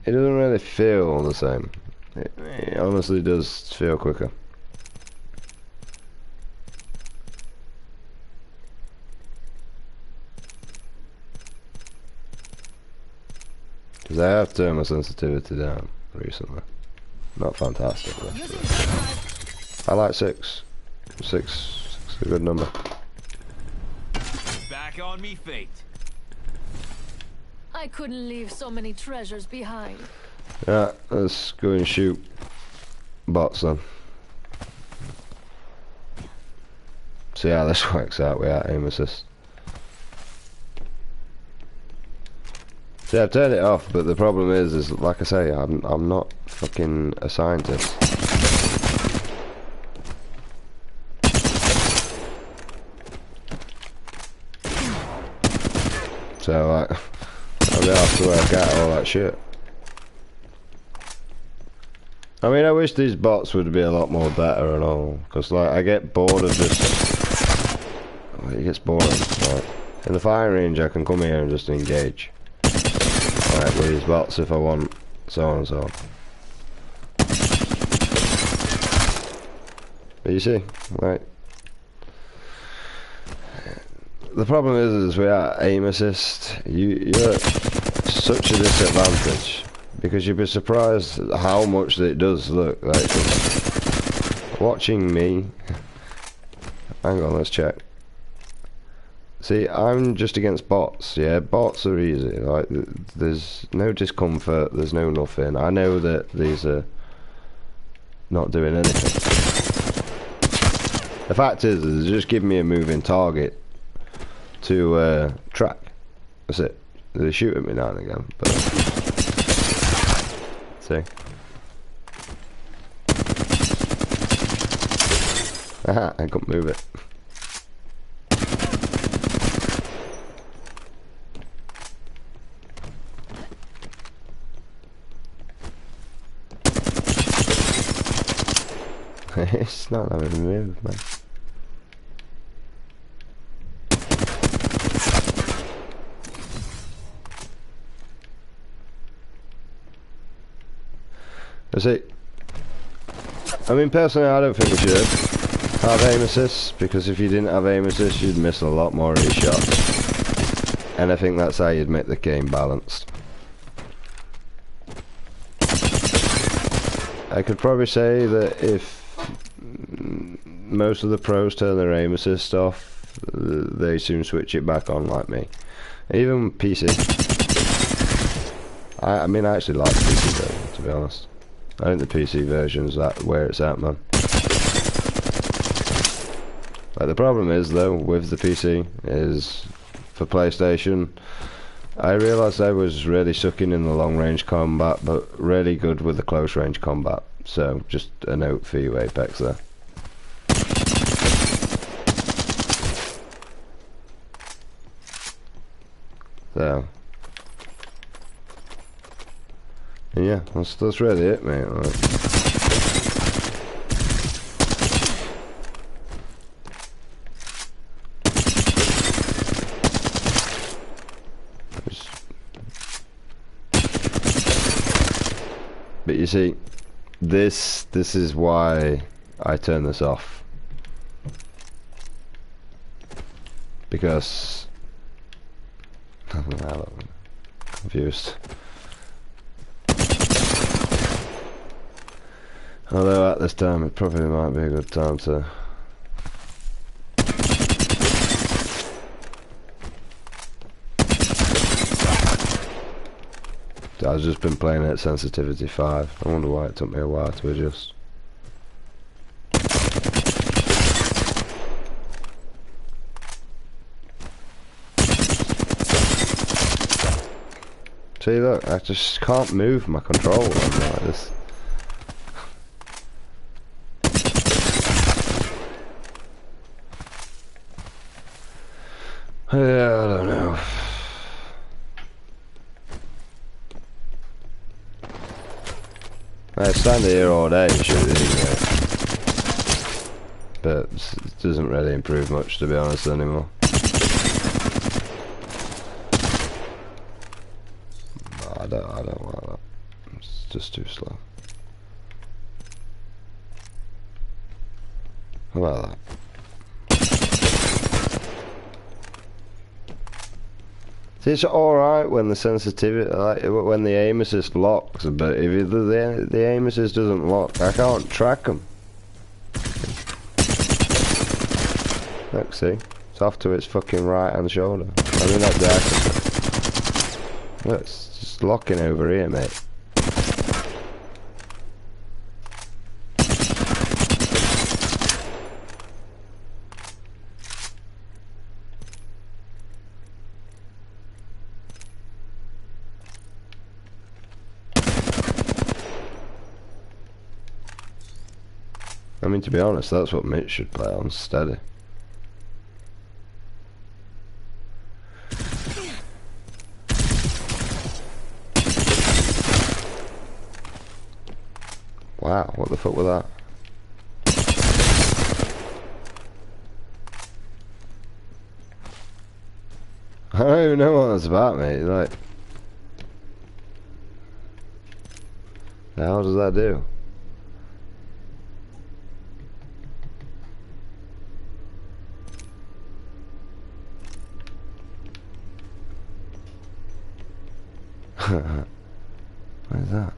it doesn't really feel the same. It honestly does feel quicker. Because I have turned my sensitivity down recently. Not fantastic though. I like 6. 6 is a good number. Back on me, fate. I couldn't leave so many treasures behind. Yeah, let's go and shoot bots then. See how this works out without aim assist. See, I've turned it off, but the problem is like I say, I'm not fucking a scientist. So like, I'm gonna have to work out all that shit. I mean, I wish these bots would be a lot more better and all, because like I get bored of just. It gets boring. Like, in the firing range, I can come here and just engage. Like with these bots if I want, so on and so on. But you see, right? The problem is without aim assist, you're at such a disadvantage because you'd be surprised at how much it does. Look, like just watching me. Hang on, let's check. See, I'm just against bots. Yeah, bots are easy. Like, there's no discomfort. There's no nothing. I know that these are not doing anything. The fact is, they just give me a moving target to track. That's it. They shoot at me now and again, but see. Aha, I couldn't move it. It's not having to move, man. That's it. I mean, personally, I don't think we should have aim assist, because if you didn't have aim assist, you'd miss a lot more of your shots. And I think that's how you'd make the game balanced. I could probably say that if most of the pros turn their aim assist off, they soon switch it back on, like me. Even PC. I mean, I actually like the PC version, to be honest. I think the PC version's that where it's at, man. Like, the problem is, though, with the PC, is for PlayStation, I realised I was really sucking in the long range combat, but really good with the close range combat. So, just a note for you, Apex, there. So, and yeah, that's really it, mate. Like, but you see, this is why I turn this off, because I'm confused. Although at this time it probably might be a good time to I've just been playing at sensitivity 5. I wonder why it took me a while to adjust. See, look, I just can't move my controller like this. Yeah, I don't know. I stand here all day shooting, but it doesn't really improve much, to be honest, anymore. I don't like that. It's just too slow. How about that? See, it's alright when the sensitivity, like when the aim assist locks, but if the aim assist doesn't lock, I can't track them. Look, see, it's off to its fucking right hand shoulder. I mean, that's the accuracy. Look, it's just locking over here, mate. I mean, to be honest, that's what Mitch should play on, steady. Wow, what the fuck was that? I don't even know what that's about, mate. Like, the hell does that do? is that?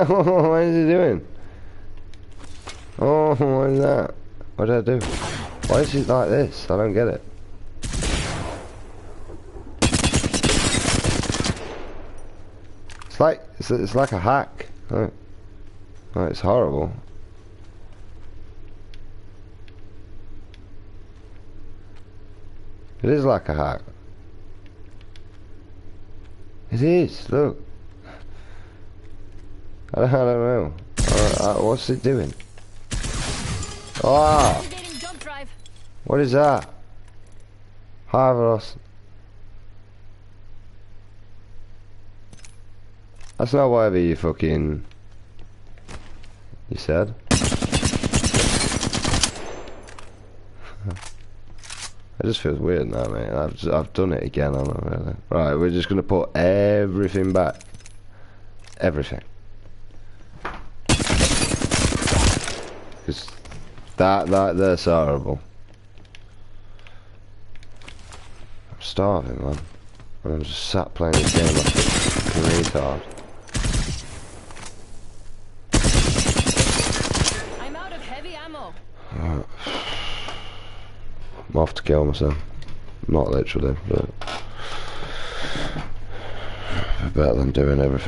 What is he doing? Oh, what is that? What did I do? Why is it like this? I don't get it. It's like a hack. Right. Oh, it's horrible. It is like a hack. It is, look. I don't know. What's it doing? Ah! Activating jump drive. What is that? Harvest. That's not whatever you fucking... You said? It just feels weird now, mate. I've done it again, haven't I, really? Right, we're just gonna put everything back. Everything. Because that's horrible. I'm starving, man. And I'm just sat playing this game like a fucking retard. I'm out of heavy ammo. Right. I'm off to kill myself. Not literally, but better than doing everything.